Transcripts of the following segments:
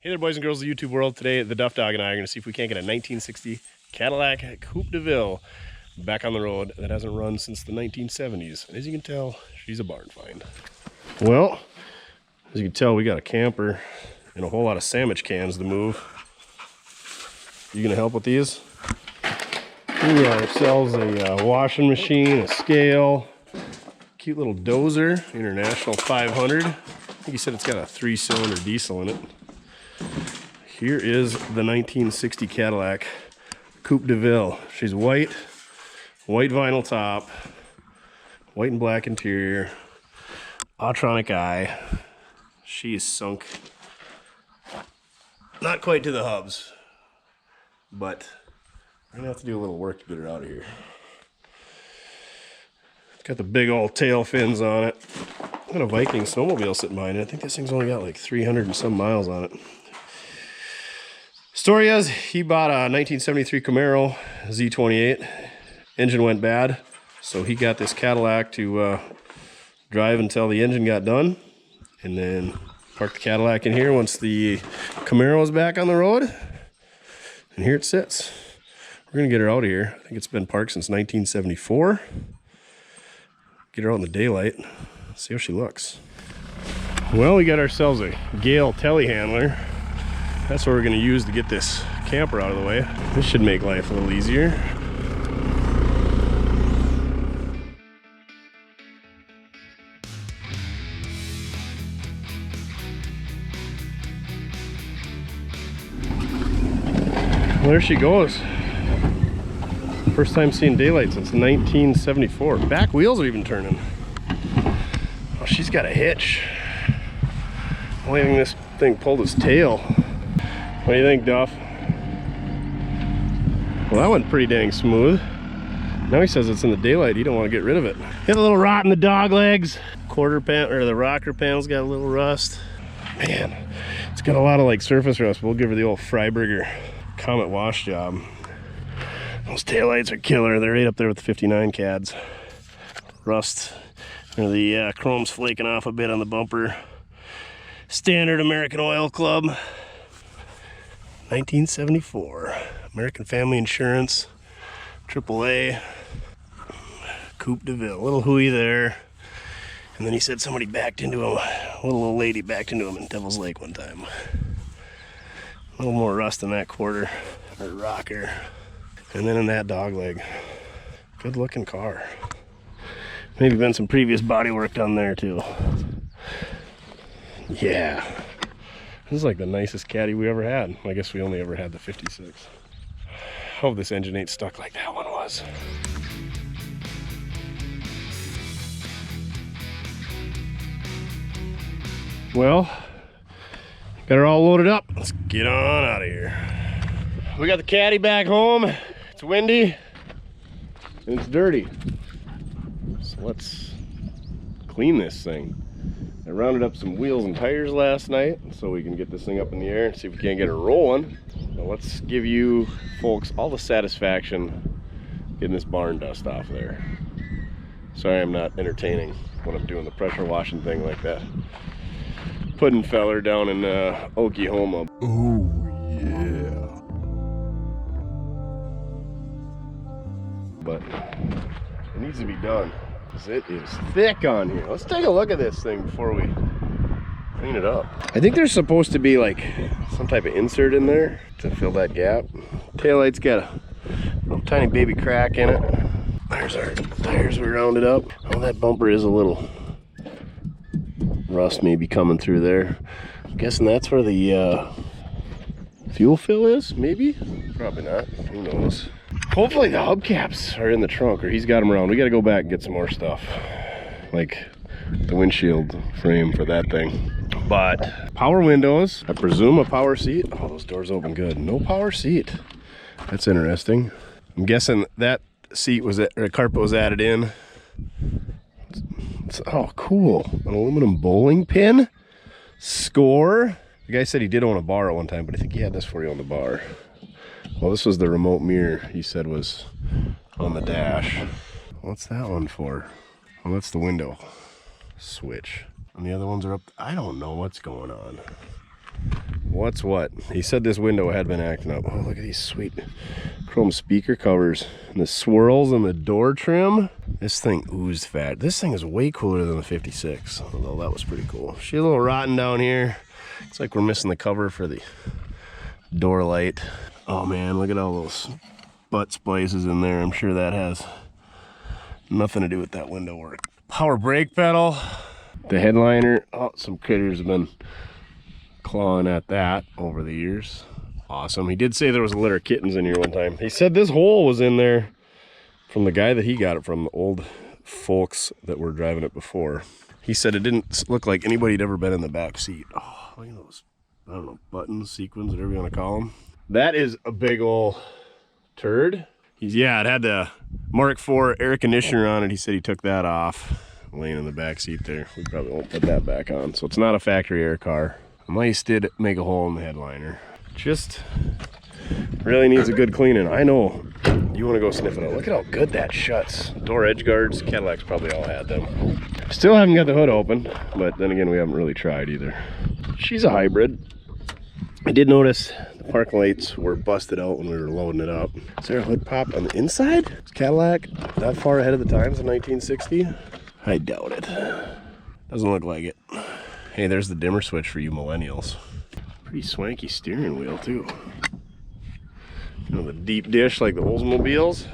Hey there, boys and girls of the YouTube world. Today, the Duff Dog and I are going to see if we can't get a 1960 Cadillac Coupe DeVille back on the road that hasn't run since the 1970s. And as you can tell, she's a barn find. Well, as you can tell, we got a camper and a whole lot of sandwich cans to move. You going to help with these? We got ourselves a washing machine, a scale, cute little dozer, International 500. I think he said it's got a 3-cylinder diesel in it. Here is the 1960 Cadillac Coupe DeVille. She's white vinyl top, white and black interior, Autronic eye. She is sunk, not quite to the hubs, but we're gonna have to do a little work to get her out of here. It's got the big old tail fins on it. Got a Viking snowmobile sitting behind it. I think this thing's only got like 300 and some miles on it. Story is, he bought a 1973 Camaro Z28. Engine went bad, so he got this Cadillac to drive until the engine got done, and then parked the Cadillac in here once the Camaro was back on the road. And here it sits. We're gonna get her out of here. I think it's been parked since 1974. Get her out in the daylight, see how she looks. Well, we got ourselves a Gale telehandler. That's what we're gonna use to get this camper out of the way. This should make life a little easier. Well, there she goes. First time seeing daylight since 1974. Back wheels are even turning. Oh, she's got a hitch. Only thing this thing pulled his tail. What do you think, Duff? Well, that went pretty dang smooth. Now he says it's in the daylight. He don't want to get rid of it. Hit a little rot in the dog legs. Quarter pan, or the rocker panel's got a little rust. Man, it's got a lot of like surface rust. We'll give her the old Freiberger Comet wash job. Those taillights are killer. They're right up there with the 59 Cads. Rust, or the chrome's flaking off a bit on the bumper. Standard American Oil Club. 1974. American Family Insurance. AAA. Coupe DeVille. Little hooey there. And then he said somebody backed into him. A little old lady backed into him in Devil's Lake one time. A little more rust in that quarter, or rocker. And then in that dog leg. Good looking car. Maybe been some previous body work done there too. Yeah. This is like the nicest caddy we ever had. I guess we only ever had the 56. Hope this engine ain't stuck like that one was. Well, got her all loaded up. Let's get on out of here. We got the caddy back home. It's windy and it's dirty. So let's clean this thing. I rounded up some wheels and tires last night so we can get this thing up in the air and see if we can't get her rolling. Now let's give you folks all the satisfaction getting this barn dust off there. Sorry I'm not entertaining when I'm doing the pressure washing thing like that. Puddin' feller down in Oklahoma. Oh yeah. But it needs to be done. It is thick on here. Let's take a look at this thing before we clean it up. I think there's supposed to be like some type of insert in there to fill that gap. Taillight's got a little tiny baby crack in it. There's our tires we rounded up. Oh, that bumper is a little rust maybe coming through there. I'm guessing that's where the fuel fill is, maybe? Probably not, who knows. Hopefully the hubcaps are in the trunk, or he's got them around. We gotta go back and get some more stuff, like the windshield frame for that thing. But power windows, I presume a power seat. Oh, those doors open good. No power seat. That's interesting. I'm guessing that seat was, or carpet was added in. Oh, cool. An aluminum bowling pin. Score. The guy said he did own a bar at one time, but I think he had this for you on the bar. Well, this was the remote mirror he said was on the dash. What's that one for? Well, that's the window switch. And the other ones are up. I don't know what's going on. what's what. He said this window had been acting up. Oh, look at these sweet chrome speaker covers and the swirls and the door trim. This thing oozed fat. This thing is way cooler than the 56, although that was pretty cool. She's a little rotten down here. It's like we're missing the cover for the door light. Oh man, look at all those butt splices in there. I'm sure that has nothing to do with that window work. Power brake pedal. The headliner. Oh, some critters have been clawing at that over the years. Awesome. He did say there was a litter of kittens in here one time. He said this hole was in there from the guy that he got it from, the old folks that were driving it before. He said it didn't look like anybody had ever been in the back seat. Oh, look at those, I don't know, buttons, sequins, whatever you want to call them. That is a big old turd. Yeah, it had the Mark IV air conditioner on it. He said he took that off, laying in the back seat there. We probably won't put that back on. So it's not a factory air car. Mice did make a hole in the headliner. Just really needs a good cleaning. I know you want to go sniff it out. Look at how good that shuts. Door edge guards, Cadillacs probably all had them. Still haven't got the hood open, but then again, we haven't really tried either. She's a hybrid. I did notice the park lights were busted out when we were loading it up. Is there a hood pop on the inside? Is Cadillac that far ahead of the times in 1960? I doubt it. Doesn't look like it. Hey, there's the dimmer switch for you millennials. Pretty swanky steering wheel too. You know, the deep dish like the Oldsmobiles.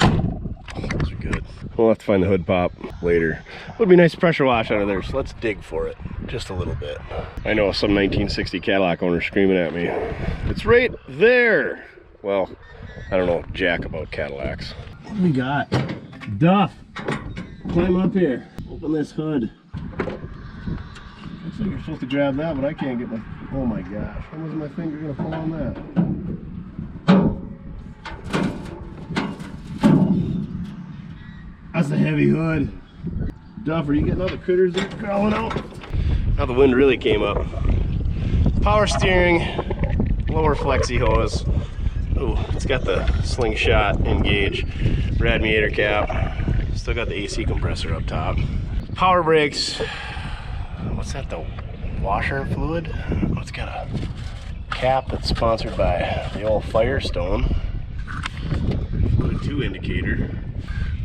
Oh, those are good. We'll have to find the hood pop later. Would be nice to pressure wash under there, so let's dig for it just a little bit. I know some 1960 Cadillac owner screaming at me. It's right there. Well, I don't know jack about Cadillacs. What do we got? Duff, climb up here. Open this hood. Looks like you're supposed to grab that, but I can't get my... Oh my gosh, when was my finger gonna fall on that? That's a heavy hood. Duff, are you getting all the critters that are crawling out? Now the wind really came up. Power steering, lower flexi hose. Ooh, it's got the slingshot engage radiator cap. Still got the AC compressor up top. Power brakes. What's that, the washer fluid? Oh, it's got a cap that's sponsored by the old Firestone. Fluid 2 indicator.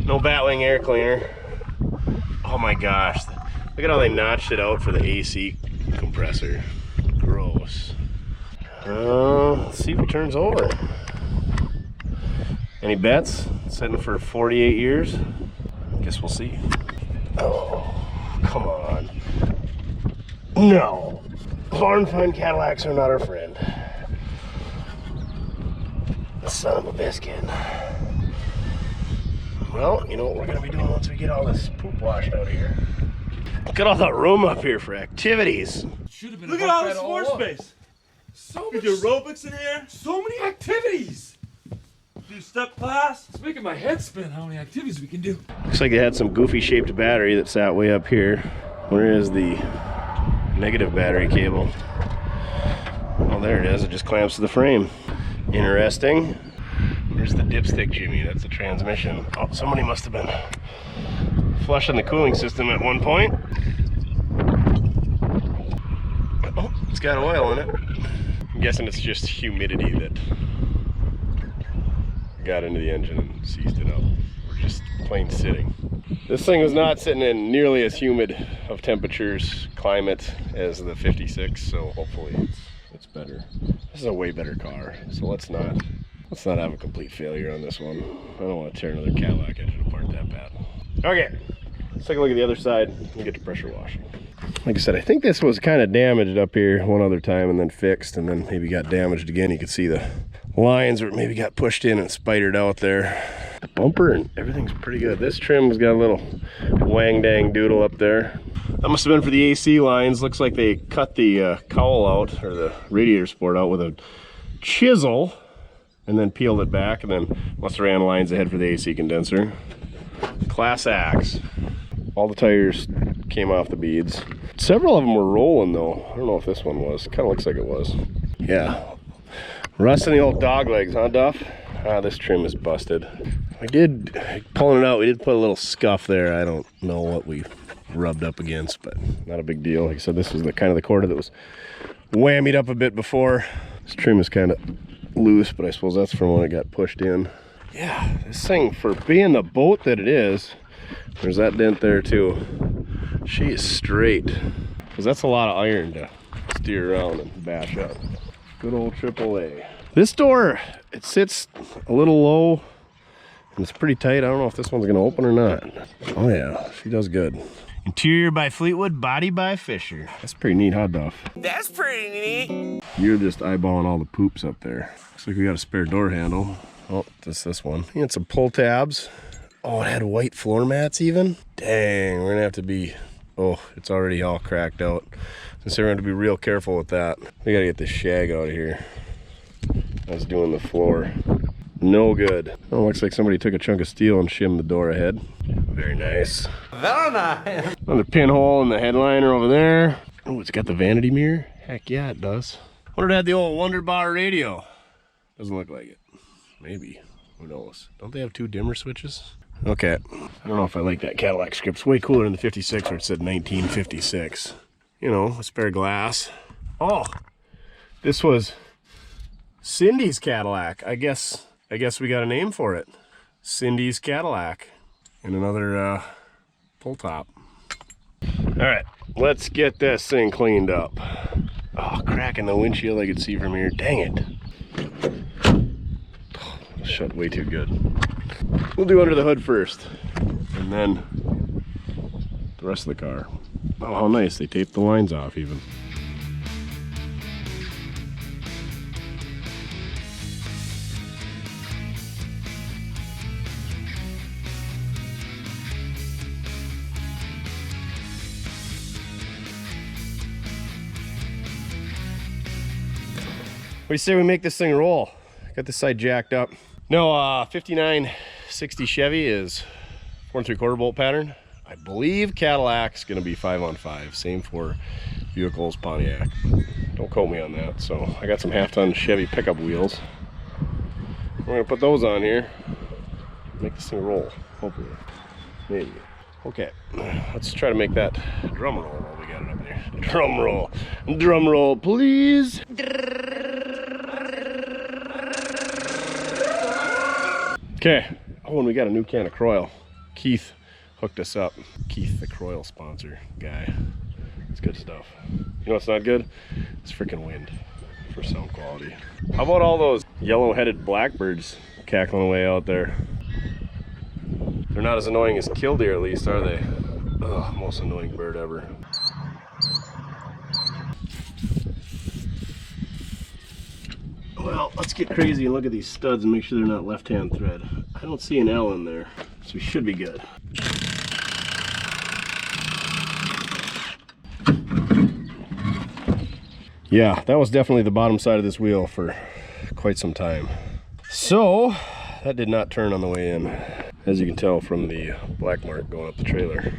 No Batwing air cleaner. Oh my gosh. Look at how they notched it out for the AC compressor. Gross. Let's see if it turns over. Any bets? Sitting for 48 years? Guess we'll see. Oh, come on. No. Barn find Cadillacs are not our friend. The son of a biscuit. Well, you know what we're gonna be doing once we get all this poop washed out of here. Look at all that room up here for activities. Look at all this floor space. So much. We do aerobics in here. So many activities. Do step class. It's making my head spin how many activities we can do. Looks like they had some goofy shaped battery that sat way up here. Where is the negative battery cable? Oh, there it is. It just clamps to the frame. Interesting. There's the dipstick Jimmy. That's the transmission. Oh, somebody must have been flushing the cooling system at one point. Oh, it's got oil in it. I'm guessing it's just humidity that got into the engine and seized it up. We're just plain sitting. This thing was not sitting in nearly as humid of temperatures, climate as the 56, so hopefully it's better. This is a way better car, so let's not have a complete failure on this one. I don't want to tear another Cadillac engine apart that bad. Okay, let's take a look at the other side and get to pressure washing. Like I said, I think this was kind of damaged up here one other time and then fixed and then maybe got damaged again. You could see the lines where it maybe got pushed in and spidered out there. The bumper and everything's pretty good. This trim's got a little wang dang doodle up there. That must have been for the AC lines. Looks like they cut the cowl out, or the radiator support out with a chisel and then peeled it back, and then must have ran lines ahead for the AC condenser. Class axe. All the tires came off the beads. Several of them were rolling though. I don't know if this one was. Kind of looks like it was. Yeah. Rust in the old dog legs, huh, Duff? Ah, this trim is busted. We did, pulling it out, we did put a little scuff there. I don't know what we rubbed up against, but not a big deal. Like I said, this was the kind of the quarter that was whammied up a bit before. This trim is kind of loose, but I suppose that's from when it got pushed in. Yeah, this thing, for being the boat that it is, there's that dent there too. She is straight, because that's a lot of iron to steer around and bash up. Good old AAA. This door, it sits a little low and it's pretty tight. I don't know if this one's gonna open or not. Oh yeah, she does good. Interior by Fleetwood, body by Fisher. That's pretty neat, huh, Duff? That's pretty neat. You're just eyeballing all the poops up there. Looks like we got a spare door handle. Oh, this one. And some pull tabs. Oh, it had white floor mats even. Dang, we're gonna have to be, oh, it's already all cracked out. So we're gonna have to be real careful with that. We gotta get this shag out of here. I was doing the floor. No good. Oh, looks like somebody took a chunk of steel and shimmed the door ahead. Very nice. Very nice. Another pinhole in the headliner over there. Oh, it's got the vanity mirror. Heck yeah, it does. Wonder if it had the old Wunderbar radio. Doesn't look like it. Maybe. Who knows? Don't they have two dimmer switches? Okay. I don't know if I like that Cadillac script. It's way cooler than the 56 where it said 1956. You know, a spare glass. Oh, this was Cindy's Cadillac. I guess we got a name for it. Cindy's Cadillac. And another pull top. All right, let's get this thing cleaned up. Oh, crack in the windshield I could see from here. Dang it. Oh, shut way too good. We'll do under the hood first, and then the rest of the car. Oh, how nice. They taped the lines off even. What do you say we make this thing roll? Got this side jacked up. No, 5960 Chevy is 4 3/4 bolt pattern. I believe Cadillac's gonna be 5-on-5. Same for vehicles, Pontiac. Don't quote me on that. So I got some half-ton Chevy pickup wheels. We're gonna put those on here. Make this thing roll, hopefully. Maybe. Okay, let's try to make that drum roll while we got it up there. Drum roll. Drum roll, please. Okay, oh, and we got a new can of Croyle. Keith hooked us up. Keith, the Croyle sponsor guy. It's good stuff. You know what's not good? It's freaking wind for sound quality. How about all those yellow-headed blackbirds cackling away out there? They're not as annoying as killdeer, at least, are they? Ugh, most annoying bird ever. Well, let's get crazy and look at these studs and make sure they're not left-hand thread. I don't see an L in there, so we should be good. Yeah, that was definitely the bottom side of this wheel for quite some time. So, that did not turn on the way in, as you can tell from the black mark going up the trailer.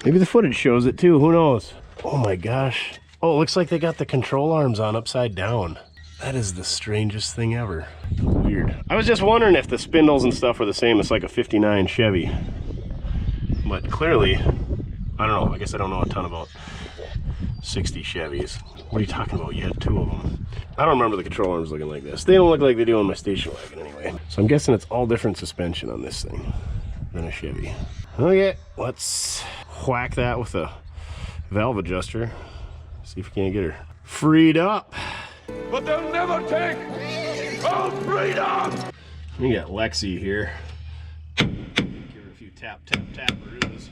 Maybe the footage shows it too, who knows? Oh my gosh. Oh, it looks like they got the control arms on upside down. That is the strangest thing ever. Weird. I was just wondering if the spindles and stuff were the same as like a 59 Chevy. But clearly, I don't know. I guess I don't know a ton about 60 Chevys. What are you talking about? You had two of them. I don't remember the control arms looking like this. They don't look like they do on my station wagon anyway. So I'm guessing it's all different suspension on this thing than a Chevy. Okay, let's whack that with a valve adjuster. See if we can't get her freed up. But they'll never take our freedom! We got Lexi here. Give her a few tap, tap, taparoos.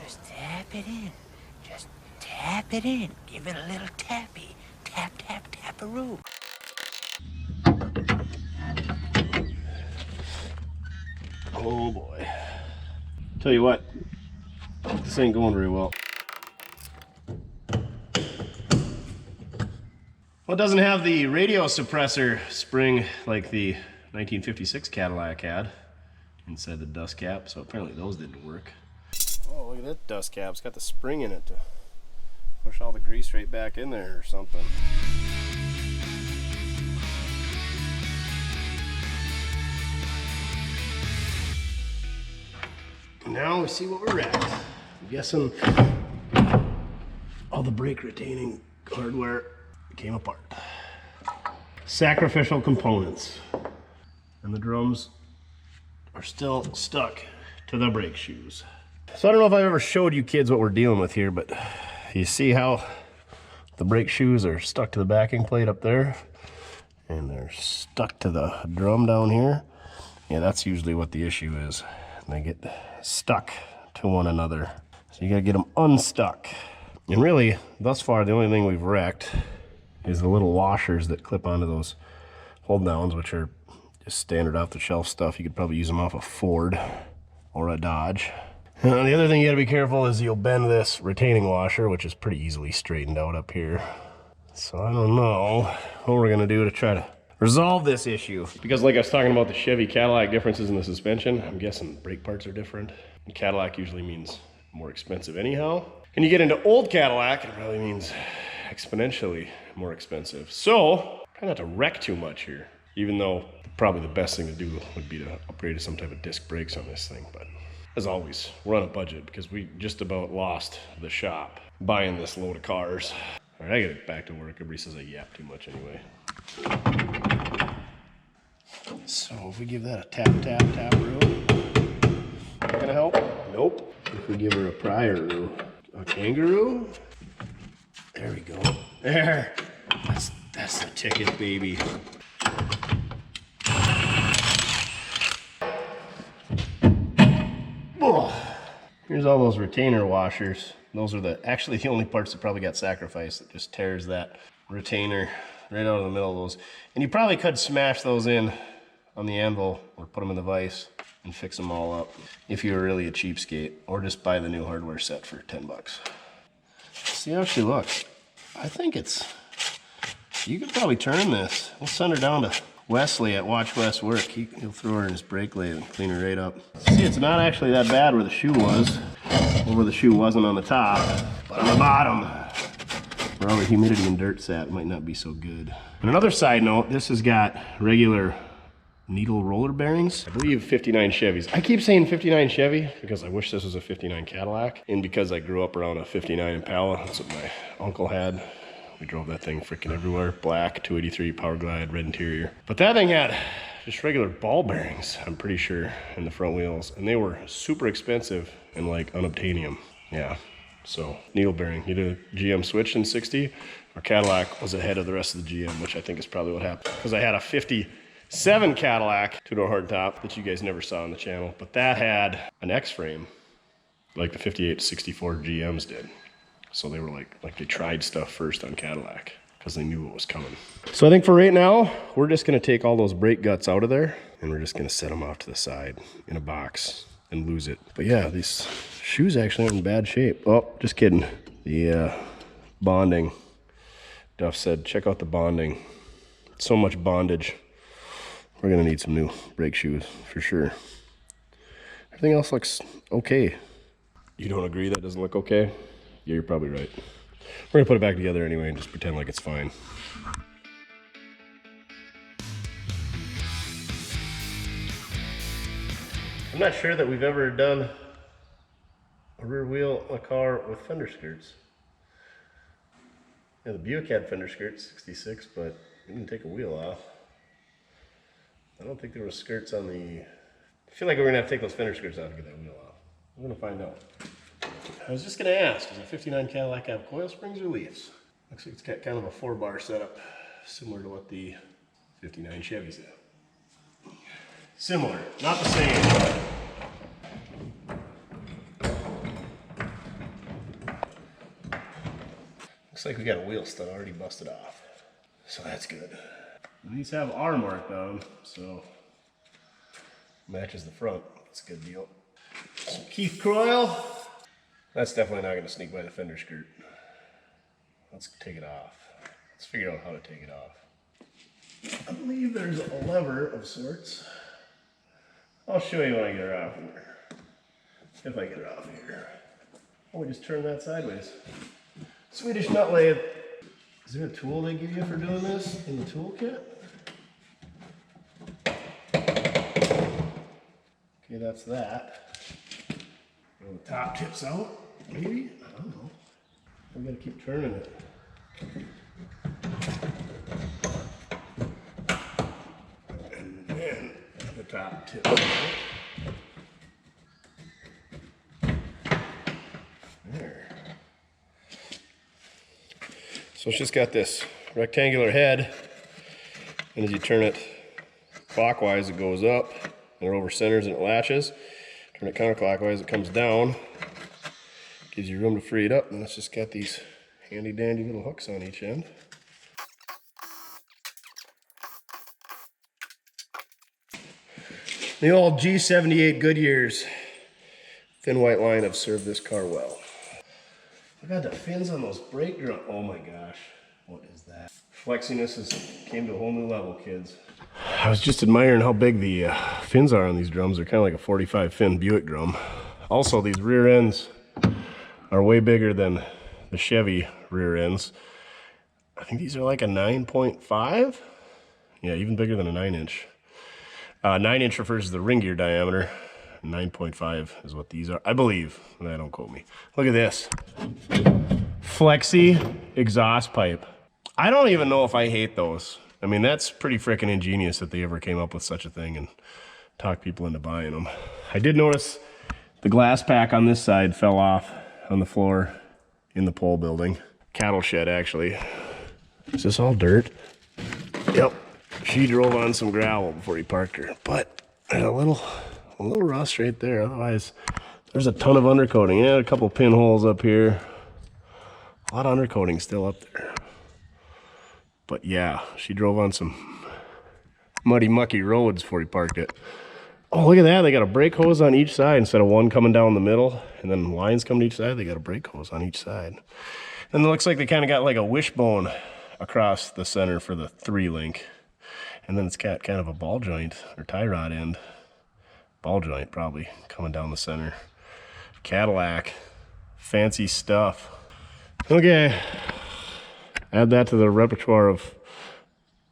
Just tap it in. Just tap it in. Give it a little tappy. Tap, tap, taparoo. Oh boy. Tell you what, this ain't going very well. Well, it doesn't have the radio suppressor spring like the 1956 Cadillac had inside the dust cap, so apparently those didn't work. Oh, look at that dust cap. It's got the spring in it to push all the grease right back in there or something. Now we see what we're at. I'm guessing all the brake retaining hardware came apart. Sacrificial components. And the drums are still stuck to the brake shoes. So I don't know if I've ever showed you kids what we're dealing with here, but you see how the brake shoes are stuck to the backing plate up there, and they're stuck to the drum down here. Yeah, that's usually what the issue is. And they get stuck to one another. So you gotta get them unstuck. And really, thus far, the only thing we've wrecked is the little washers that clip onto those hold downs, which are just standard off the shelf stuff. You could probably use them off a Ford or a Dodge. The other thing you gotta be careful is you'll bend this retaining washer, which is pretty easily straightened out up here. So I don't know what we're gonna do to try to resolve this issue. Because like I was talking about the Chevy Cadillac differences in the suspension, I'm guessing brake parts are different. And Cadillac usually means more expensive anyhow. And you get into old Cadillac, it probably means exponentially more expensive. So, try not to wreck too much here. Even though probably the best thing to do would be to upgrade to some type of disc brakes on this thing. But as always, we're on a budget because we just about lost the shop buying this load of cars. All right, I gotta get back to work. Everybody says I yap too much anyway. So if we give that a tap, tap, tap roo, not gonna help? Nope. If we give her a prior roo, a kangaroo, there we go. There, that's the ticket, baby. Oh. Here's all those retainer washers. Those are actually the only parts that probably got sacrificed. It just tears that retainer right out of the middle of those. And you probably could smash those in on the anvil or put them in the vise and fix them all up if you were really a cheapskate, or just buy the new hardware set for 10 bucks. See how she looks. I think you could probably turn this. We'll send her down to Wesley at Watch West work. He'll throw her in his brake lathe and clean her right up. See, it's not actually that bad where the shoe was, or where the shoe wasn't on the top, but on the bottom, where all the humidity and dirt sat, it might not be so good. And another side note, this has got regular needle roller bearings. I believe 59 Chevys. I keep saying 59 Chevy because I wish this was a 59 Cadillac, and because I grew up around a 59 Impala. That's what my uncle had. We drove that thing freaking everywhere. Black, 283, Power Glide, red interior. But that thing had just regular ball bearings, I'm pretty sure, in the front wheels. And they were super expensive and like unobtainium. Yeah, so needle bearing. Either GM switched in 60 or Cadillac was ahead of the rest of the GM, which I think is probably what happened. Because I had a 57 Cadillac two-door hardtop that you guys never saw on the channel, but that had an X-frame like the 58 to 64 GMs did. So they were like they tried stuff first on Cadillac because they knew what was coming. So I think for right now, we're just gonna take all those brake guts out of there and we're just gonna set them off to the side in a box and lose it. But yeah, these shoes actually aren't in bad shape. Oh, just kidding. The bonding. Duff said, check out the bonding. So much bondage. We're gonna need some new brake shoes for sure. Everything else looks okay. You don't agree that doesn't look okay? Yeah, you're probably right. We're gonna put it back together anyway and just pretend like it's fine. I'm not sure that we've ever done a rear wheel on a car with fender skirts. Yeah, the Buick had fender skirts, 66, but we didn't take a wheel off. I don't think there were skirts on the... I feel like we're gonna have to take those fender skirts out to get that wheel off. We're gonna find out. I was just gonna ask, does a 59 Cadillac have coil springs or leaves? Looks like it's got kind of a 4-bar setup, similar to what the 59 Chevys have. Similar, not the same. Looks like we got a wheel stud already busted off, so that's good. These have R marked on them, so matches the front. That's a good deal. Some Keith coil. That's definitely not going to sneak by the fender skirt. Let's take it off. Let's figure out how to take it off. I believe there's a lever of sorts. I'll show you when I get her off here. If I get her off here. Oh, we just turn that sideways. Swedish nut lathe. Is there a tool they give you for doing this in the toolkit? Okay, that's that. The top tips out, maybe? I don't know. We gotta keep turning it. top tip. There. So it's just got this rectangular head, and as you turn it clockwise, it goes up, and it over centers and it latches. Turn it counterclockwise, it comes down. Gives you room to free it up, and it's just got these handy dandy little hooks on each end. The old G78 Goodyears thin white line have served this car well. Look at the fins on those brake drums. Oh my gosh, what is that? Flexiness has came to a whole new level, kids. I was just admiring how big the fins are on these drums. They're kind of like a 45 fin Buick drum. Also, these rear ends are way bigger than the Chevy rear ends. I think these are like a 9.5. Yeah, even bigger than a 9-inch. 9-inch refers to the ring gear diameter. 9.5 is what these are, I believe. Don't quote me. Look at this. Flexi exhaust pipe. I don't even know if I hate those. I mean, that's pretty freaking ingenious that they ever came up with such a thing and talked people into buying them. I did notice the glass pack on this side fell off on the floor in the pole building. Cattle shed, actually. Is this all dirt? Yep. She drove on some gravel before he parked her, but there's a little rust right there. Otherwise, there's a ton of undercoating. Yeah, a couple pinholes up here. A lot of undercoating still up there. But yeah, she drove on some muddy, mucky roads before he parked it. Oh, look at that. They got a brake hose on each side instead of one coming down the middle and then lines coming to each side. They got a brake hose on each side. And it looks like they kind of got like a wishbone across the center for the 3-link. And then it's got kind of a ball joint or tie rod end. Ball joint probably coming down the center. Cadillac. Fancy stuff. Okay. Add that to the repertoire of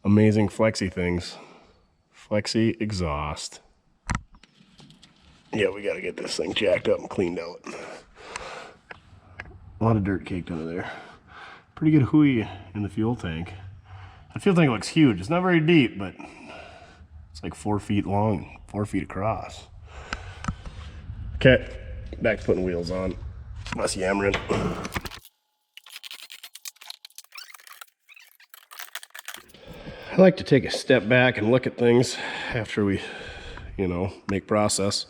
amazing flexi things. Flexi exhaust. Yeah, we got to get this thing jacked up and cleaned out. A lot of dirt caked under there. Pretty good hooey in the fuel tank. The fuel tank looks huge. It's not very deep, but it's like 4 feet long, 4 feet across. Okay, back to putting wheels on. Less yammering. I like to take a step back and look at things after we, make process.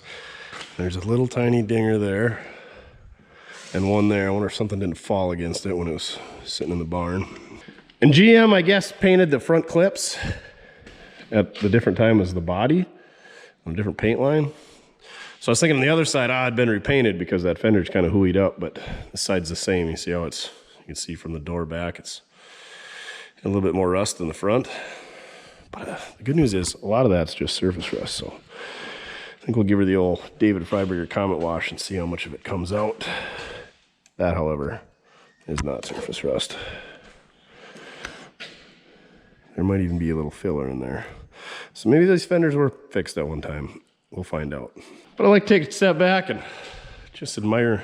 There's a little tiny dinger there and one there. I wonder if something didn't fall against it when it was sitting in the barn. And GM, I guess, painted the front clips at the different time as the body on a different paint line. So I was thinking on the other side, had been repainted because that fender's kind of hooeyed up, but this side's the same. You see how you can see from the door back, it's a little bit more rust than the front. But the good news is a lot of that's just surface rust. So I think we'll give her the old David Freiberger Comet wash and see how much of it comes out. That, however, is not surface rust. There might even be a little filler in there. So maybe these fenders were fixed at one time. We'll find out. But I like to take a step back and just admire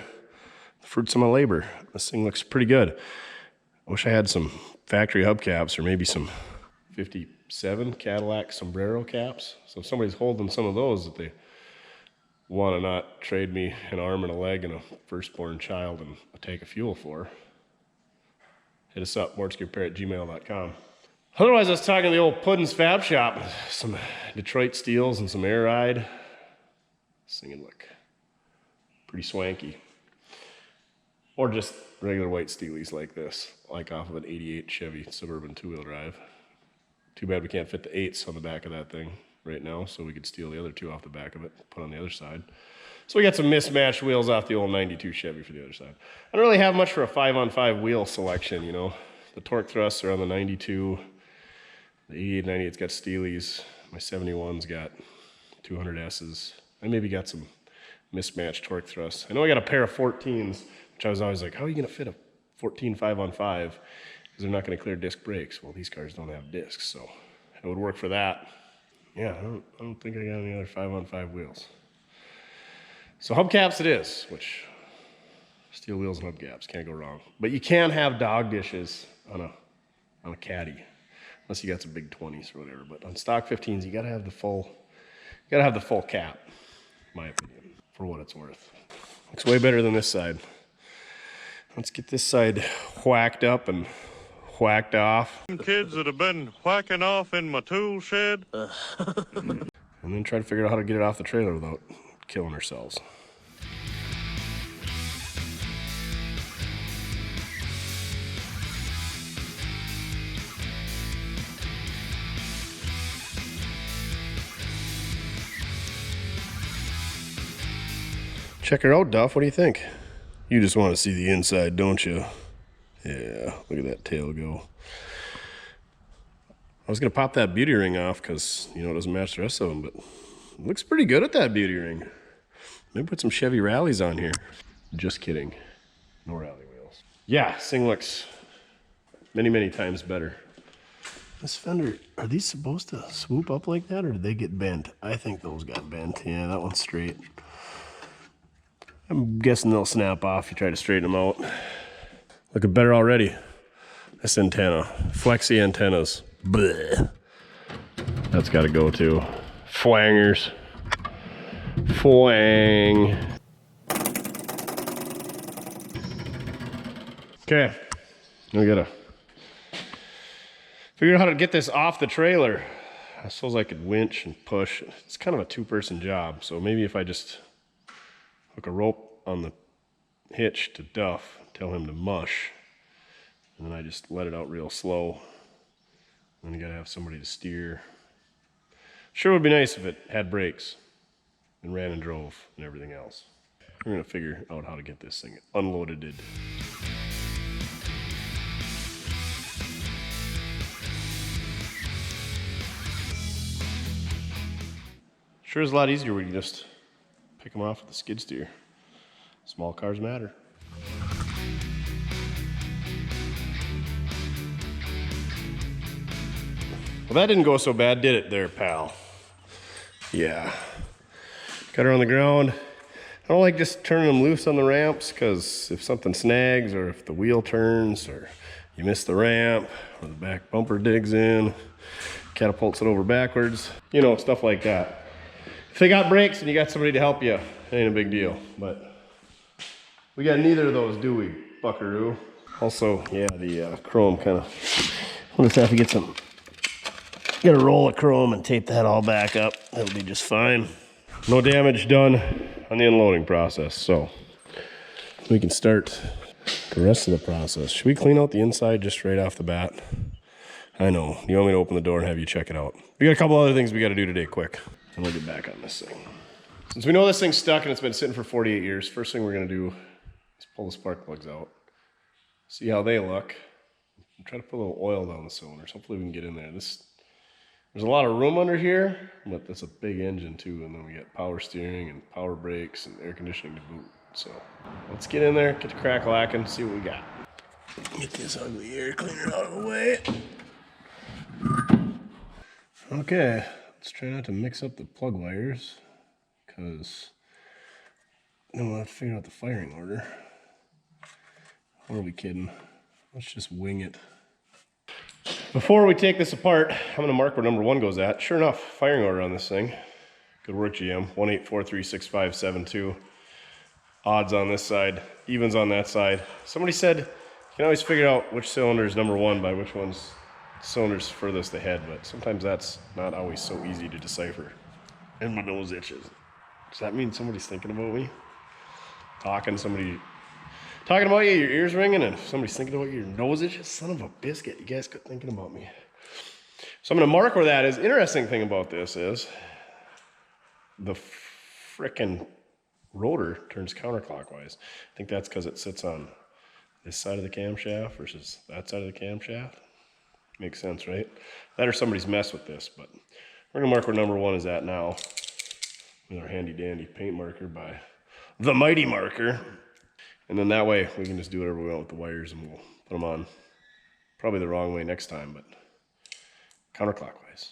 the fruits of my labor. This thing looks pretty good. I wish I had some factory hubcaps or maybe some 57 Cadillac sombrero caps. So if somebody's holding some of those that they want to not trade me an arm and a leg and a firstborn child and a tank of fuel for, hit us up, mortskerepair@gmail.com. Otherwise, I was talking to the old Puddin's Fab Shop. Some Detroit steels and some air ride. This thing would look pretty swanky. Or just regular white steelies like this, like off of an 88 Chevy Suburban 2-wheel drive. Too bad we can't fit the 8s on the back of that thing right now, so we could steal the other 2 off the back of it, put on the other side. So we got some mismatched wheels off the old 92 Chevy for the other side. I don't really have much for a 5-on-5 wheel selection, The torque thrusts are on the 92. The 88, 98's got steelies. My 71's got 200S's. I maybe got some mismatched torque thrusts. I know I got a pair of 14s, which I was always like, how are you going to fit a 14 5-on-5? Because they're not going to clear disc brakes. Well, these cars don't have discs, so it would work for that. Yeah, I don't think I got any other 5-on-5 wheels. So hubcaps it is, which steel wheels and hubcaps, can't go wrong. But you can't have dog dishes on a caddy. Unless you got some big 20s or whatever. But on stock 15s, you got to have the full Gotta have the full cap, in my opinion, for what it's worth. Looks way better than this side. Let's get this side whacked up and whacked off. Kids that have been whacking off in my tool shed. And then try to figure out how to get it off the trailer without killing ourselves. Check her out, Duff. What do you think? You just want to see the inside, don't you? Yeah, look at that tail go. I was going to pop that beauty ring off because, you know, it doesn't match the rest of them, but it looks pretty good at that beauty ring. Maybe put some Chevy rallies on here. Just kidding. No rally wheels. Yeah, this thing looks many, many times better. This fender, are these supposed to swoop up like that or did they get bent? I think those got bent. Yeah, that one's straight. I'm guessing they'll snap off if you try to straighten them out. Looking better already. This antenna. Flexi antennas. Blech. That's got to go too. Fwangers. Fwang. Okay. We gotta figure out how to get this off the trailer. I suppose I could winch and push. It's kind of a two-person job, so maybe if I just hook a rope on the hitch to Duff, tell him to mush, and then I just let it out real slow. Then you gotta have somebody to steer. Sure would be nice if it had brakes and ran and drove and everything else. We're gonna figure out how to get this thing unloaded. Sure is a lot easier when you just pick them off with the skid steer. Small cars matter. Well, that didn't go so bad, did it there, pal? Yeah. Got her on the ground. I don't like just turning them loose on the ramps because if something snags or if the wheel turns or you miss the ramp or the back bumper digs in, catapults it over backwards, you know, stuff like that. If they got brakes and you got somebody to help you, it ain't a big deal. But we got neither of those, do we, buckaroo? Also, yeah, the chrome kind of, we'll just have to get a roll of chrome and tape that all back up. That'll be just fine. No damage done on the unloading process, so we can start the rest of the process. Should we clean out the inside just right off the bat? I know, you want me to open the door and have you check it out. We got a couple other things we got to do today quick, and we'll get back on this thing. Since we know this thing's stuck and it's been sitting for 48 years, first thing we're gonna do is pull the spark plugs out, see how they look, and try to put a little oil down the cylinders. Hopefully we can get in there. There's a lot of room under here, but that's a big engine too, and then we got power steering and power brakes and air conditioning to boot. So let's get in there, get the crack lacking, see what we got. Get this ugly air cleaner out of the way. Okay, let's try not to mix up the plug wires, because then we'll have to figure out the firing order. Or are we kidding? Let's just wing it. Before we take this apart, I'm going to mark where number 1 goes at. Sure enough, firing order on this thing. Good work, GM. 1843652. Odds on this side, evens on that side. Somebody said you can always figure out which cylinder is number 1 by which one's cylinder's furthest ahead, but sometimes that's not always so easy to decipher. And my nose itches. Does that mean somebody's thinking about me? Talking about you, your ears ringing, and if somebody's thinking about you, your nose itches? Son of a biscuit, you guys quit thinking about me. So I'm gonna mark where that is. Interesting thing about this is the frickin' rotor turns counterclockwise. I think that's because it sits on this side of the camshaft versus that side of the camshaft. Makes sense, right? That or somebody's messed with this, but we're gonna mark where number 1 is at now with our handy dandy paint marker by the Mighty Marker. And then that way we can just do whatever we want with the wires and we'll put them on probably the wrong way next time, but counterclockwise.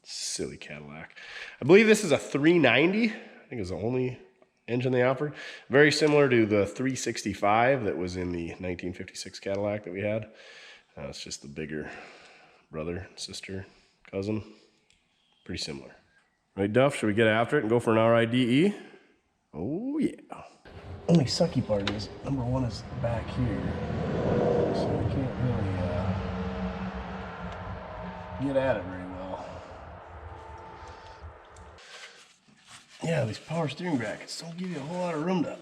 Silly Cadillac. I believe this is a 390. I think it's the only engine they offered. Very similar to the 365 that was in the 1956 Cadillac that we had. It's just the bigger brother, sister, cousin. Pretty similar. Right, Duff? Should we get after it and go for an RIDE? Oh, yeah. Only sucky part is, number one is back here. So we can't really get at it very well. Yeah, these power steering brackets don't give you a whole lot of room to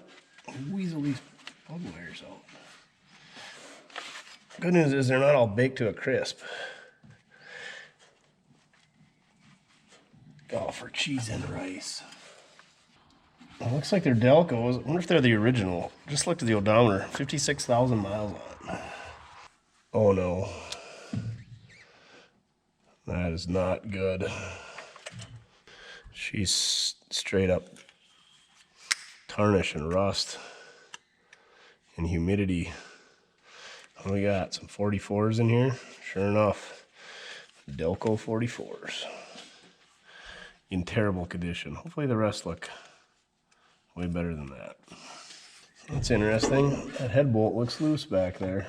weasel these plug wires out. Good news is they're not all baked to a crisp. Oh, for cheese and rice. It looks like they're Delcos. I wonder if they're the original. Just looked at the odometer. 56,000 miles on it. Oh no. That is not good. She's straight up tarnish and rust and humidity. What do we got? Some 44s in here? Sure enough. Delco 44s. In terrible condition. Hopefully the rest look way better than that. That's interesting. That head bolt looks loose back there.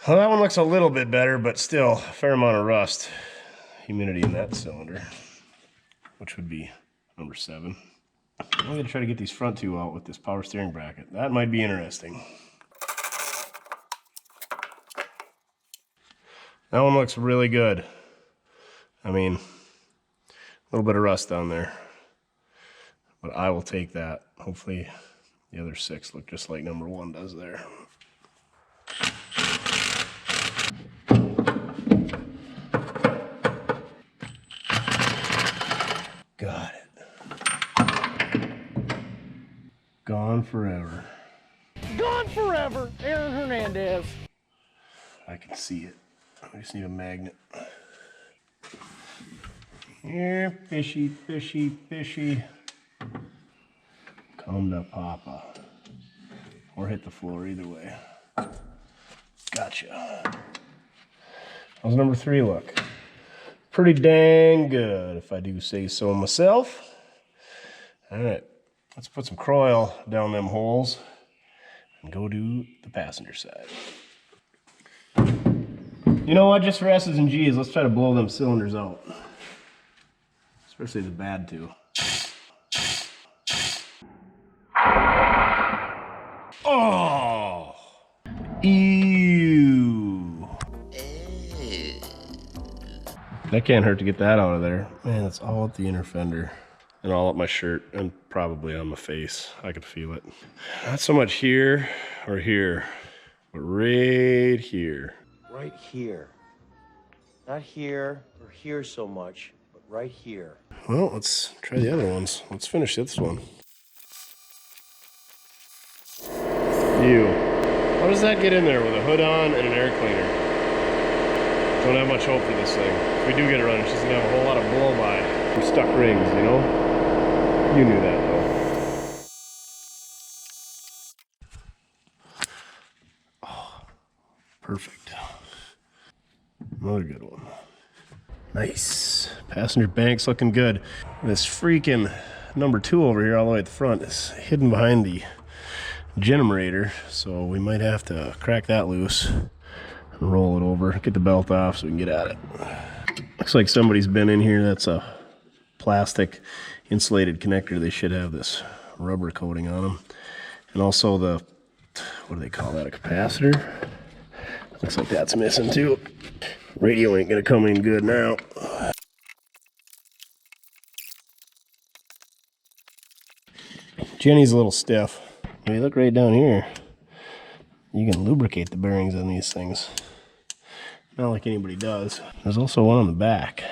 Well, that one looks a little bit better, but still a fair amount of rust. Humidity in that cylinder, which would be number 7. I'm going to try to get these front two out with this power steering bracket. That might be interesting. That one looks really good. I mean, a little bit of rust down there. But I will take that. Hopefully the other 6 look just like number 1 does there. Got it. Gone forever. Gone forever, Aaron Hernandez. I can see it. I just need a magnet. Here, fishy, fishy, fishy. Come to Papa. Or hit the floor, either way. Gotcha. How's number 3 look? Pretty dang good, if I do say so myself. All right, let's put some Croil down them holes and go to the passenger side. You know what, just for S's and G's, let's try to blow them cylinders out. Especially the bad two. Oh! Ew! That can't hurt to get that out of there. Man, it's all up the inner fender. And all up my shirt, and probably on my face. I could feel it. Not so much here or here, but right here. Right here. Not here or here so much, but right here. Well, let's try the other ones. Let's finish this one. Ew. How does that get in there with a hood on and an air cleaner? Don't have much hope for this thing. If we do get it running, she's gonna have a whole lot of blow-by. Some stuck rings, you know? You knew that, though. Oh, perfect. Another good one. Nice. Passenger bank's looking good. This freaking number 2 over here all the way at the front is hidden behind the generator, so we might have to crack that loose and roll it over, get the belt off so we can get at it. Looks like somebody's been in here. That's a plastic insulated connector. They should have this rubber coating on them. And also the, what do they call that, a capacitor? Looks like that's missing too. Radio ain't gonna come in good now. Jenny's a little stiff. If you look right down here, you can lubricate the bearings on these things. Not like anybody does. There's also one on the back.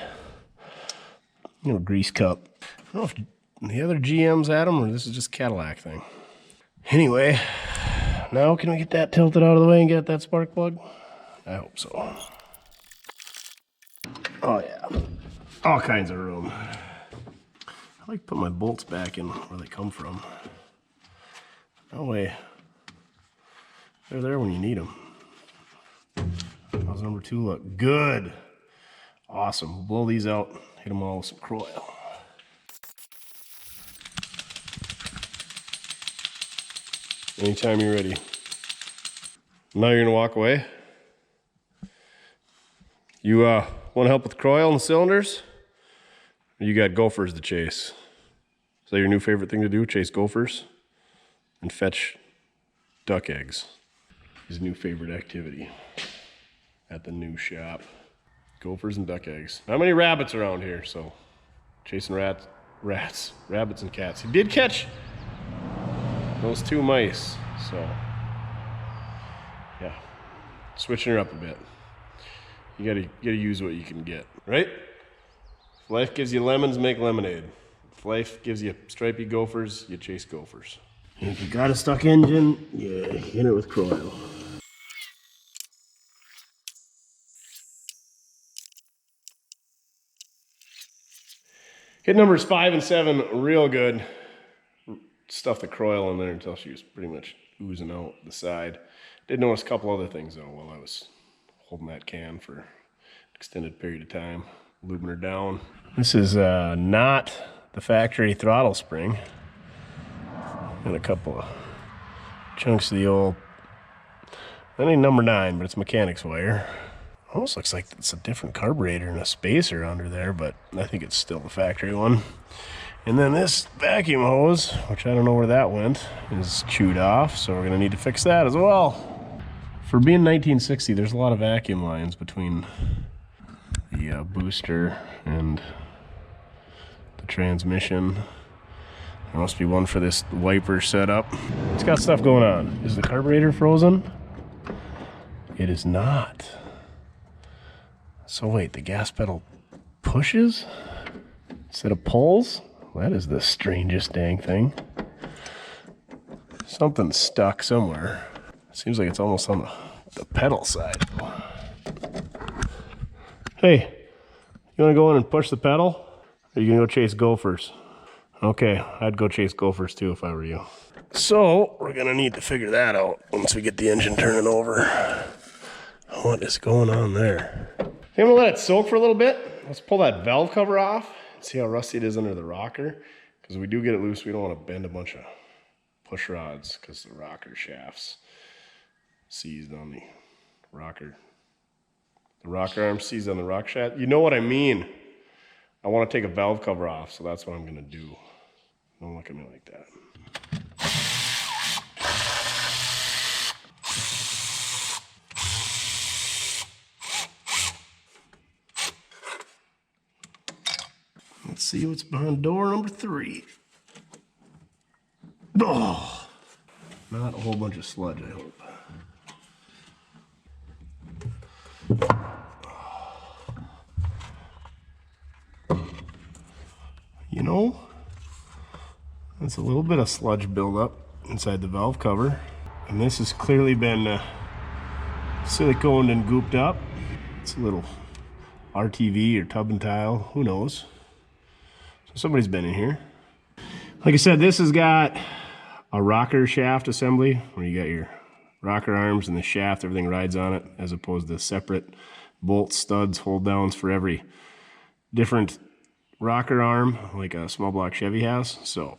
You know, grease cup. I don't know if the other GMs had them or this is just a Cadillac thing. Anyway, now can we get that tilted out of the way and get that spark plug? I hope so. Oh yeah, all kinds of room. I like to put my bolts back in where they come from. That way, they're there when you need them. How's number 2 look? Good. Awesome. We'll blow these out, hit them all with some Croil. Anytime you're ready. Now you're gonna walk away. You want to help with the Croil and the cylinders? You got gophers to chase. Is that your new favorite thing to do? Chase gophers and fetch duck eggs. His new favorite activity at the new shop. Gophers and duck eggs. Not many rabbits around here, so chasing rabbits and cats. He did catch those 2 mice, so yeah, switching her up a bit. You gotta use what you can get, right? If life gives you lemons, make lemonade. If life gives you stripy gophers, you chase gophers. And if you got a stuck engine, you hit it with croil. Hit numbers 5 and 7 real good. Stuffed the croil in there until she was pretty much oozing out the side. Did notice a couple other things though while I was holding that can for an extended period of time, lubing her down. This is not the factory throttle spring. And a couple of chunks of the old, I think number 9, but it's mechanics wire. Almost looks like it's a different carburetor and a spacer under there, but I think it's still the factory one. And then this vacuum hose, which I don't know where that went, is chewed off, so we're gonna need to fix that as well. For being 1960, there's a lot of vacuum lines between the booster and the transmission. There must be one for this wiper setup. It's got stuff going on. Is the carburetor frozen? It is not. So wait, the gas pedal pushes instead of pulls? That is the strangest dang thing. Something's stuck somewhere. Seems like it's almost on the pedal side. Hey, you wanna go in and push the pedal? Or are you gonna go chase gophers? Okay, I'd go chase gophers too if I were you. So, we're gonna need to figure that out once we get the engine turning over. What is going on there? I'm gonna let it soak for a little bit. Let's pull that valve cover off and see how rusty it is under the rocker. Because if we do get it loose, we don't want to bend a bunch of push rods because the rocker shaft's seized on the rocker. The rocker arm seized on the rock shaft. You know what I mean. I want to take a valve cover off, so that's what I'm gonna do. Don't look at me like that. Let's see what's behind door number 3. Oh, not a whole bunch of sludge, I hope. You know, that's a little bit of sludge buildup inside the valve cover. And this has clearly been siliconed and gooped up. It's a little RTV or tub and tile, who knows. So somebody's been in here. Like I said, this has got a rocker shaft assembly where you got your rocker arms and the shaft, everything rides on it, as opposed to separate bolts, studs, hold downs for every different rocker arm like a small block Chevy has. So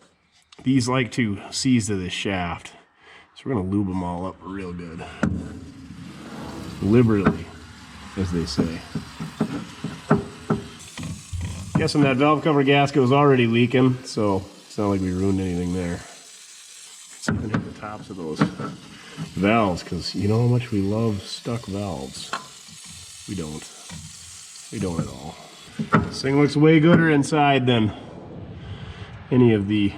these like to seize to this shaft. So we're gonna lube them all up real good. Liberally, as they say. Guessing that valve cover gasket was already leaking, so it's not like we ruined anything there. Let's even hit the tops of those valves, because you know how much we love stuck valves. We don't. We don't at all. This thing looks way gooder inside than any of the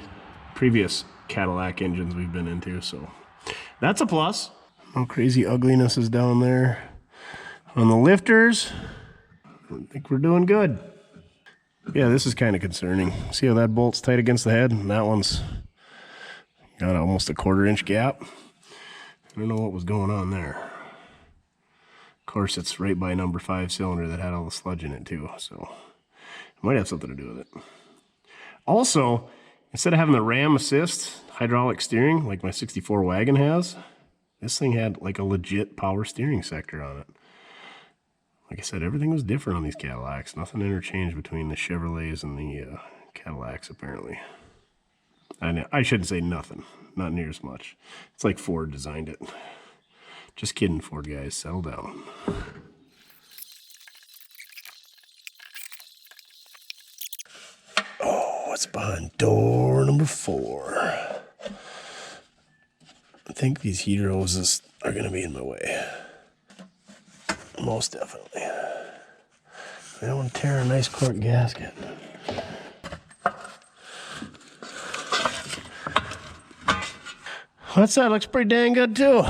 previous Cadillac engines we've been into, so that's a plus. No crazy ugliness is down there. On the lifters, I think we're doing good. Yeah, this is kind of concerning. See how that bolt's tight against the head? And that one's got almost a 1/4 inch gap. I don't know what was going on there. Of course, it's right by number 5 cylinder that had all the sludge in it too, so it might have something to do with it. Also, instead of having the ram assist hydraulic steering like my 64 wagon has, this thing had like a legit power steering sector on it. Like I said, everything was different on these Cadillacs. Nothing interchanged between the Chevrolets and the Cadillacs, apparently. I shouldn't say nothing. Not near as much. It's like Ford designed it. Just kidding, Ford guys. Settle down. what's behind door number 4? I think these heater hoses are gonna be in my way. Most definitely. I don't want to tear a nice cork gasket. That side looks pretty dang good too.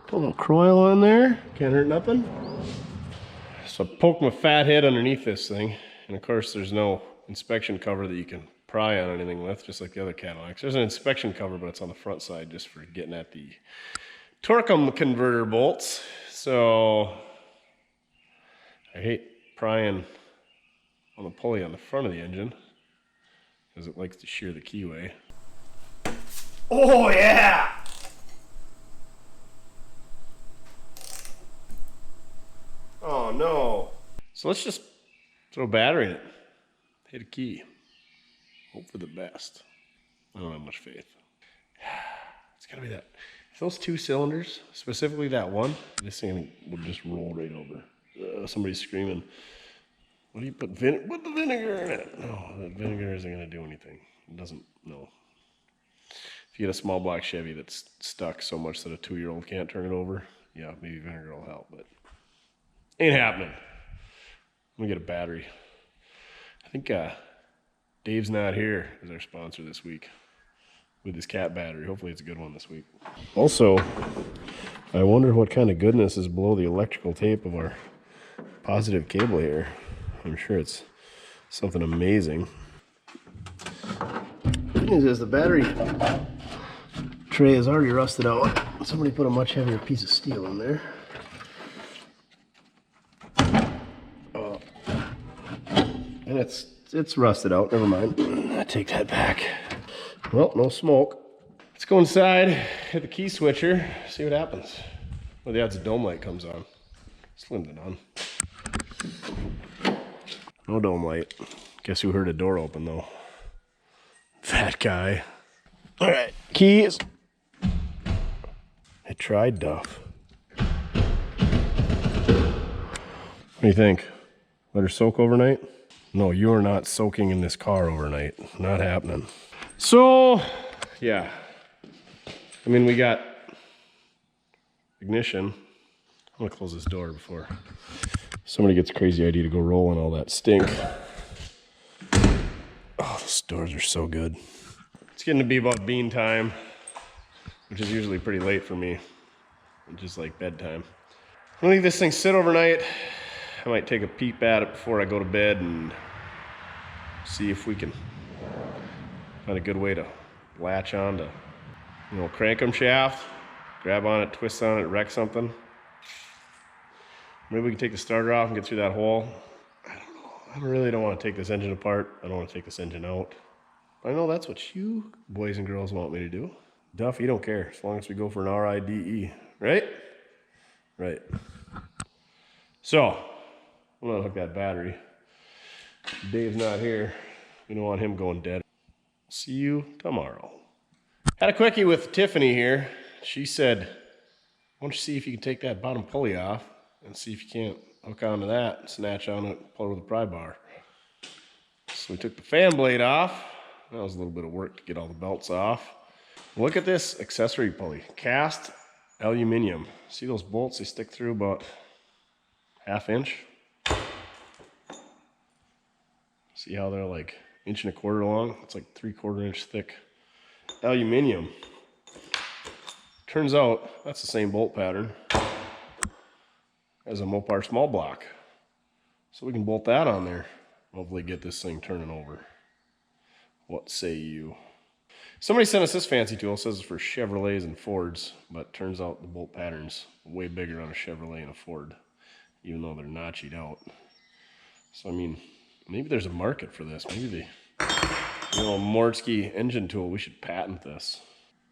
Put a little croil on there, can't hurt nothing. So I poked my fat head underneath this thing, and of course there's no inspection cover that you can pry on anything with, just like the other Cadillacs. There's an inspection cover, but it's on the front side just for getting at the Torquem converter bolts. So I hate prying on the pulley on the front of the engine because it likes to shear the keyway. Oh yeah! Oh no. So let's just throw a battery in it. Hit a key. Hope for the best. I don't have much faith. It's gotta be that. If those 2 cylinders, specifically that one, this thing would just roll right over. Somebody's screaming, what do you put the vinegar in it? No, the vinegar isn't gonna do anything. It doesn't, no. If you get a small block Chevy that's stuck so much that a 2-year-old can't turn it over, yeah, maybe vinegar will help, but ain't happening. I'm gonna get a battery. I think Dave's Not Here is our sponsor this week with his cat battery. Hopefully it's a good one this week. Also, I wonder what kind of goodness is below the electrical tape of our positive cable here. I'm sure it's something amazing. Good news is the battery tray is already rusted out. Somebody put a much heavier piece of steel in there. And it's rusted out, never mind. I take that back. Well, no smoke. Let's go inside, hit the key switcher, see what happens. Well, the odds a dome light comes on. Slimmed it on. No dome light. Guess who heard a door open though? That guy. All right, keys. I tried Duff. What do you think? Let her soak overnight? No, you are not soaking in this car overnight. Not happening. So, yeah. I mean, we got ignition. I'm gonna close this door before somebody gets a crazy idea to go rolling all that stink. Oh, those doors are so good. It's getting to be about bean time, which is usually pretty late for me. Just like bedtime. I'm gonna leave this thing sit overnight. I might take a peep at it before I go to bed and see if we can find a good way to latch on to, you know, crankum shaft, grab on it, twist on it, wreck something. Maybe we can take the starter off and get through that hole. I don't know. I really don't want to take this engine apart. I don't want to take this engine out. I know that's what you boys and girls want me to do. Duff, you don't care as long as we go for an RIDE, right? Right. So, I'm gonna hook that battery. Dave's not here. We don't want him going dead. See you tomorrow. Had a quickie with Tiffany here. She said, why don't you see if you can take that bottom pulley off and see if you can't hook onto that, snatch on it, pull it with a pry bar. So we took the fan blade off. That was a little bit of work to get all the belts off. Look at this accessory pulley, cast aluminum. See those bolts? They stick through about 1/2 inch. See how they're like 1 1/4 long? It's like 3/4 inch thick aluminum. Turns out that's the same bolt pattern as a Mopar small block. So we can bolt that on there. Hopefully get this thing turning over. What say you? Somebody sent us this fancy tool. It says it's for Chevrolets and Fords, but turns out the bolt pattern's way bigger on a Chevrolet and a Ford, even though they're notched out. So I mean, maybe there's a market for this. Maybe the, you know, Mortske engine tool, we should patent this.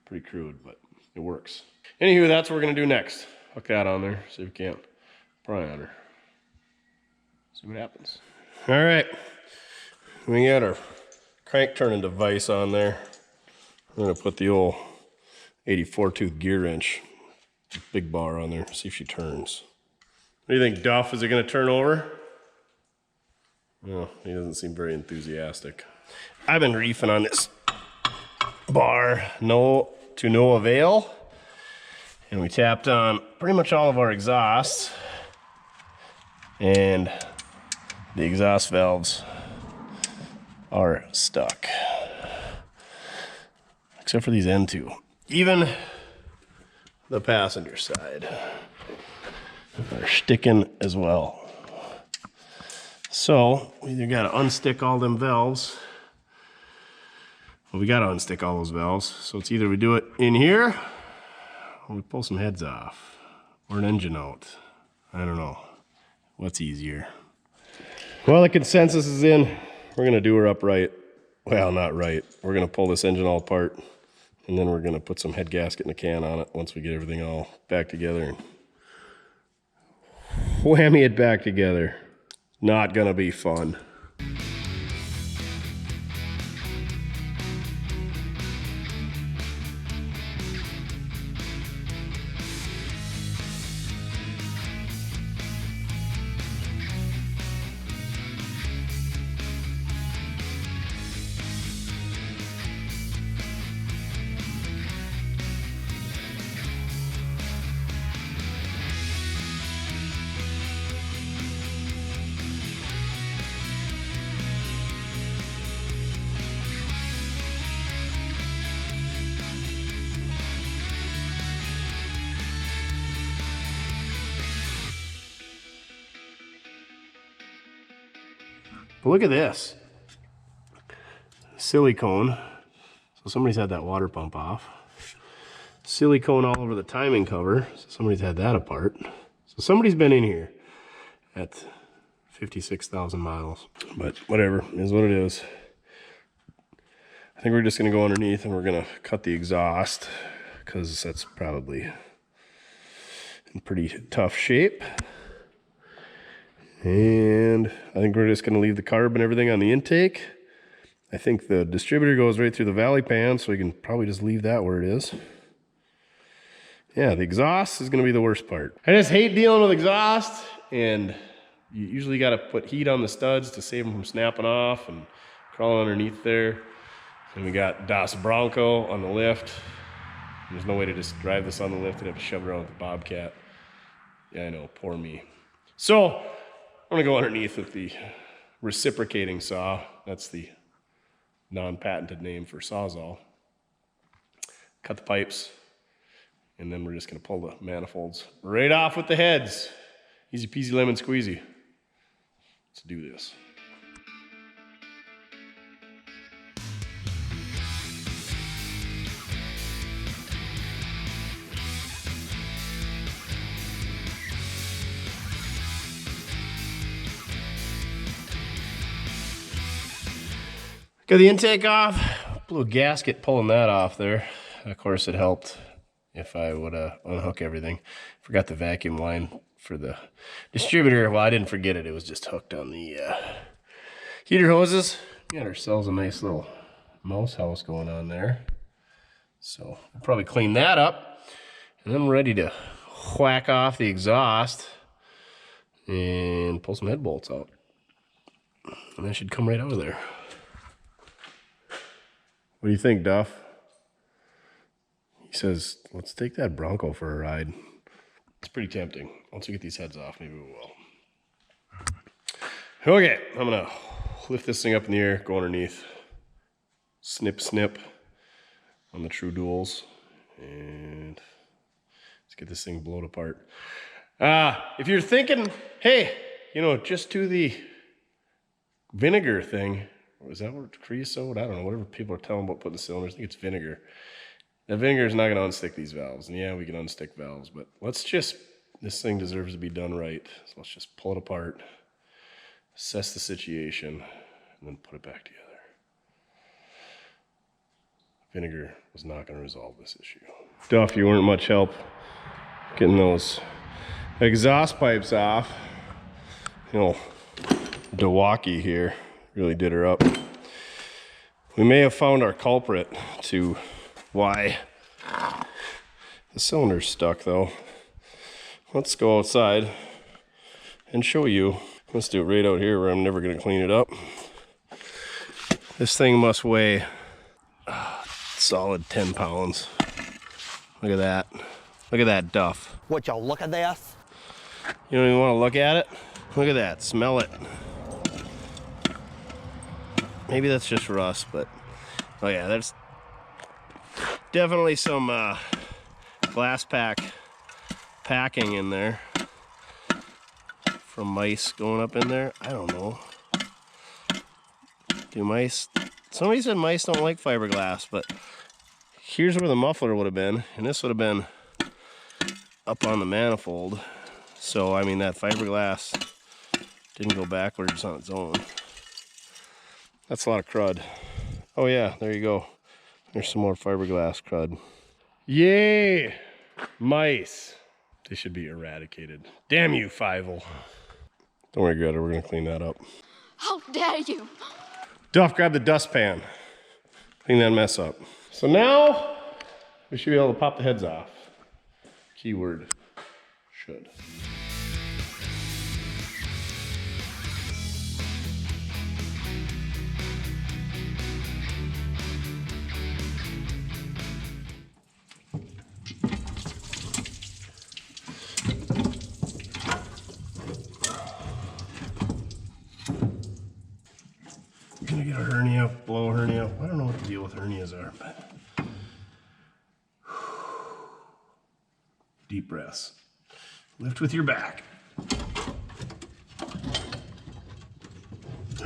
Pretty crude, but it works. Anywho, that's what we're gonna do next. Hook that on there, see if we can't pry on her. See what happens. All right, we got our crank turning device on there. I'm gonna put the old 84 tooth gear wrench, big bar on there, see if she turns. What do you think, Duff? Is it gonna turn over? Well, he doesn't seem very enthusiastic. I've been reefing on this bar, to no avail. And we tapped on pretty much all of our exhausts. And the exhaust valves are stuck. Except for these end two. Even the passenger side are sticking as well. So we either gotta unstick all them valves. Well, we gotta unstick all those valves. So it's either we do it in here or we pull some heads off or an engine out. I don't know. What's easier? Well, the consensus is in. We're gonna do her upright. Well, not right. We're gonna pull this engine all apart and then we're gonna put some head gasket and a can on it once we get everything all back together and whammy it back together. Not gonna be fun. But look at this. Silicone. So somebody's had that water pump off. Silicone all over the timing cover. So somebody's had that apart. So somebody's been in here at 56,000 miles. But whatever, it is what it is. I think we're just gonna go underneath and we're gonna cut the exhaust because that's probably in pretty tough shape. And I think we're just going to leave the carb and everything on the intake. I think the distributor goes right through the valley pan, so we can probably just leave that where it is. Yeah, the exhaust is going to be the worst part. I just hate dealing with exhaust, and you usually got to put heat on the studs to save them from snapping off and crawling underneath there. And we got Das Bronco on the lift. There's no way to just drive this on the lift. I'd have to shove it around with the Bobcat. Yeah, I know, poor me. So I'm gonna go underneath with the reciprocating saw. That's the non-patented name for Sawzall. Cut the pipes, and then we're just gonna pull the manifolds right off with the heads. Easy peasy lemon squeezy. Let's do this. Got the intake off, blew a gasket pulling that off there. Of course it helped if I would unhook everything. Forgot the vacuum line for the distributor. Well, I didn't forget it, it was just hooked on the heater hoses. We got ourselves a nice little mouse house going on there. So we'll probably clean that up. And then we're ready to whack off the exhaust and pull some head bolts out. And that should come right out of there. What do you think, Duff? He says, let's take that Bronco for a ride. It's pretty tempting. Once we get these heads off, maybe we will. Okay, I'm gonna lift this thing up in the air, go underneath. Snip, snip on the true duals. And let's get this thing blown apart. If you're thinking, hey, you know, just do the vinegar thing. Is that what creosote? I don't know. Whatever people are telling about putting the cylinders, I think it's vinegar. That vinegar is not going to unstick these valves. And yeah, we can unstick valves, but let's just, this thing deserves to be done right. So let's just pull it apart, assess the situation, and then put it back together. Vinegar was not going to resolve this issue. Duff, you weren't much help getting those exhaust pipes off. You know, Milwaukee here really did her up. We may have found our culprit to why the cylinder's stuck though. Let's go outside and show you. Let's do it right out here where I'm never gonna clean it up. This thing must weigh solid 10 pounds. Look at that. Look at that Duff. Would y'all look at this? You don't even want to look at it? Look at that, smell it. Maybe that's just rust, but oh yeah, there's definitely some glass packing in there from mice going up in there. I don't know. Do mice? Somebody said mice don't like fiberglass, but here's where the muffler would have been, and this would have been up on the manifold. So I mean that fiberglass didn't go backwards on its own. That's a lot of crud. Oh yeah, there you go. There's some more fiberglass crud. Yay! Mice. They should be eradicated. Damn you, Fievel. Don't worry, Greta, we're gonna clean that up. How dare you! Duff, grab the dustpan. Clean that mess up. So now, we should be able to pop the heads off. Keyword, should. Gonna get a hernia, blow a hernia. I don't know what the deal with hernias are, but deep breaths. Lift with your back.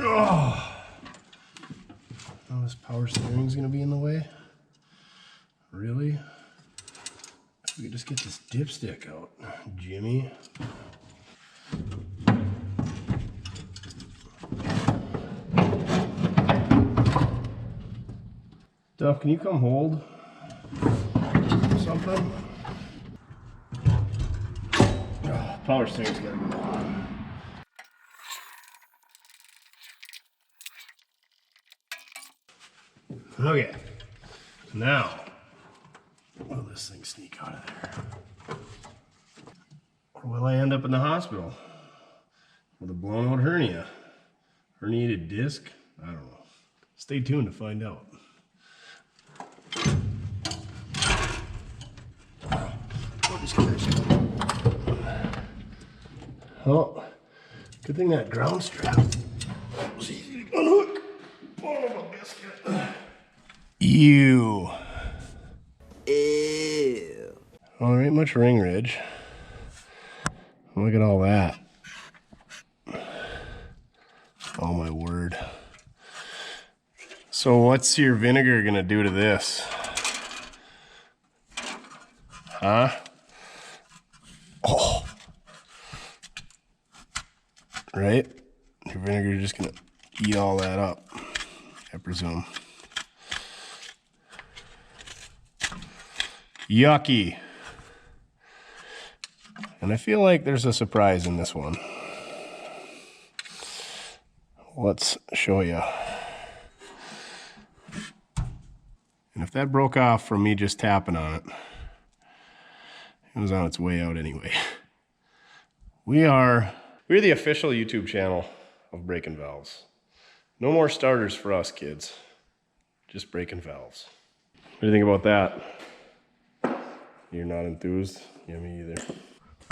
Oh, this power steering's gonna be in the way. Really? If we could just get this dipstick out, Jimmy. Duff, can you come hold something? Oh, power steering's gotta go on. Okay, now, will this thing sneak out of there? Or will I end up in the hospital with a blown out hernia? Herniated disc? I don't know. Stay tuned to find out. Oh, good thing that ground strap was easy to unhook. Oh, my biscuit. Ew. Ew. Well, there ain't much ring ridge. Look at all that. Oh my word. So what's your vinegar gonna do to this? Huh? Oh. Right? Your vinegar is just gonna eat all that up, I presume. Yucky. And I feel like there's a surprise in this one. Let's show you. And if that broke off from me just tapping on it, it was on its way out anyway. We're the official YouTube channel of Breaking Valves. No more starters for us, kids. Just breaking valves. What do you think about that? You're not enthused? Yeah, me either.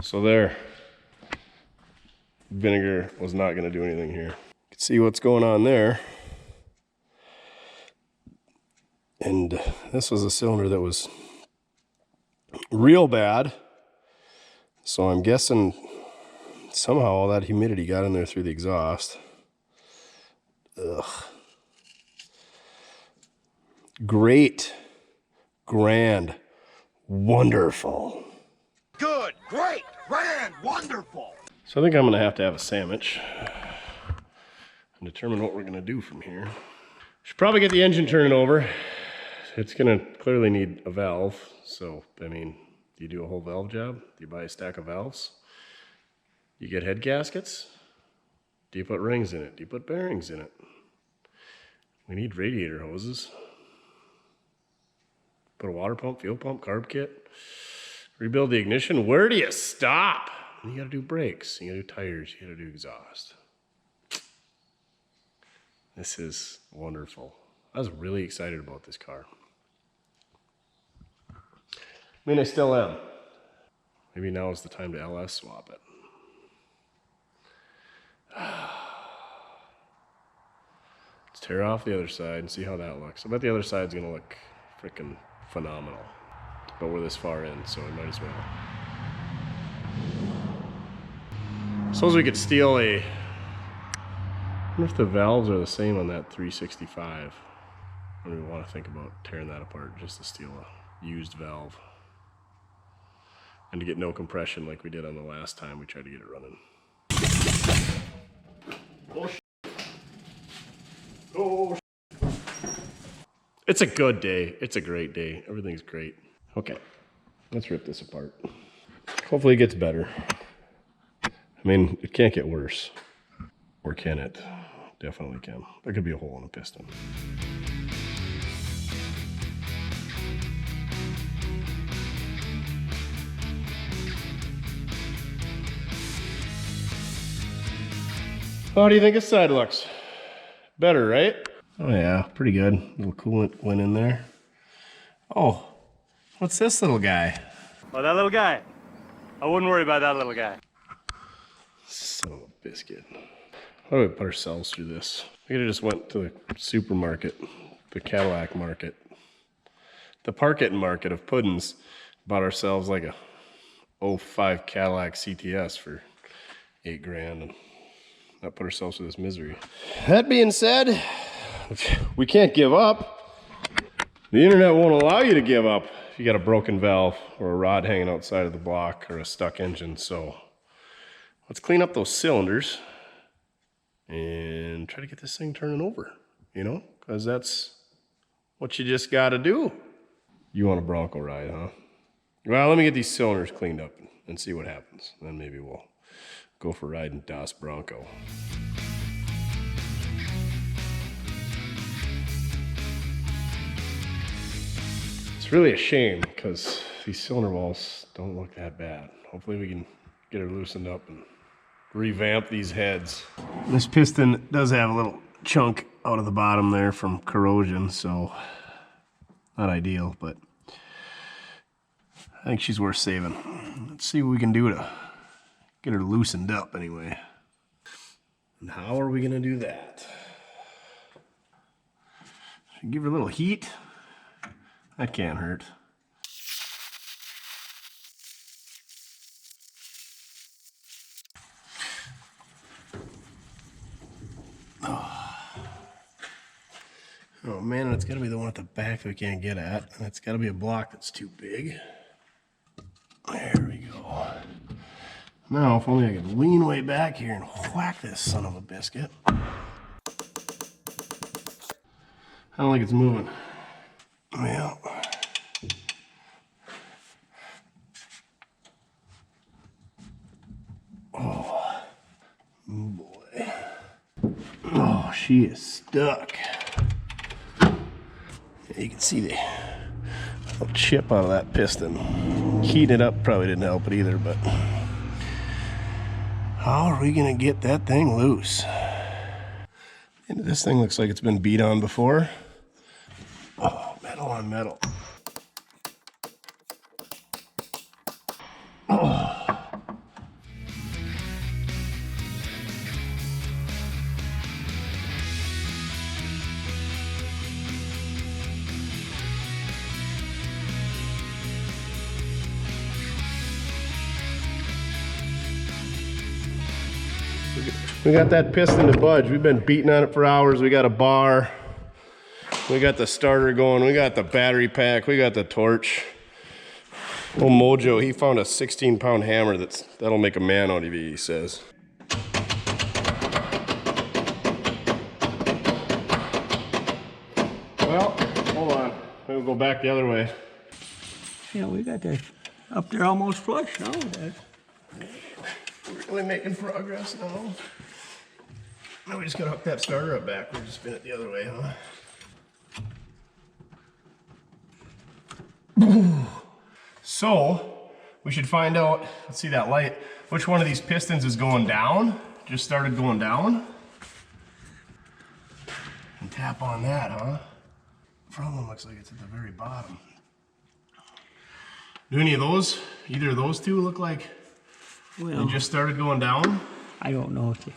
So there. Vinegar was not gonna do anything here. You can see what's going on there. And this was a cylinder that was real bad. So I'm guessing somehow all that humidity got in there through the exhaust. Ugh. Great, grand, wonderful. Good, great, grand, wonderful. So I think I'm gonna have to have a sandwich and determine what we're gonna do from here. Should probably get the engine turning over. It's gonna clearly need a valve. So, I mean, do you do a whole valve job? Do you buy a stack of valves? You get head gaskets? Do you put rings in it? Do you put bearings in it? We need radiator hoses. Put a water pump, fuel pump, carb kit. Rebuild the ignition. Where do you stop? You gotta do brakes, you gotta do tires, you gotta do exhaust. This is wonderful. I was really excited about this car. I mean, I still am. Maybe now is the time to LS swap it. Let's tear off the other side and see how that looks. I bet the other side's gonna look freaking phenomenal. But we're this far in, so we might as well. Suppose we could steal a... I wonder if the valves are the same on that 365. I don't even want to think about tearing that apart just to steal a used valve. And to get no compression like we did on the last time we tried to get it running. Oh, oh, it's a good day. It's a great day. Everything's great. Okay, let's rip this apart. Hopefully it gets better. I mean, it can't get worse. Or can it? Definitely can. There could be a hole in the piston. How do you think this side looks? Better, right? Oh yeah, pretty good. A little coolant went in there. Oh, what's this little guy? Oh, that little guy. I wouldn't worry about that little guy. Son of a biscuit. How do we put ourselves through this? We could have just went to the supermarket, the Cadillac market, the park-it market of puddings, bought ourselves like a 05 Cadillac CTS for $8 grand and not put ourselves through this misery. That being said, we can't give up. The internet won't allow you to give up if you got a broken valve or a rod hanging outside of the block or a stuck engine. So let's clean up those cylinders and try to get this thing turning over, you know, because that's what you just got to do. You want a Bronco ride, huh? Well, let me get these cylinders cleaned up and see what happens. Then maybe we'll go for riding Das Bronco. It's really a shame because these cylinder walls don't look that bad. Hopefully we can get her loosened up and revamp these heads. This piston does have a little chunk out of the bottom there from corrosion, so not ideal, but I think she's worth saving. Let's see what we can do to get her loosened up anyway. And how are we gonna do that? Should we give her a little heat? That can't hurt. Oh man, and it's gotta be the one at the back that we can't get at. And it's gotta be a block that's too big. There we go. Now, if only I could lean way back here and whack this son of a biscuit. I don't think it's moving. Well. Oh, boy. Oh, she is stuck. You can see the little chip out of that piston. Heating it up probably didn't help it either, but how are we gonna get that thing loose? And this thing looks like it's been beat on before. Oh, metal on metal. Oh. We got that piston to budge. We've been beating on it for hours. We got a bar. We got the starter going. We got the battery pack. We got the torch. Old Mojo, he found a 16-pound hammer that'll make a man out of you, he says. Well, hold on. We'll go back the other way. Yeah, we got that up there almost flush now. We're really making progress now. Now we just gotta hook that starter up backwards and spin it the other way, huh? So, we should find out, let's see that light, which one of these pistons is going down? Just started going down. tap on that, huh? Problem looks like it's at the very bottom. Do any of those, either of those two look like Well, they just started going down? I don't know if they,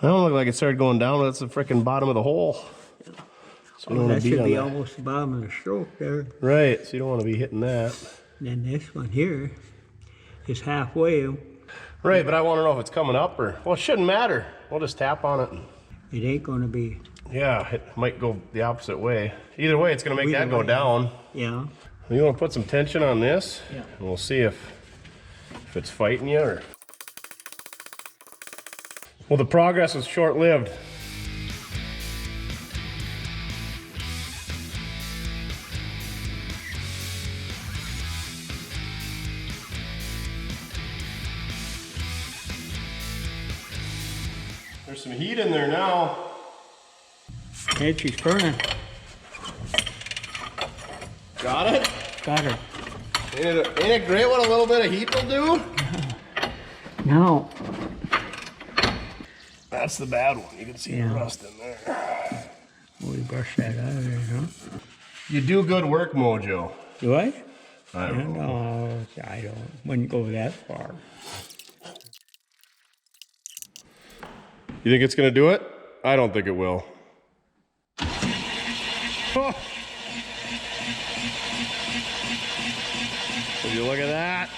They don't look like it started going down. That's the frickin' bottom of the hole. So you don't want that to beat should on be that. almost the bottom of the stroke there. Right, so you don't want to be hitting that. Then this one here is halfway. Right, but I want to know if it's coming up or, well, it shouldn't matter. We'll just tap on it. It ain't gonna be, Yeah, it might go the opposite way. Either way, it's going to make Either that go way. down. yeah. You want to put some tension on this? Yeah. And we'll see if it's fighting you or... Well, the progress was short-lived. There's some heat in there now. Hey, she's turning. Got it? Got her. Ain't it great what a little bit of heat will do? Now, That's the bad one. You can see the Yeah. rust in there. we brush that out of there, huh? You do good work, Mojo. Do I? I don't know. No, I don't. Wouldn't go that far. You think it's gonna do it? I don't think it will. Oh. Would you look at that?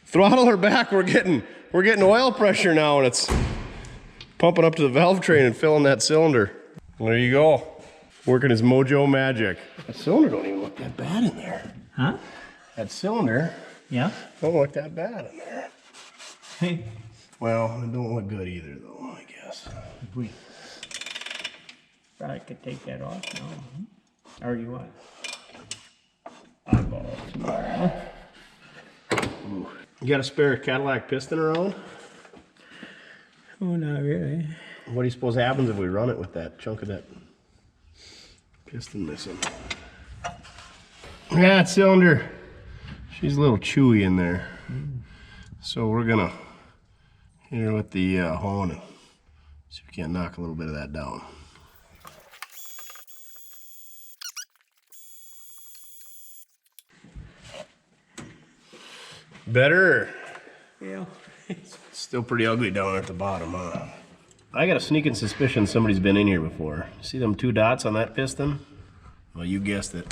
Throttle her back. We're getting oil pressure now, and it's pumping up to the valve train and filling that cylinder. There you go. Working his Mojo magic. That cylinder don't even look that bad in there. Huh? That cylinder Yeah? don't look that bad in there. Hey, Well, it don't look good either, though, I guess. we probably could take that off now. Huh? Or you want? Eyeball tomorrow. You got a spare Cadillac piston around? Oh, not really. What do you suppose happens if we run it with that chunk of that piston missing? That cylinder, she's a little chewy in there. So we're gonna hit her with the hone and see if we can't knock a little bit of that down. Better? Yeah. Still pretty ugly down at the bottom, huh? I got a sneaking suspicion somebody's been in here before. See them 2 dots on that piston? Well, you guessed it.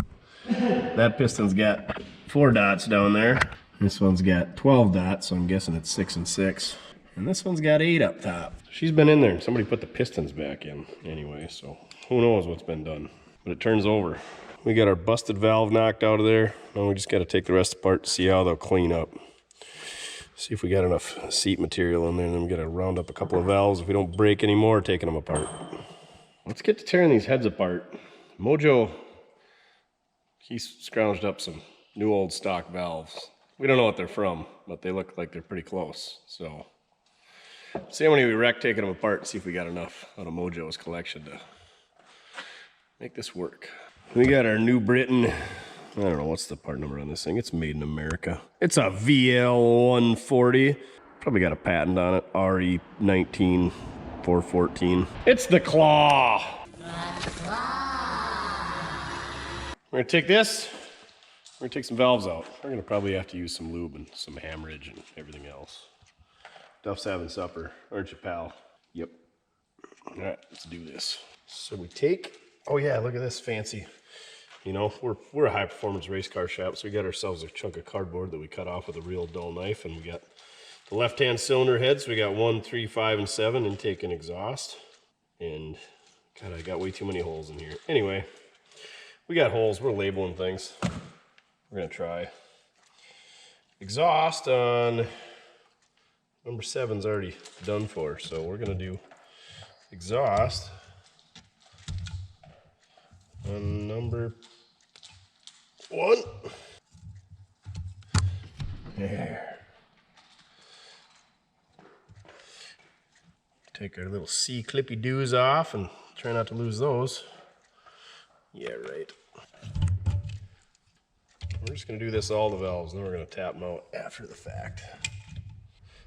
That piston's got 4 dots down there. This one's got 12 dots, so I'm guessing it's 6 and 6. And this one's got 8 up top. She's been in there, and somebody put the pistons back in anyway, so who knows what's been done. But it turns over. We got our busted valve knocked out of there. Now we just got to take the rest apart to see how they'll clean up. See if we got enough seat material in there, and then we got to round up a couple of valves if we don't break any more taking them apart. Let's get to tearing these heads apart. Mojo, he's scrounged up some new old stock valves. We don't know what they're from, but they look like they're pretty close. So, see how many we wrecked taking them apart and see if we got enough out of Mojo's collection to make this work. We got our New Britain. I don't know, what's the part number on this thing? It's made in America. It's a VL140. Probably got a patent on it, RE19414. It's the claw. We're gonna take this, we're gonna take some valves out. We're gonna probably have to use some lube and some hammerage and everything else. Duff's having supper, aren't you, pal? Yep. All right, let's do this. So we take, oh yeah, look at this fancy. You know, we're a high performance race car shop, so we got ourselves a chunk of cardboard that we cut off with a real dull knife, and we got the left-hand cylinder heads. So we got 1, 3, 5, and 7 intake and exhaust. And God, I got way too many holes in here. Anyway, we got holes. We're labeling things. We're gonna try exhaust on number 7's already done for, so we're gonna do exhaust on number 1. There. Take our little C clippy doos off and try not to lose those. Yeah, right. We're just gonna do this all the valves, and then we're gonna tap them out after the fact.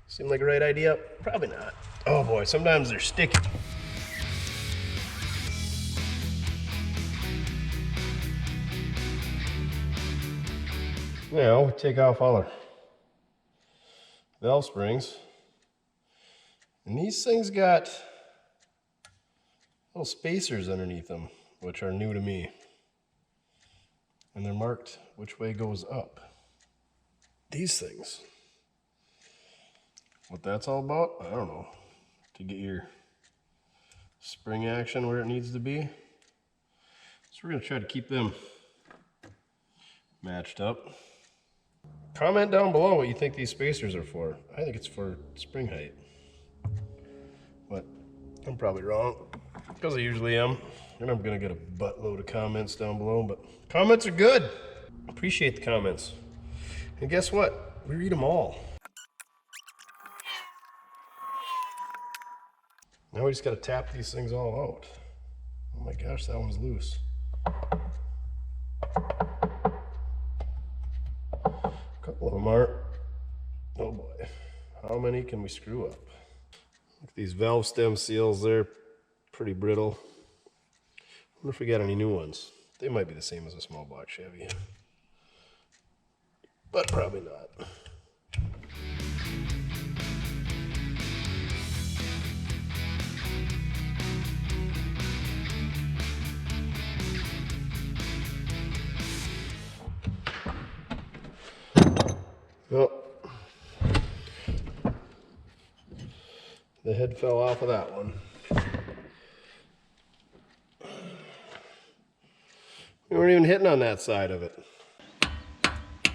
Seem like a right idea? Probably not. Oh boy, sometimes they're sticky. Now we take off all our valve springs. And these things got little spacers underneath them, which are new to me. And they're marked which way goes up. These things. What that's all about, I don't know. To get your spring action where it needs to be. So we're gonna try to keep them matched up. Comment down below what you think these spacers are for. I think it's for spring height. But I'm probably wrong, because I usually am. And I'm gonna get a buttload of comments down below, but comments are good. Appreciate the comments. And guess what? We read them all. Now we just gotta tap these things all out. Oh my gosh, that one's loose. A couple of them aren't. Oh boy. How many can we screw up? Look at these valve stem seals, they're pretty brittle. I wonder if we got any new ones. They might be the same as a small block Chevy. But probably not. Well, the head fell off of that one. We weren't even hitting on that side of it. You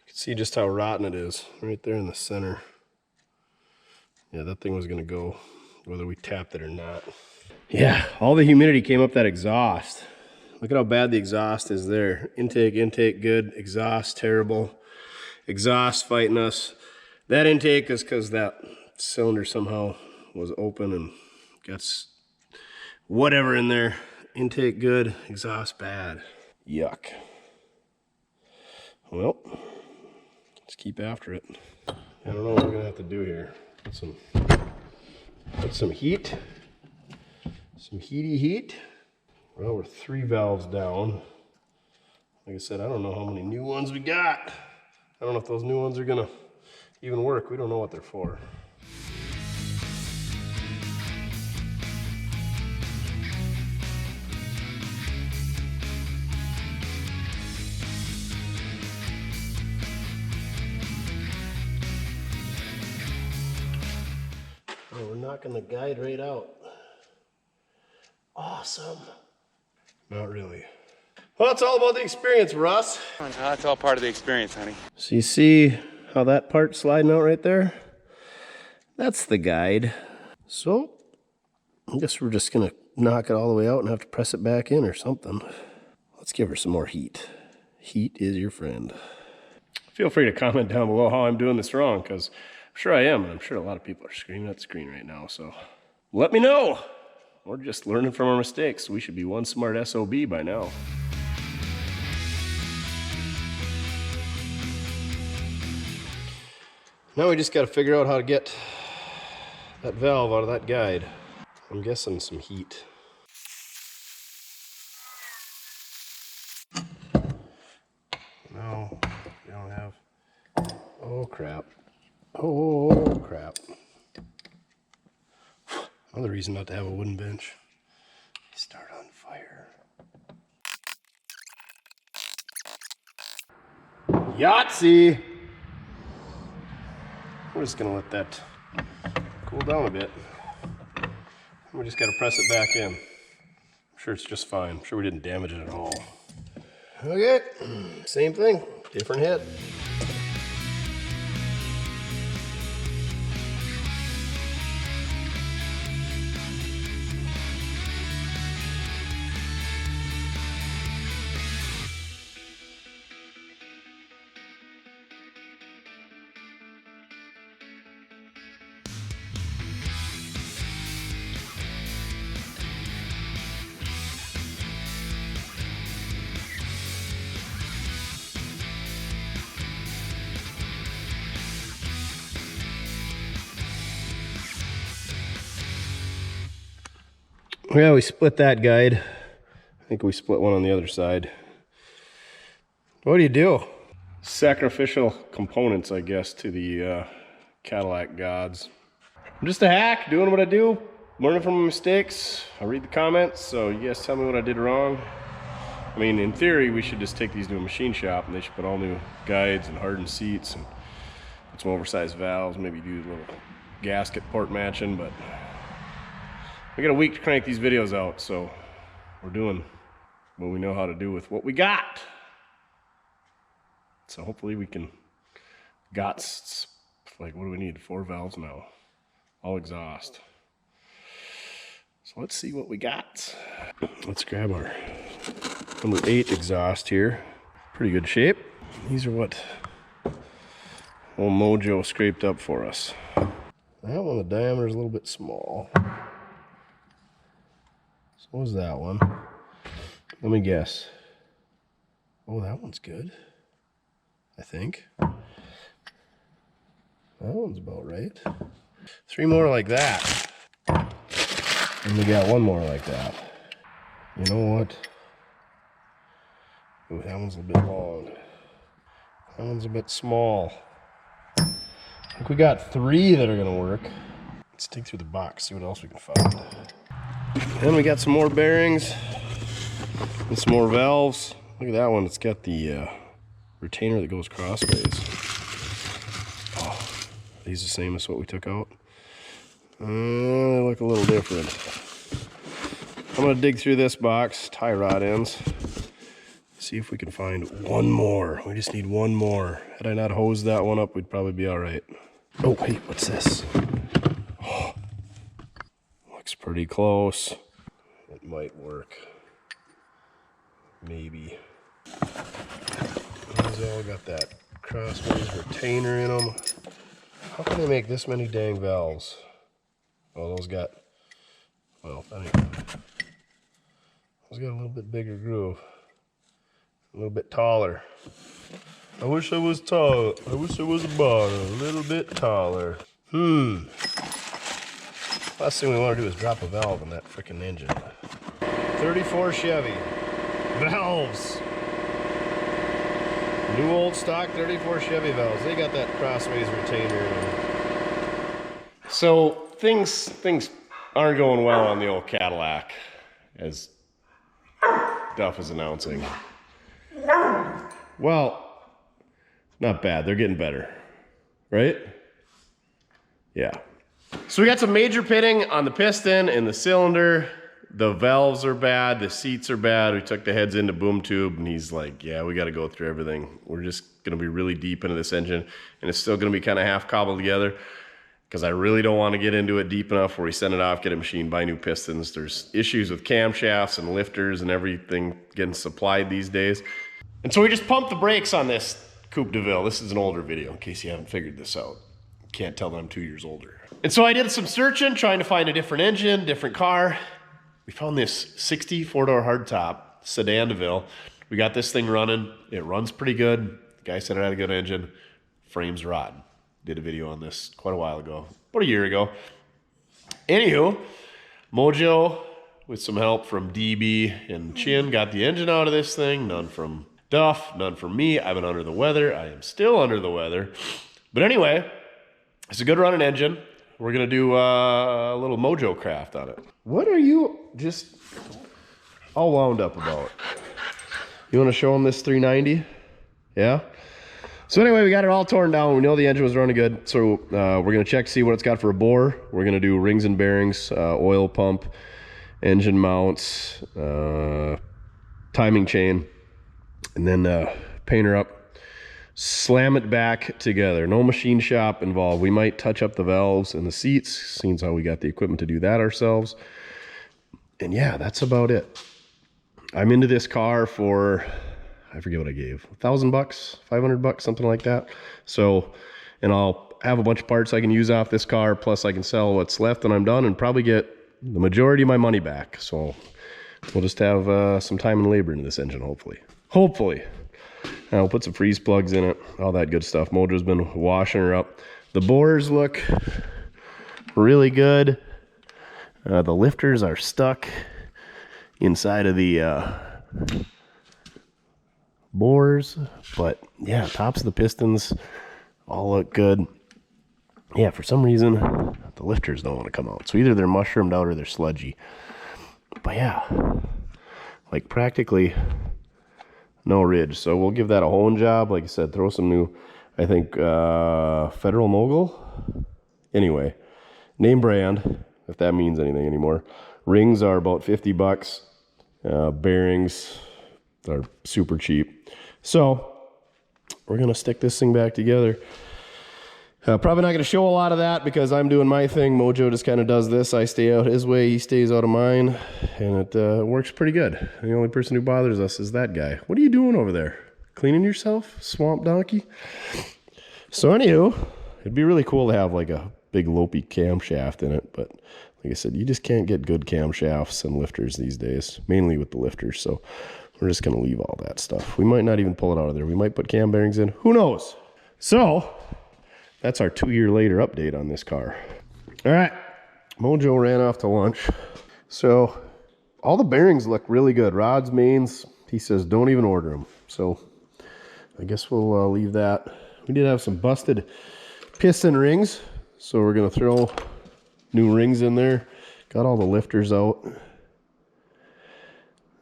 can see just how rotten it is right there in the center. Yeah, that thing was gonna go whether we tapped it or not. Yeah, all the humidity came up that exhaust. Look at how bad the exhaust is there. Intake good, exhaust terrible. Exhaust fighting us. That intake is because that cylinder somehow was open and got whatever in there. Intake good, exhaust bad. Yuck. Well, let's keep after it. I don't know what we're gonna have to do here. Put some heat. Some heat. Well, we're 3 valves down. Like I said, I don't know how many new ones we got. I don't know if those new ones are gonna even work. We don't know what they're for. Oh, we're knocking the guide right out. Awesome. Not really. Well, it's all about the experience, Russ. It's all part of the experience, honey. So you see how that part's sliding out right there? That's the guide. So I guess we're just gonna knock it all the way out and have to press it back in or something. Let's give her some more heat. Heat is your friend. Feel free to comment down below how I'm doing this wrong, because I'm sure I am, and I'm sure a lot of people are screaming at the screen right now, so let me know. We're just learning from our mistakes. We should be one smart SOB by now. Now we just got to figure out how to get that valve out of that guide. I'm guessing some heat. No, we don't have. Oh crap. Oh crap. Another reason not to have a wooden bench. Start on fire. Yahtzee! We're just gonna let that cool down a bit. We just gotta press it back in. I'm sure it's just fine. I'm sure we didn't damage it at all. Okay, same thing, different head. Yeah, we split that guide. I think we split one on the other side. What do you do? Sacrificial components, I guess, to the Cadillac gods. I'm just a hack, doing what I do, learning from my mistakes. I read the comments, so you guys tell me what I did wrong. I mean, in theory, we should just take these to a machine shop and they should put all new guides and hardened seats and put some oversized valves, maybe do a little gasket port matching, but we got a week to crank these videos out, so we're doing what we know how to do with what we got. So hopefully we can, like, what do we need? 4 valves now, all exhaust. So let's see what we got. Let's grab our number 8 exhaust here. Pretty good shape. These are what old Mojo scraped up for us. That one, the diameter is a little bit small. So what was that one? Let me guess. Oh, that one's good, I think. That one's about right. 3 more like that. And we got 1 more like that. You know what? Ooh, that one's a bit long. That one's a bit small. I think we got 3 that are gonna work. Let's dig through the box, see what else we can find. Then we got some more bearings and some more valves. Look at that one, it's got the retainer that goes crossways. Oh, these the same as what we took out? They look a little different. I'm gonna dig through this box, tie rod ends, see if we can find 1 more. We just need 1 more. Had I not hosed that one up, we'd probably be all right. Oh, hey, what's this? Oh, looks pretty close. It might work. Maybe. These all got that crossways retainer in them. How can they make this many dang valves? Oh, those got, well, anyway. Those got a little bit bigger groove. A little bit taller. I wish I was tall. I wish I was about a little bit taller. Last thing we want to do is drop a valve in that frickin' engine. 34 Chevy. Valves. New old stock 34 Chevy valves. They got that crossways retainer in them. So things aren't going well on the old Cadillac, as Duff is announcing. Well, not bad. They're getting better, right? Yeah. So we got some major pitting on the piston and the cylinder. The valves are bad. The seats are bad. We took the heads into boom tube, and he's like, yeah, we got to go through everything. We're just going to be really deep into this engine, and it's still going to be kind of half cobbled together because I really don't want to get into it deep enough where we send it off, get a machine, buy new pistons. There's issues with camshafts and lifters and everything getting supplied these days. And so we just pumped the brakes on this Coupe DeVille. This is an older video in case you haven't figured this out. Can't tell that I'm 2 years older. And so I did some searching, trying to find a different engine, different car. We found this 60 4-door hardtop sedan DeVille. We got this thing running. It runs pretty good. The guy said it had a good engine. Frames rod. Did a video on this quite a while ago, about a year ago. Anywho, Mojo, with some help from DB and Chin, got the engine out of this thing. None from Duff, none from me. I've been under the weather. I am still under the weather. But anyway, it's a good running engine. We're going to do a little Mojo craft on it. What are you just all wound up about? You want to show them this 390? Yeah? So anyway, we got it all torn down. We know the engine was running good. So we're going to check to see what it's got for a bore. We're going to do rings and bearings, oil pump, engine mounts, timing chain, and then paint her up. Slam it back together. No machine shop involved. We might touch up the valves and the seats, seeing how we got the equipment to do that ourselves. And yeah, that's about it. I'm into this car for, I forget what I gave, $1,000, $500, something like that. So, and I'll have a bunch of parts I can use off this car, plus I can sell what's left and I'm done and probably get the majority of my money back. So we'll just have some time and labor into this engine, hopefully. Hopefully. I'll put some freeze plugs in it, all that good stuff. Mojo's been washing her up. The bores look really good. The lifters are stuck inside of the bores, but yeah, tops of the pistons all look good. Yeah, for some reason the lifters don't want to come out, so either they're mushroomed out or they're sludgy. But yeah, like practically no ridge, so we'll give that a hone job. Like I said, throw some new, I think Federal Mogul, anyway, name brand, if that means anything anymore. Rings are about $50. Bearings are super cheap. So we're gonna stick this thing back together. Probably not gonna show a lot of that because I'm doing my thing. Mojo just kind of does this. I stay out his way, he stays out of mine, and it works pretty good. The only person who bothers us is that guy. What are you doing over there? Cleaning yourself, swamp donkey? So anywho, it'd be really cool to have like a big lopey camshaft in it, but like I said, you just can't get good camshafts and lifters these days, mainly with the lifters. So we're just going to leave all that stuff. We might not even pull it out of there. We might put cam bearings in. Who knows? So that's our 2 year later update on this car. All right. Mojo ran off to lunch. So all the bearings look really good. Rods, mains, he says don't even order them. So I guess we'll leave that. We did have some busted piston rings, so we're going to throw new rings in there. Got all the lifters out,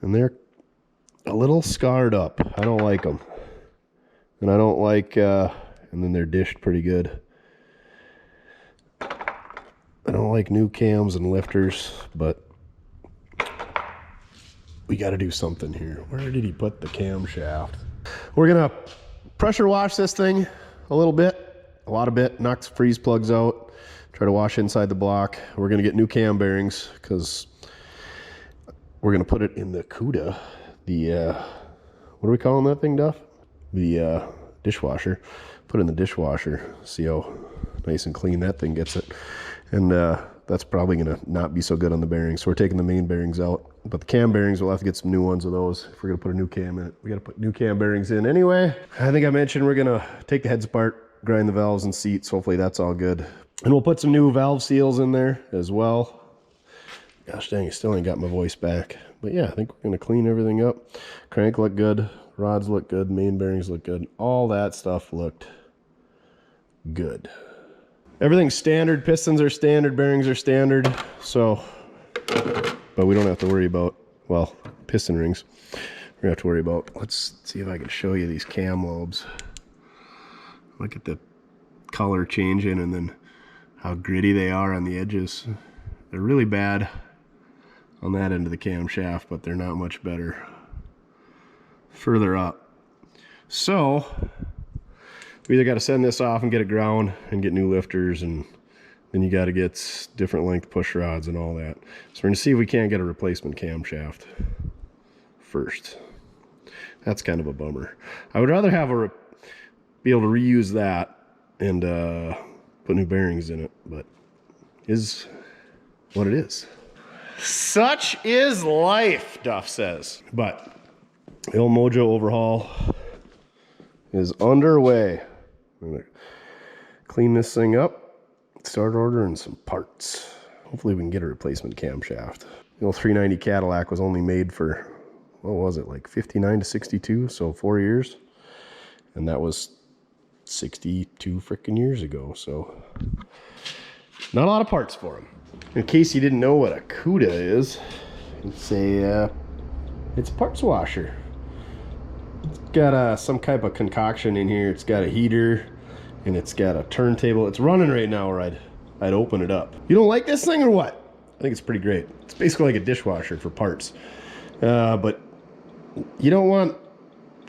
and they're a little scarred up. I don't like them, and I don't like and then they're dished pretty good. I don't like new cams and lifters, but we got to do something here. Where did he put the camshaft? We're gonna pressure wash this thing a little bit, a lot of bit, knock the freeze plugs out. Try to wash inside the block. We're going to get new cam bearings because we're going to put it in the CUDA. The, what are we calling that thing, Duff? The dishwasher. Put it in the dishwasher. See how nice and clean that thing gets it. And that's probably going to not be so good on the bearings. So we're taking the main bearings out. But the cam bearings, we'll have to get some new ones of those if we're going to put a new cam in it. We got to put new cam bearings in anyway. I think I mentioned we're going to take the heads apart, grind the valves and seats. Hopefully that's all good. And we'll put some new valve seals in there as well. Gosh dang, I still ain't got my voice back. But yeah, I think we're gonna clean everything up. Crank looked good, rods look good, main bearings look good. All that stuff looked good. Everything's standard, pistons are standard, bearings are standard. So, but we don't have to worry about, well, piston rings. We're gonna have to worry about, let's see if I can show you these cam lobes. Look at the color changing and then how gritty they are on the edges. They're really bad on that end of the camshaft, but they're not much better further up. So we either got to send this off and get it ground and get new lifters, and then you got to get different length push rods and all that. So we're gonna see if we can't get a replacement camshaft first. That's kind of a bummer. I would rather have be able to reuse that and put new bearings in it, but is what it is. Such is life, Duff says. But the old Mojo overhaul is underway. I'm gonna clean this thing up, start ordering some parts. Hopefully we can get a replacement camshaft. The old 390 Cadillac was only made for, what was it, like 59 to 62, so 4 years. And that was 62 freaking years ago, so not a lot of parts for them. In case you didn't know what a CUDA is, it's a parts washer. It's got some type of concoction in here. It's got a heater and it's got a turntable. It's running right now, or I'd open it up. You don't like this thing or what? I think it's pretty great. It's basically like a dishwasher for parts, but you don't want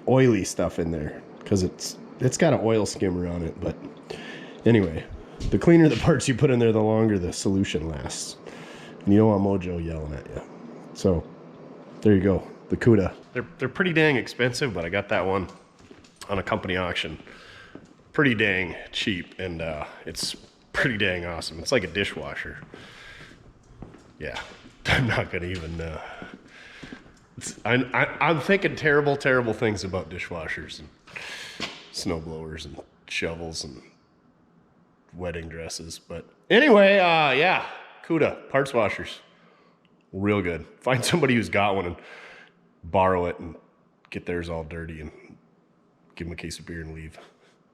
oily stuff in there because it's got an oil skimmer on it. But anyway, the cleaner the parts you put in there, the longer the solution lasts. And you don't want Mojo yelling at you. So there you go, the CUDA. They're pretty dang expensive, but I got that one on a company auction. Pretty dang cheap, and it's pretty dang awesome. It's like a dishwasher. Yeah, I'm not gonna even. I'm thinking terrible things about dishwashers and snow blowers and shovels and wedding dresses. But anyway, yeah, Cuda parts washers. Real good. Find somebody who's got one and borrow it and get theirs all dirty and give them a case of beer and leave.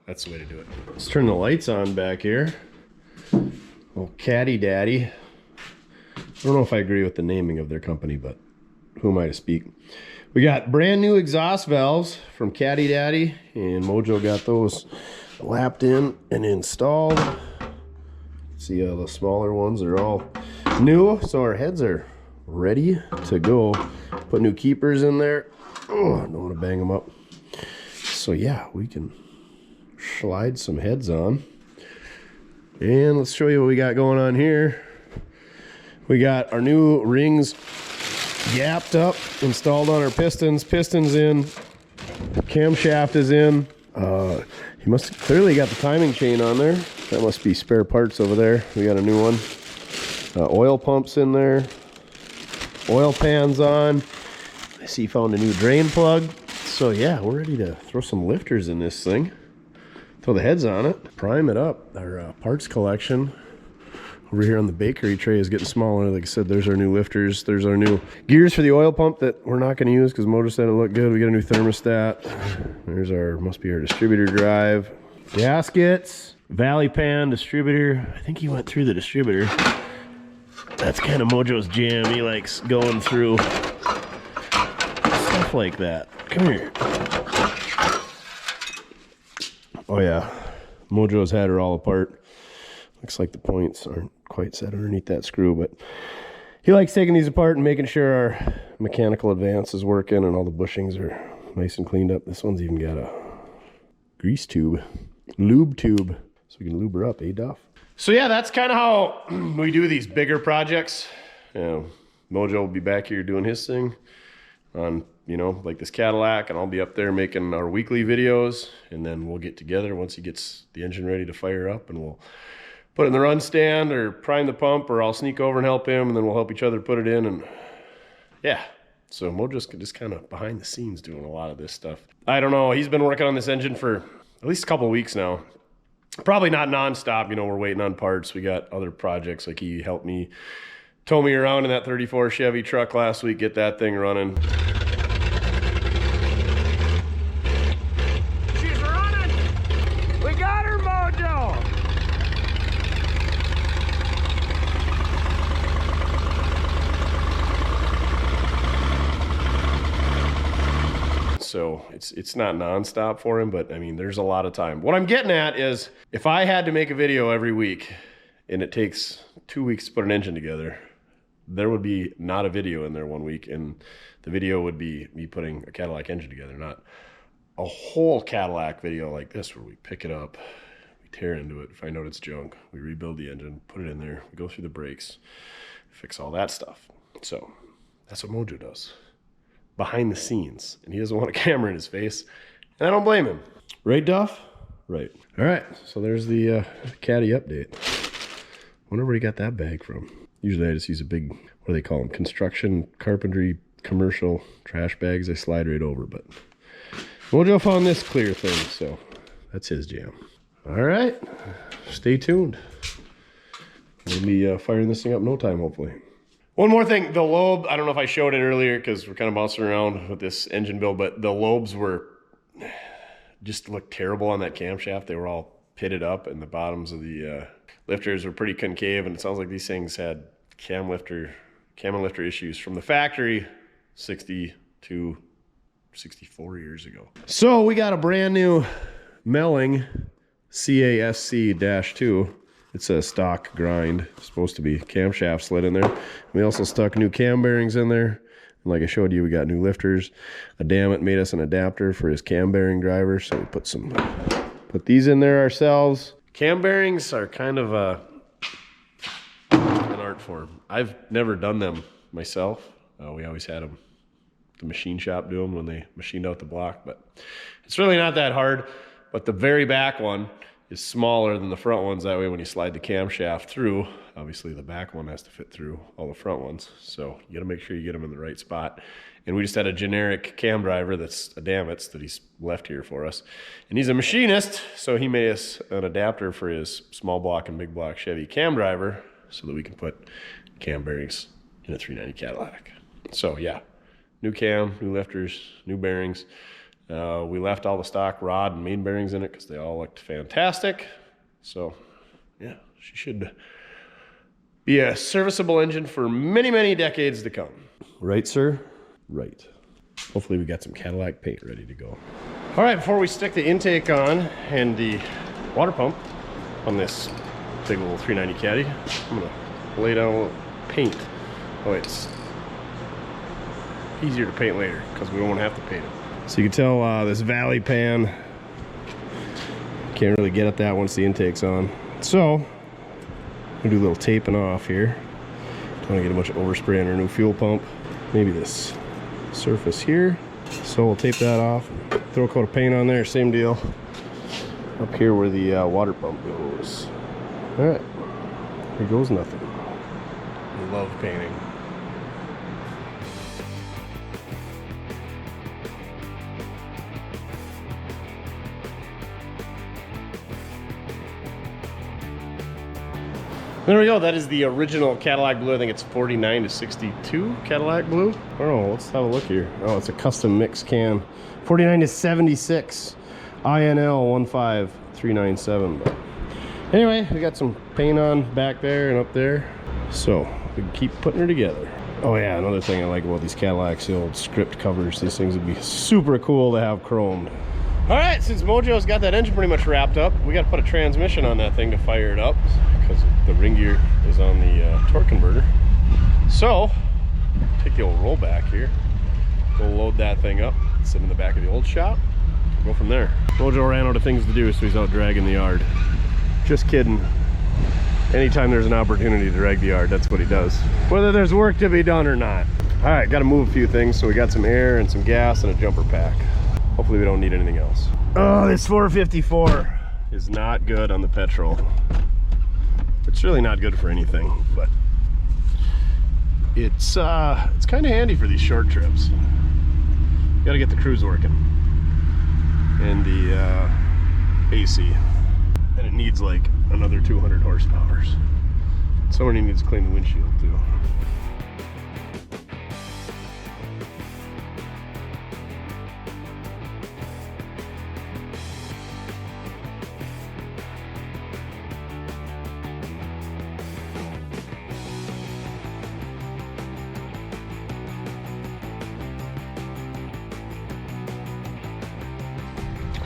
That's the way to do it. Let's turn the lights on back here. Little Caddy Daddy. I don't know if I agree with the naming of their company, but who am I to speak? We got brand new exhaust valves from Caddy Daddy, and Mojo got those lapped in and installed. See how the smaller ones are all new, so our heads are ready to go. Put new keepers in there. Oh, I don't want to bang them up. So yeah, we can slide some heads on. And let's show you what we got going on here. We got our new rings gapped up, installed on our pistons. Pistons in, camshaft is in. He must have clearly got the timing chain on there. That must be spare parts over there. We got a new one. Oil pumps in there. Oil pans on. I see he found a new drain plug. So yeah, we're ready to throw some lifters in this thing. Throw the heads on it. Prime it up. Our parts collection over here on the bakery tray is getting smaller. Like I said, there's our new lifters. There's our new gears for the oil pump that we're not going to use because Mojo said it looked good. We got a new thermostat. There's our, must be our distributor drive. Gaskets. Valley pan distributor. I think he went through the distributor. That's kind of Mojo's jam. He likes going through stuff like that. Come here. Oh yeah, Mojo's had her all apart. Looks like the points aren't quite set underneath that screw, but he likes taking these apart and making sure our mechanical advance is working and all the bushings are nice and cleaned up. This one's even got a grease tube, lube tube, so we can lube her up, eh, Duff? So yeah, that's kind of how we do these bigger projects. You know, Mojo will be back here doing his thing on, you know, like this Cadillac, and I'll be up there making our weekly videos, and then we'll get together once he gets the engine ready to fire up, and we'll put it in the run stand or prime the pump, or I'll sneak over and help him, and then we'll help each other put it in. And yeah, so Mojo's just kind of behind the scenes doing a lot of this stuff. I don't know, he's been working on this engine for at least a couple of weeks now. Probably not nonstop, you know, we're waiting on parts. We got other projects, like he helped me, tow me around in that 34 Chevy truck last week, get that thing running. She's running! We got her, Mojo! So it's not nonstop for him, but I mean, there's a lot of time. What I'm getting at is, if I had to make a video every week and it takes 2 weeks to put an engine together, there would be not a video in there 1 week, and the video would be me putting a Cadillac engine together, not a whole Cadillac video like this where we pick it up, we tear into it, find out it's junk, we rebuild the engine, put it in there, we go through the brakes, fix all that stuff. So that's what Mojo does. Behind the scenes, and he doesn't want a camera in his face, and I don't blame him. Right, Duff? Right. All right, so there's the caddy update. Wonder where he got that bag from. Usually I just use a big, what do they call them, construction, carpentry, commercial trash bags. I slide right over, but Mojo found this clear thing, so that's his jam. All right, stay tuned. We'll be firing this thing up in no time, hopefully. One more thing, the lobe, I don't know if I showed it earlier because we're kind of bouncing around with this engine build, but the lobes were just looked terrible on that camshaft. They were all pitted up, and the bottoms of the lifters were pretty concave, and it sounds like these things had cam and lifter issues from the factory 60 to 64 years ago. So we got a brand new Melling CASC-2. It's a stock grind. It's supposed to be camshaft slid in there. We also stuck new cam bearings in there. And like I showed you, we got new lifters. Dammit made us an adapter for his cam bearing driver, so we put these in there ourselves. Cam bearings are kind of an art form. I've never done them myself. We always had them, the machine shop, do them when they machined out the block, but it's really not that hard. But the very back one is smaller than the front ones. That way when you slide the camshaft through, obviously the back one has to fit through all the front ones. So you gotta make sure you get them in the right spot. And we just had a generic cam driver that's a Dammits that he's left here for us. And he's a machinist, so he made us an adapter for his small block and big block Chevy cam driver. so that we can put cam bearings in a 390 Cadillac. So yeah, new cam, new lifters, new bearings. We left all the stock rod and main bearings in it because they all looked fantastic. So yeah, she should be a serviceable engine for many, many decades to come. Right, sir? Right. Hopefully we got some Cadillac paint ready to go. All right, before we stick the intake on and the water pump on this big little 390 Caddy, I'm gonna lay down a little paint. Oh, it's easier to paint later because we won't have to paint it. So you can tell this valley pan, can't really get at that once the intake's on. So I'm gonna do a little taping off here. Don't want to get a bunch of overspray on our new fuel pump. Maybe this surface here. So we'll tape that off, throw a coat of paint on there, same deal. Up here where the water pump goes. All right, here goes nothing. I love painting. There we go. That is the original Cadillac blue. I think it's 49 to 62 Cadillac blue. I don't know. Let's have a look here. Oh, it's a custom mix can. 49 to 76 INL 15397. But anyway, we got some paint on back there and up there, so we can keep putting her together. Oh yeah, another thing I like about these Cadillacs, the old script covers. These things would be super cool to have chromed. All right, since Mojo's got that engine pretty much wrapped up, we got to put a transmission on that thing to fire it up because the ring gear is on the torque converter. So, take the old rollback here, go load that thing up, sit in the back of the old shop, go from there. Mojo ran out of things to do, so he's out dragging the yard. Just kidding. Anytime there's an opportunity to drag the yard, that's what he does, whether there's work to be done or not. All right, got to move a few things, so we got some air and some gas and a jumper pack. Hopefully we don't need anything else. Oh, this 454 is not good on the petrol. It's really not good for anything, but it's kind of handy for these short trips. Got to get the cruise working and the AC, and it needs like another 200 horsepower. Somebody needs to clean the windshield too.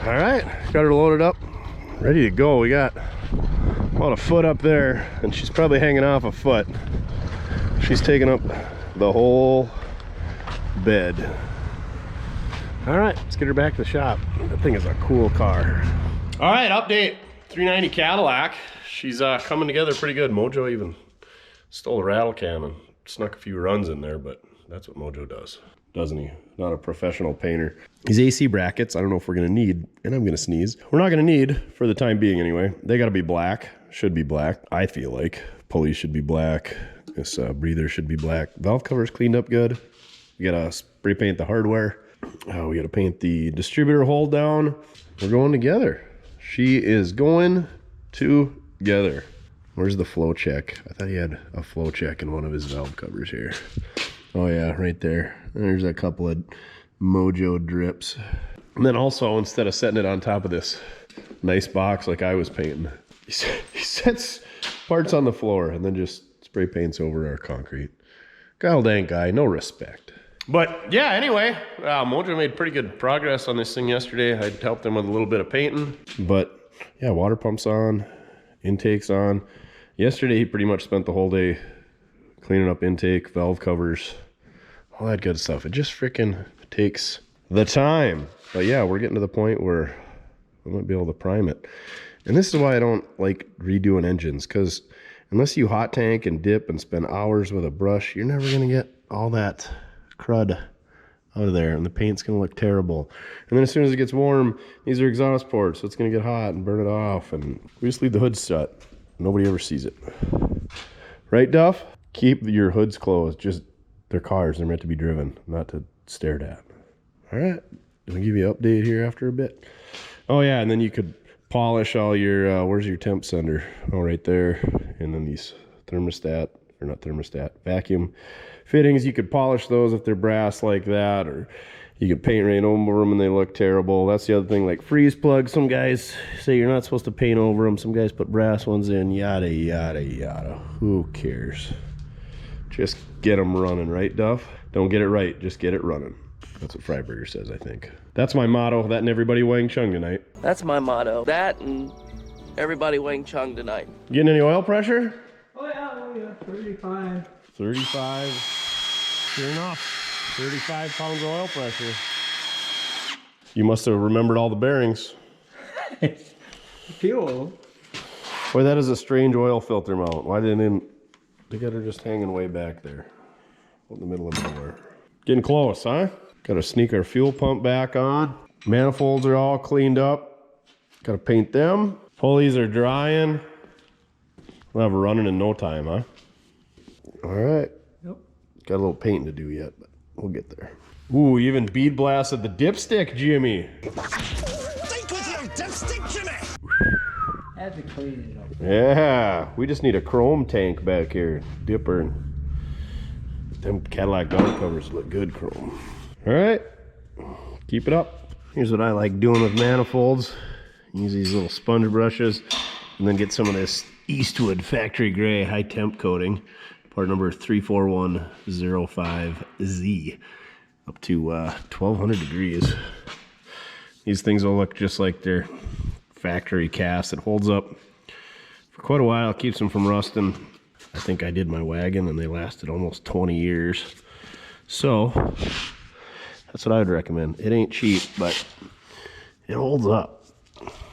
All right, got her loaded up, ready to go. We got about a foot up there, and she's probably hanging off a foot. She's taking up the whole bed. All right, let's get her back to the shop. That thing is a cool car. All right, update 390 Cadillac. She's coming together pretty good. Mojo even stole a rattle can and snuck a few runs in there, but that's what Mojo does, doesn't he? Not a professional painter. These AC brackets, I don't know if we're gonna need, and I'm gonna sneeze. We're not gonna need, for the time being anyway. They gotta be black, should be black, I feel like. Pulleys should be black. This breather should be black. Valve cover's cleaned up good. We gotta spray paint the hardware. We gotta paint the distributor hole down. We're going together. She is going together. Where's the flow check? I thought he had a flow check in one of his valve covers here. Oh yeah, right there. There's a couple of Mojo drips. And then also, instead of setting it on top of this nice box like I was painting, he sets parts on the floor and then just spray paints over our concrete. God dang guy, no respect. But yeah, anyway, Mojo made pretty good progress on this thing yesterday. I helped him with a little bit of painting. But yeah, water pump's on, intake's on. Yesterday he pretty much spent the whole day cleaning up intake, valve covers, all that good stuff. It just freaking takes the time. But yeah, we're getting to the point where I might be able to prime it. And this is why I don't like redoing engines, because unless you hot tank and dip and spend hours with a brush, you're never going to get all that crud out of there, and the paint's going to look terrible. And then as soon as it gets warm, these are exhaust ports, so it's going to get hot and burn it off, and we just leave the hood shut. Nobody ever sees it. Right, Duff? Keep your hoods closed. Just, they're cars. They're meant to be driven, not to stared at. All right. I'll give you an update here after a bit. Oh, yeah, and then you could polish all your, where's your temp sender? Oh, right there. And then these thermostat, or not thermostat, vacuum fittings. You could polish those if they're brass like that, or you could paint right over them and they look terrible. That's the other thing, like freeze plugs. Some guys say you're not supposed to paint over them. Some guys put brass ones in, yada, yada, yada. Who cares? Just get them running, right, Duff? Don't get it right, just get it running. That's what Freiberger says, I think. That's my motto. That and everybody Wang Chung tonight. That's my motto. That and everybody Wang Chung tonight. Getting any oil pressure? Oh yeah, 35. 35. Sure enough. 35 pounds of oil pressure. You must have remembered all the bearings. Fuel. Boy, that is a strange oil filter mount. Why didn't they got her just hanging way back there? In the middle of nowhere. Getting close, huh? Gotta sneak our fuel pump back on. Manifolds are all cleaned up. Gotta paint them. Pulleys are drying. We'll have her running in no time, huh? All right. Yep. Got a little painting to do yet, but we'll get there. Ooh, even bead blasted the dipstick, Jimmy. Think with your dipstick, Jimmy! Had to clean it up. Yeah, we just need a chrome tank back here. Dipper. Them Cadillac dog covers look good chrome. All right, keep it up. Here's what I like doing with manifolds. Use these little sponge brushes and then get some of this Eastwood factory gray high temp coating. Part number 34105Z. Up to 1200 degrees. These things will look just like their factory cast. It holds up for quite a while, keeps them from rusting. I think I did my wagon and they lasted almost 20 years. So that's what I would recommend. It ain't cheap, but it holds up.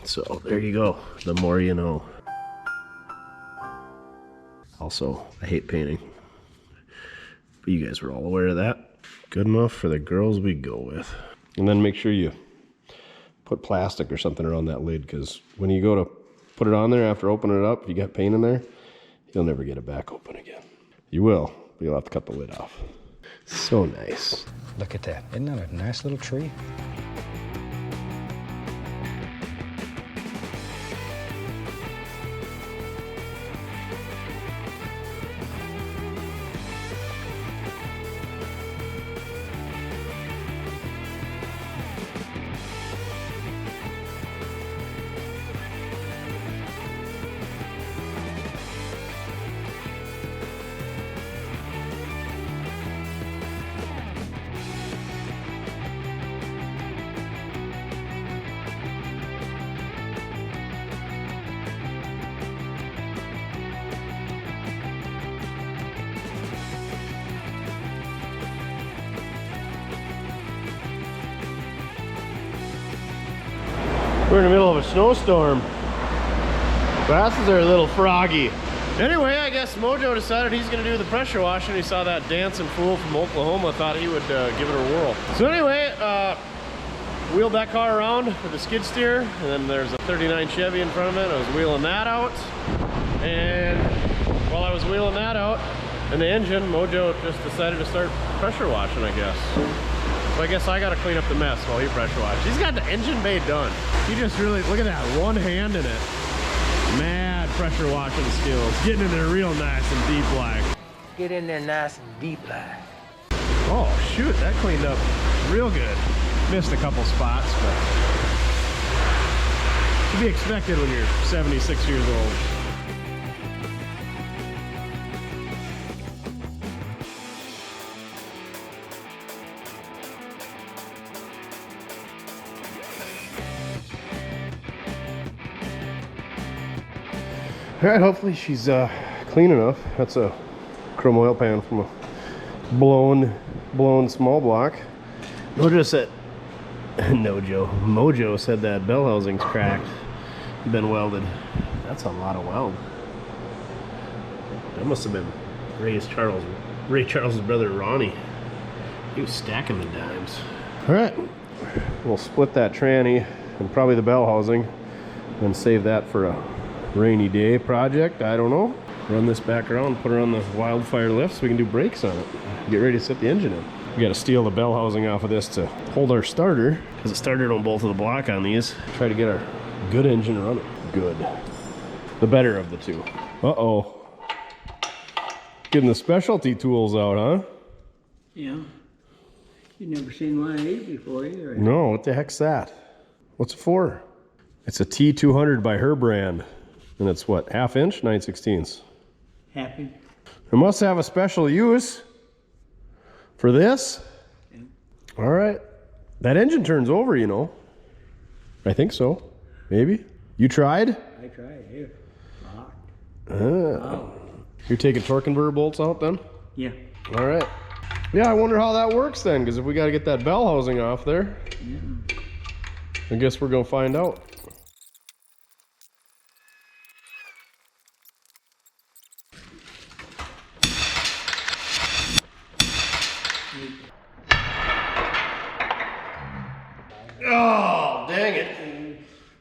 So there you go. The more you know. Also, I hate painting. But you guys were all aware of that. Good enough for the girls we go with. And then make sure you put plastic or something around that lid, because when you go to put it on there after opening it up, if you got paint in there, you'll never get it back open again. You will, but you'll have to cut the lid off. So nice. Look at that. Isn't that a nice little tree? We're in the middle of a snowstorm. Glasses are a little froggy. Anyway, I guess Mojo decided he's gonna do the pressure washing. He saw that dancing fool from Oklahoma, thought he would give it a whirl. So anyway, wheeled that car around with the skid steer, and then there's a 39 Chevy in front of it. I was wheeling that out, and while I was wheeling that out and the engine, Mojo just decided to start pressure washing, I guess. So I guess I gotta clean up the mess while he pressure washes. He's got the engine bay done. He just really, look at that, one hand in it. Mad pressure washing skills. Getting in there real nice and deep like. Get in there nice and deep like. Oh shoot, that cleaned up real good. Missed a couple spots, but to be expected when you're 76 years old. All right, hopefully she's clean enough. That's a chrome oil pan from a blown small block. Mojo said, Mojo said that bell housing's cracked, been welded. That's a lot of weld. That must have been Ray Charles's brother Ronnie. He was stacking the dimes. All right, we'll split that tranny and probably the bell housing, and save that for a rainy day project. I don't know. Run this back around, put her on the wildfire lift so we can do brakes on it. Get ready to set the engine in. We got to steal the bell housing off of this to hold our starter, because it started on both of the block on these. Try to get our good engine running. Good. The better of the two. Uh-oh. Getting the specialty tools out, huh? Yeah. You've never seen one of these before either. No, what the heck's that? What's it for? It's a T200 by her brand. And it's what, 1/2 inch, 9/16? Happy. It must have a special use for this. Yeah. All right. That engine turns over, you know. I think so. Maybe. You tried? I tried. Here. Ah. You're taking torque converter bolts out then? Yeah. All right. Yeah, I wonder how that works then, because if we got to get that bell housing off there, I guess we're going to find out. Oh, dang it.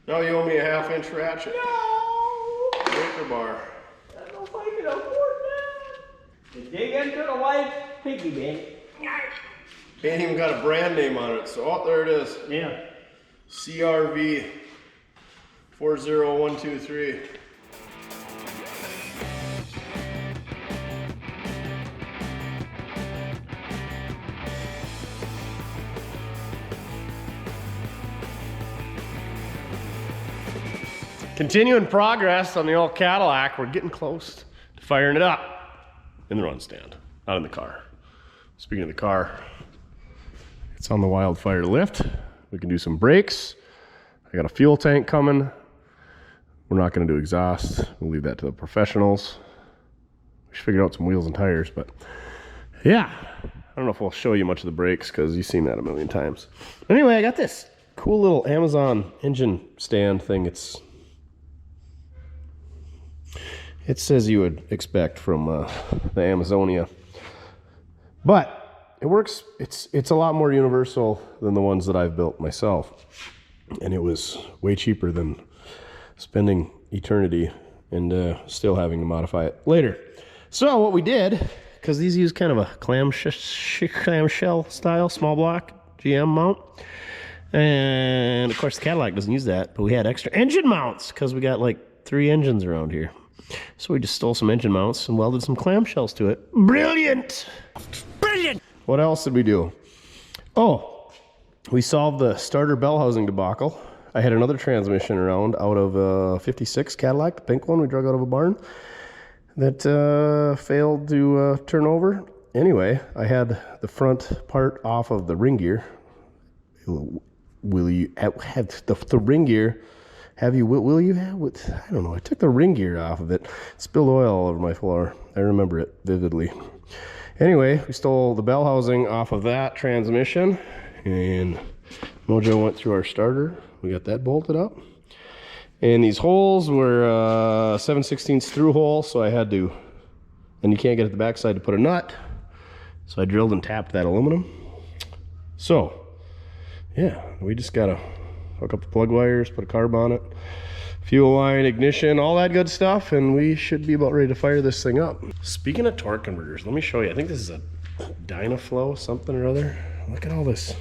Now you owe me a 1/2 inch ratchet. No! Breaker bar. I don't know if I can afford that. To dig into the wife's piggy bank. Ain't even got a brand name on it, so, oh, there it is. Yeah. CRV 40123. Continuing progress on the old Cadillac. We're getting close to firing it up in the run stand, not in the car. Speaking of the car, it's on the Wildfire lift. We can do some brakes. I got a fuel tank coming. We're not going to do exhaust. We'll leave that to the professionals. We should figure out some wheels and tires, but yeah. I don't know if we'll show you much of the brakes because you've seen that a million times. Anyway, I got this cool little Amazon engine stand thing. It says you would expect from the Amazonia, but it works. It's a lot more universal than the ones that I've built myself, and it was way cheaper than spending eternity and still having to modify it later. So what we did, because these use kind of a clamshell style small block GM mount, and of course the Cadillac doesn't use that, but we had extra engine mounts because we got like 3 engines around here. So we just stole some engine mounts and welded some clamshells to it. Brilliant! Brilliant! What else did we do? Oh, we solved the starter bell housing debacle. I had another transmission around out of a 56 Cadillac, the pink one we drug out of a barn, that failed to turn over. Anyway, I had the front part off of the ring gear. Will you have the ring gear? Will you have what? I don't know. I took the ring gear off of it. Spilled oil all over my floor. I remember it vividly. Anyway, we stole the bell housing off of that transmission, and Mojo went through our starter. We got that bolted up. And these holes were 7/16 through hole, so I had to, and you can't get at the backside to put a nut. So I drilled and tapped that aluminum. So, yeah, we just gotta hook up the plug wires, put a carb on it, fuel line, ignition, all that good stuff, and we should be about ready to fire this thing up. Speaking of torque converters, let me show you. I think this is a Dynaflow something or other. Look at all this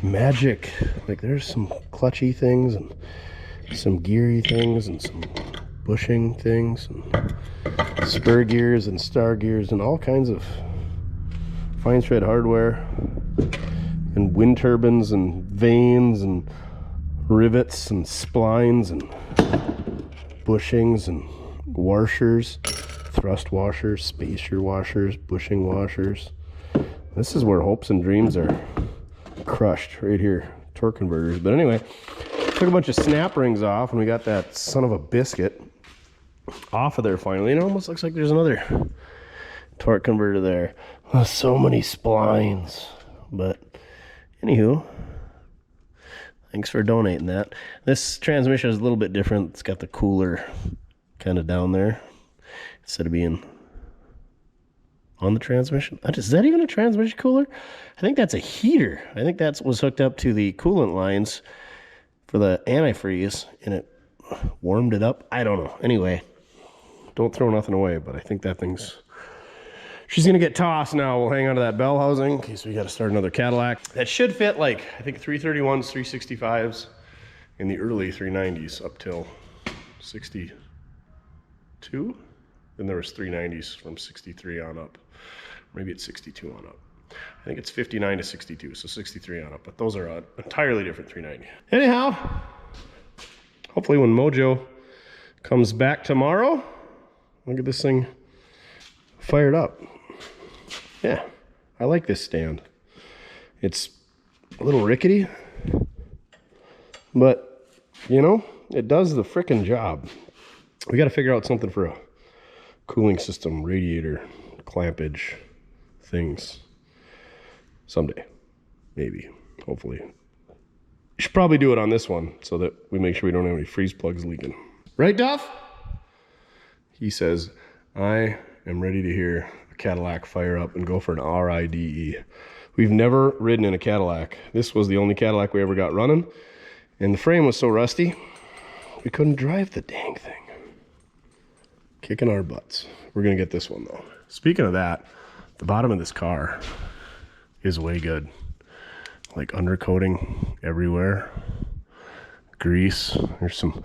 magic. Like there's some clutchy things and some geary things and some bushing things and spur gears and star gears and all kinds of fine thread hardware and wind turbines and vanes and rivets and splines and bushings and washers, thrust washers, spacer washers, bushing washers. This is where hopes and dreams are crushed right here, torque converters. But anyway, took a bunch of snap rings off and we got that son of a biscuit off of there finally. It almost looks like there's another torque converter there. Oh, so many splines. But anywho, thanks for donating that. This transmission is a little bit different. It's got the cooler kind of down there instead of being on the transmission. Is that even a transmission cooler? I think that's a heater. I think that was hooked up to the coolant lines for the antifreeze and it warmed it up. I don't know. Anyway, don't throw nothing away, but I think that thing's... She's gonna get tossed now. We'll hang on to that bell housing in case we gotta start another Cadillac. That should fit like, I think 331s, 365s in the early 390s up till 62. Then there was 390s from 63 on up. Maybe it's 62 on up. I think it's 59 to 62, so 63 on up. But those are an entirely different 390. Anyhow, hopefully when Mojo comes back tomorrow, we'll get this thing fired up. Yeah, I like this stand. It's a little rickety, but you know, it does the frickin' job. We got to figure out something for a cooling system, radiator, clampage, things someday, maybe, hopefully. You should probably do it on this one so that we make sure we don't have any freeze plugs leaking. Right, Duff? He says, I am ready to hear a Cadillac fire up and go for an RIDE. We've never ridden in a Cadillac. This was the only Cadillac we ever got running, and the frame was so rusty, we couldn't drive the dang thing. Kicking our butts. We're gonna get this one though. Speaking of that, the bottom of this car is way good. Like undercoating everywhere. Grease, there's some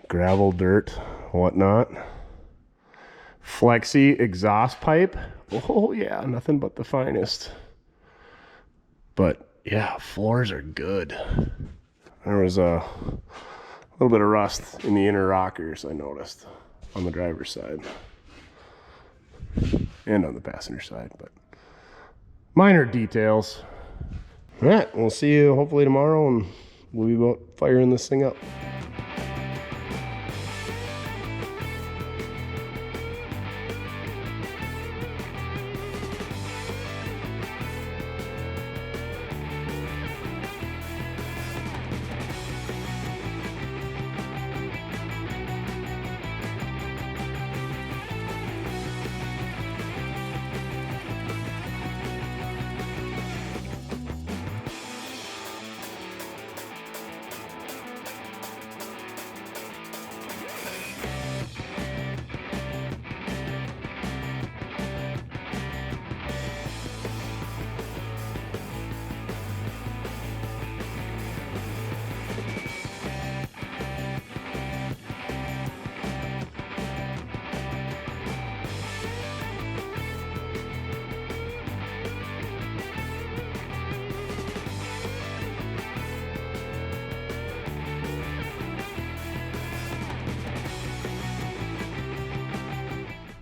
gravel, dirt, whatnot. Flexi exhaust pipe. Oh yeah, nothing but the finest. But yeah, floors are good. There was a little bit of rust in the inner rockers, I noticed, on the driver's side. And on the passenger side, but minor details. All right, we'll see you hopefully tomorrow, and we'll be about firing this thing up.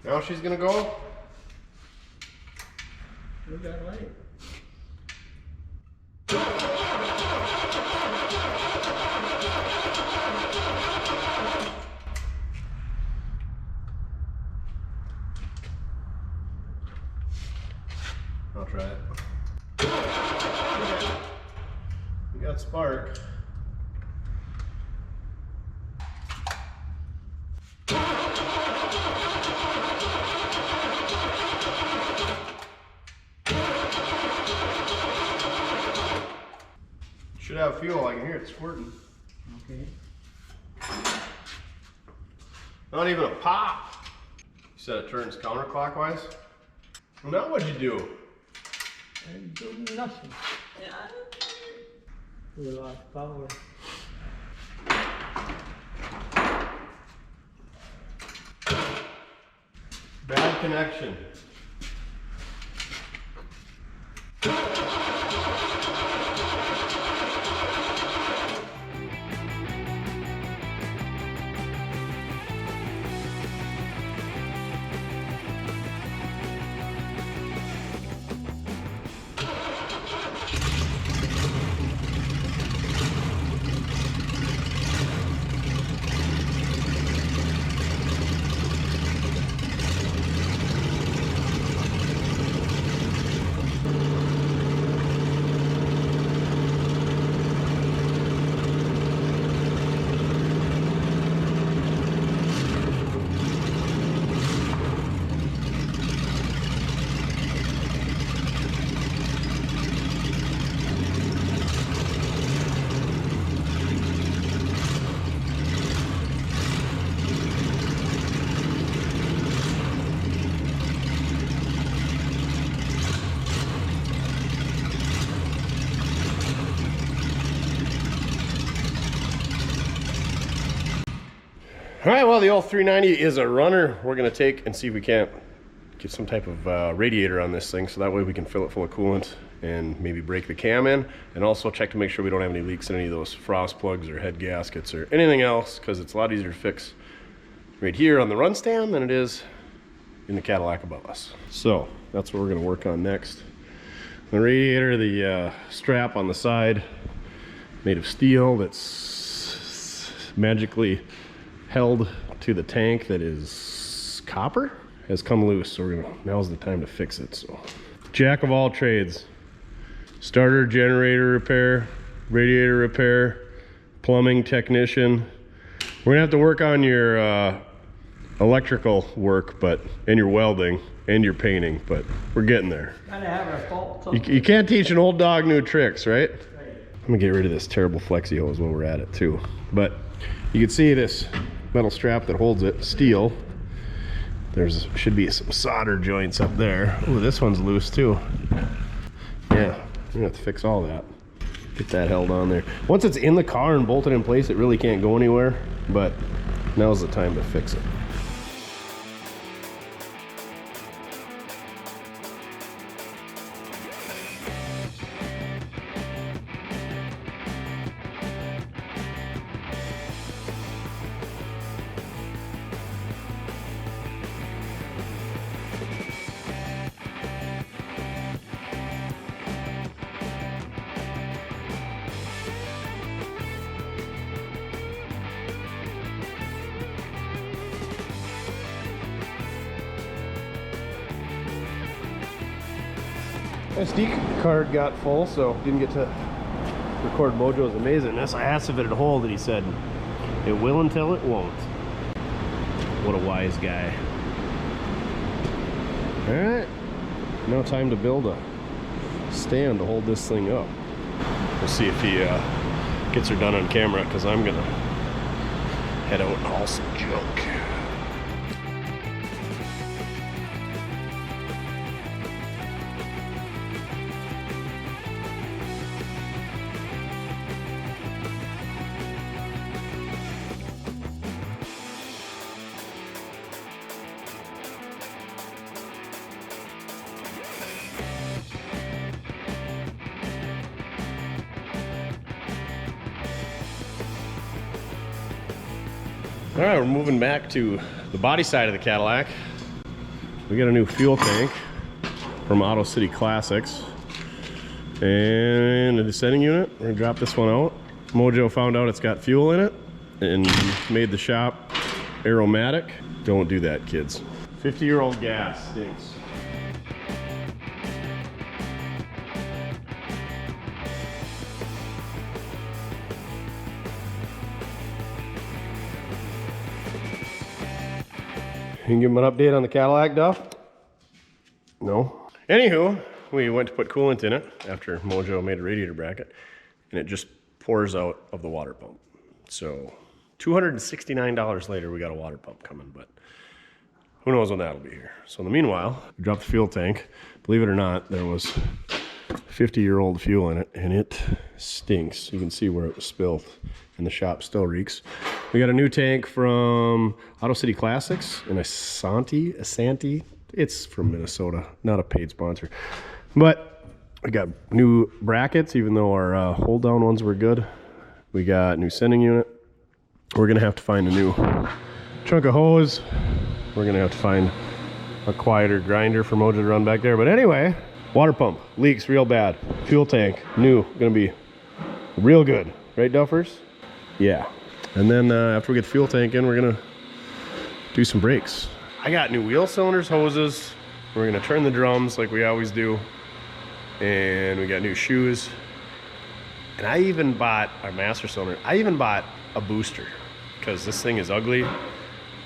Now she's gonna go. We got light. I'll try it. We got spark. Should have fuel, I can hear it squirting. Okay. Not even a pop. You said it turns counterclockwise? Well, now what'd you do? I didn't do nothing. We lost power. Bad connection. All right, well, the old 390 is a runner. We're gonna take and see if we can't get some type of radiator on this thing, so that way we can fill it full of coolant and maybe break the cam in, and also check to make sure we don't have any leaks in any of those frost plugs or head gaskets or anything else, because it's a lot easier to fix right here on the run stand than it is in the Cadillac above us. So that's what we're gonna work on next. The radiator, the strap on the side, made of steel that's magically held to the tank that is copper, has come loose, so now's the time to fix it. So, jack of all trades: starter, generator repair, radiator repair, plumbing technician. We're gonna have to work on your electrical work, and your welding and your painting, but we're getting there. Gotta have a fault. You can't teach an old dog new tricks, right? I'm gonna get rid of this terrible flexi hose while we're at it too. But you can see this metal strap that holds it, steel. There's should be some solder joints up there. Ooh, this one's loose too. Yeah, we're gonna have to fix all that. Get that held on there. Once it's in the car and bolted in place, it really can't go anywhere, but now's the time to fix it. SD card got full, so didn't get to record Mojo's amazingness. I asked if it would hold, and he said, it will until it won't. What a wise guy. All right, now time to build a stand to hold this thing up. We'll see if he gets her done on camera, because I'm gonna head out and haul some junk. All right, we're moving back to the body side of the Cadillac. We got a new fuel tank from Auto City Classics and a descending unit. We're gonna drop this one out. Mojo found out it's got fuel in it and made the shop aromatic. Don't do that, kids. 50-year-old gas stinks. You can give them an update on the Cadillac, Duff? No? Anywho, we went to put coolant in it after Mojo made a radiator bracket, and it just pours out of the water pump. So $269 later, we got a water pump coming, but who knows when that'll be here. So in the meanwhile, we dropped the fuel tank. Believe it or not, there was 50-year-old fuel in it, and it stinks. You can see where it was spilled, and the shop still reeks. We got a new tank from Auto City Classics, an Asante. It's from Minnesota, not a paid sponsor. But we got new brackets, even though our hold down ones were good. We got new sending unit. We're gonna have to find a new chunk of hose. We're gonna have to find a quieter grinder for Mojo to run back there. But anyway, water pump leaks real bad. Fuel tank, new, gonna be real good. Right, Duffers? Yeah. And then after we get the fuel tank in, we're gonna do some brakes. I got new wheel cylinders, hoses. We're gonna turn the drums like we always do. And we got new shoes. And I even bought our master cylinder. I even bought a booster because this thing is ugly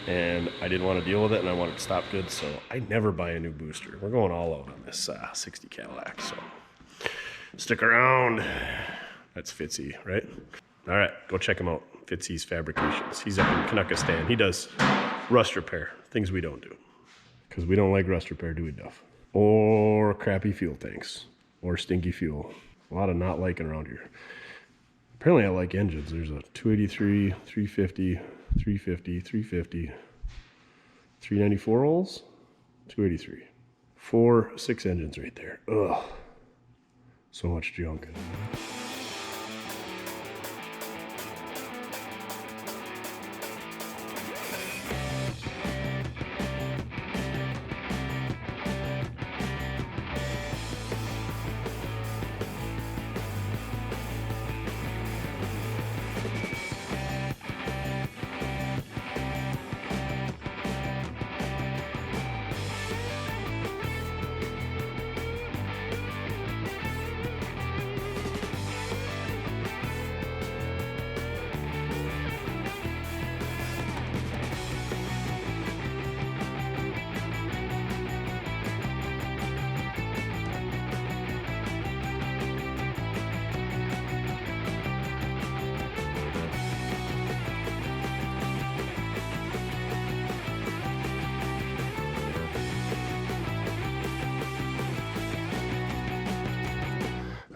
and I didn't want to deal with it and I wanted to stop good. So I never buy a new booster. We're going all out on this 60 Cadillac. So stick around. That's Fitzy, right? All right, go check him out. Fitzy's Fabrications. He's up in Canuckistan. He does rust repair, things we don't do. Because we don't like rust repair, do we, Duff? Or crappy fuel tanks. Or stinky fuel. A lot of not liking around here. Apparently I like engines. There's a 283, 350, 350, 350, 394 rolls, 283. 4 6 engines right there. Ugh. So much junk.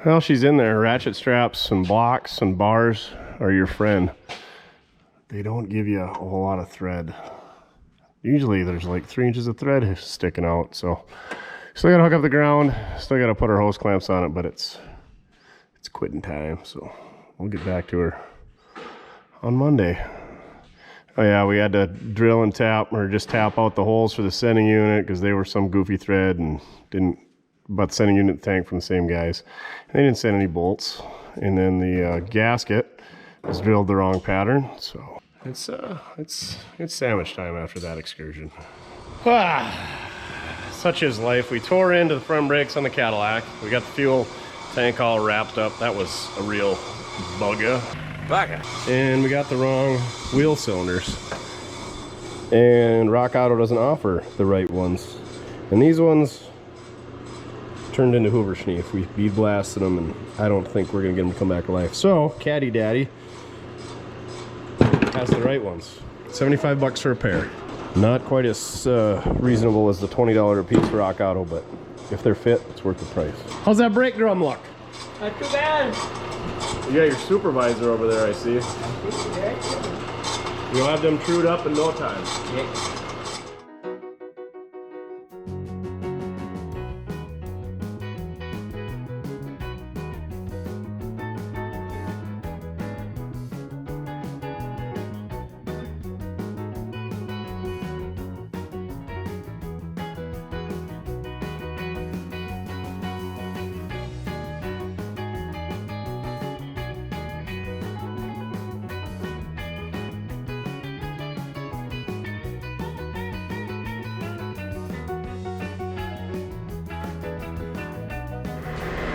Well, she's in there. Ratchet straps and blocks and bars are your friend. They don't give you a whole lot of thread. Usually there's like 3 inches of thread sticking out, so still gotta hook up the ground, still gotta put our hose clamps on it, but it's quitting time, so we'll get back to her on Monday. Oh yeah, we had to drill and tap, or just tap out the holes for the sending unit because they were some goofy thread and didn't, but sending unit tank from the same guys. They didn't send any bolts. And then the gasket was drilled the wrong pattern. So it's sandwich time after that excursion. Such is life. We tore into the front brakes on the Cadillac. We got the fuel tank all wrapped up. That was a real bugger. And we got the wrong wheel cylinders. And Rock Auto doesn't offer the right ones. And these ones turned into Hoover Schneef. We bead blasted them, and I don't think we're gonna get them to come back to life. So Caddy Daddy has the right ones. 75 bucks for a pair. Not quite as reasonable as the $20 a piece for Rock Auto, but if they're fit, it's worth the price. How's that brake drum look? Not too bad. You got your supervisor over there, I see. You'll have them trued up in no time. Yeah.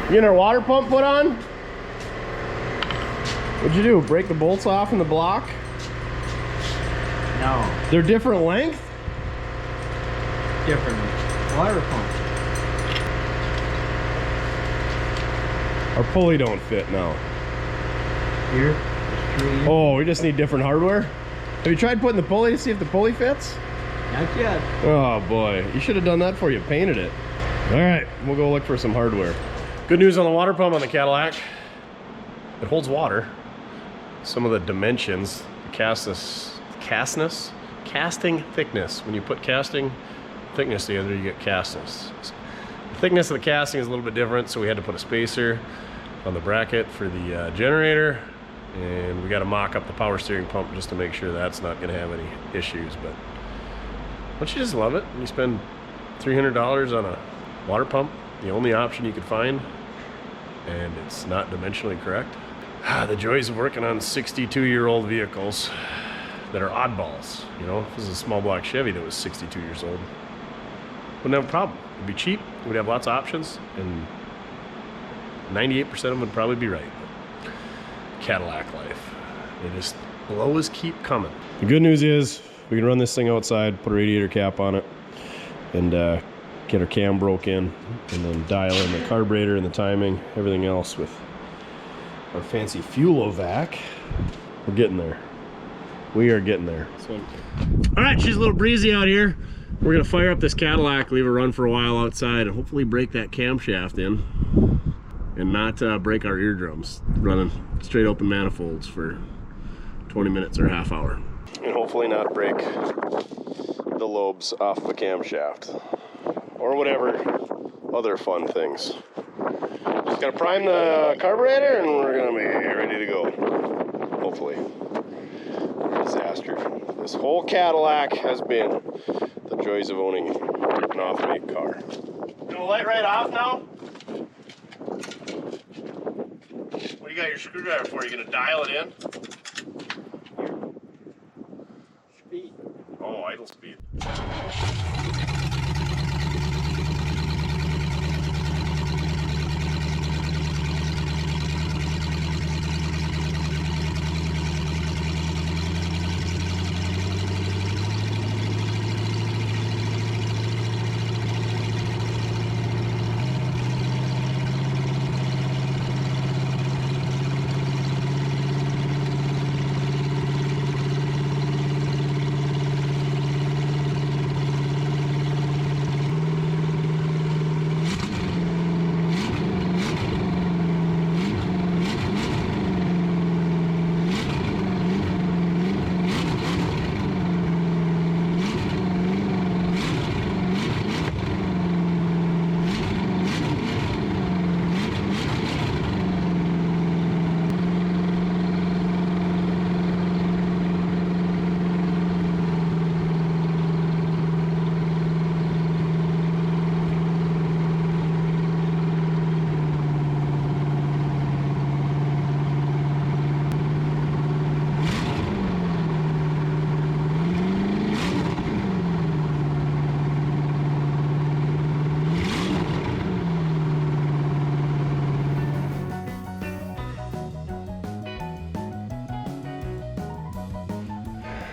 You getting our water pump put on? What'd you do? Break the bolts off in the block? No. They're different length? Different water pump. Our pulley don't fit now. Here. Oh, we just need different hardware? Have you tried putting the pulley to see if the pulley fits? Not yet. Oh boy, you should have done that before you painted it. All right, we'll go look for some hardware. Good news on the water pump on the Cadillac. It holds water. Some of the dimensions, casting thickness. When you put casting thickness together, you get castness. The thickness of the casting is a little bit different, so we had to put a spacer on the bracket for the generator, and we got to mock up the power steering pump just to make sure that's not going to have any issues. But don't you just love it when you spend $300 on a water pump, the only option you could find, and it's not dimensionally correct? The joys of working on 62-year-old vehicles that are oddballs. You know, if this is a small block Chevy that was 62 years old, wouldn't have a problem. It'd be cheap, we'd have lots of options, and 98% of them would probably be right. But Cadillac life, they just blows keep coming. The good news is we can run this thing outside, put a radiator cap on it, and get our cam broke in, and then dial in the carburetor and the timing, everything else with our fancy fuel-o-vac. We're getting there. We are getting there. All right, she's a little breezy out here. We're gonna fire up this Cadillac, leave her run for a while outside, and hopefully break that camshaft in and not break our eardrums running straight open manifolds for 20 minutes or a half hour. And hopefully not break the lobes off the camshaft or whatever other fun things. Just gotta prime the carburetor and we're gonna be ready to go. Hopefully. Disaster. This whole Cadillac has been the joys of owning an off-make car. Gonna light right off now? What do you got your screwdriver for? You gonna dial it in? Speed. Oh, idle speed.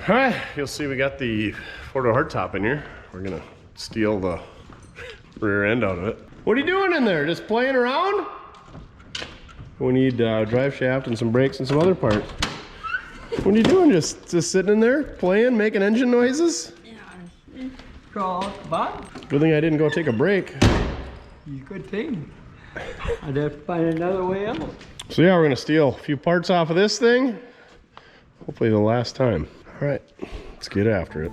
All right, you'll see we got the four-door hardtop in here. We're gonna steal the rear end out of it. What are you doing in there? Just playing around? We need drive shaft and some brakes and some other parts. What are you doing? Just sitting in there, playing, making engine noises? Yeah. Crawl out the bottom. Good thing I didn't go take a break. Good thing. I'd have to find another way out. So yeah, we're gonna steal a few parts off of this thing. Hopefully the last time. All right, let's get after it.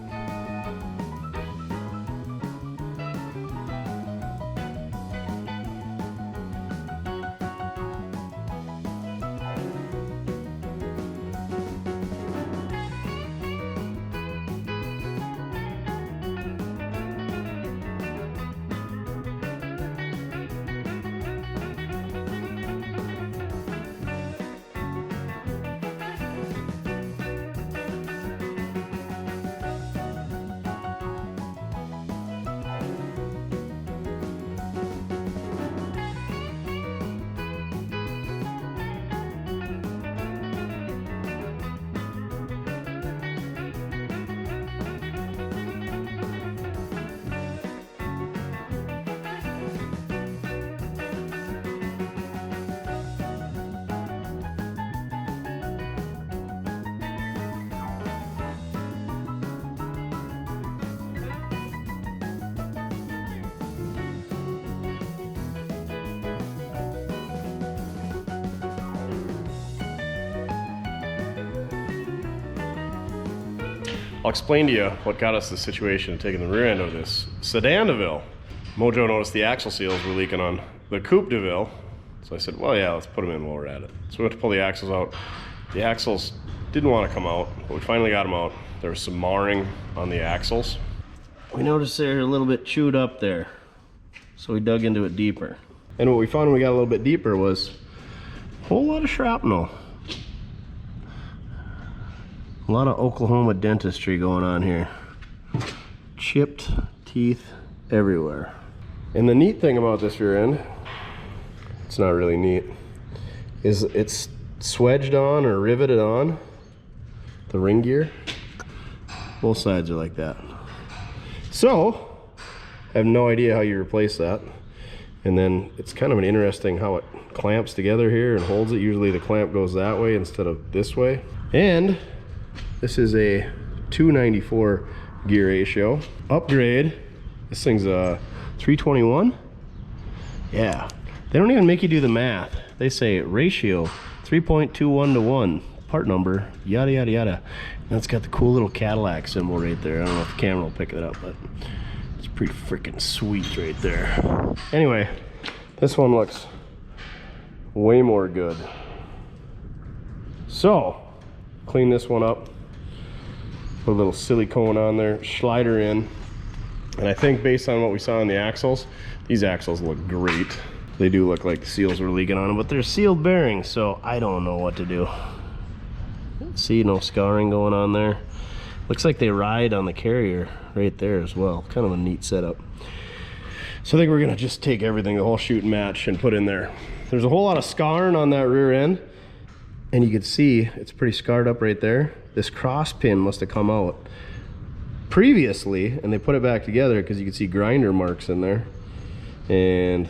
I'll explain to you what got us the situation of taking the rear end of this sedan DeVille. Mojo noticed the axle seals were leaking on the Coupe DeVille. So I said, well, yeah, let's put them in while we're at it. So we went to pull the axles out. The axles didn't want to come out, but we finally got them out. There was some marring on the axles. We noticed they're a little bit chewed up there. So we dug into it deeper. And what we found when we got a little bit deeper was a whole lot of shrapnel. A lot of Oklahoma dentistry going on here. Chipped teeth everywhere. And the neat thing about this rear end, it's not really neat, is it's swedged on or riveted on the ring gear. Both sides are like that. So, I have no idea how you replace that. And then it's kind of an interesting how it clamps together here and holds it. Usually the clamp goes that way instead of this way. And this is a 294 gear ratio. Upgrade, this thing's a 321. Yeah, they don't even make you do the math. They say ratio 3.21 to 1. part number, yada yada yada. And it's got the cool little Cadillac symbol right there. I don't know if the camera will pick it up, but it's pretty freaking sweet right there. Anyway, this one looks way more good. So, clean this one up. Put a little silicone on there, slide her in. And I think based on what we saw on the axles, these axles look great. They do look like the seals were leaking on them, but they're sealed bearings, so I don't know what to do. See, no scarring going on there. Looks like they ride on the carrier right there as well. Kind of a neat setup. So I think we're gonna just take everything, the whole shoot and match, and put in there. There's a whole lot of scarring on that rear end, and you can see it's pretty scarred up right there. This cross pin must have come out previously, and they put it back together because you can see grinder marks in there. And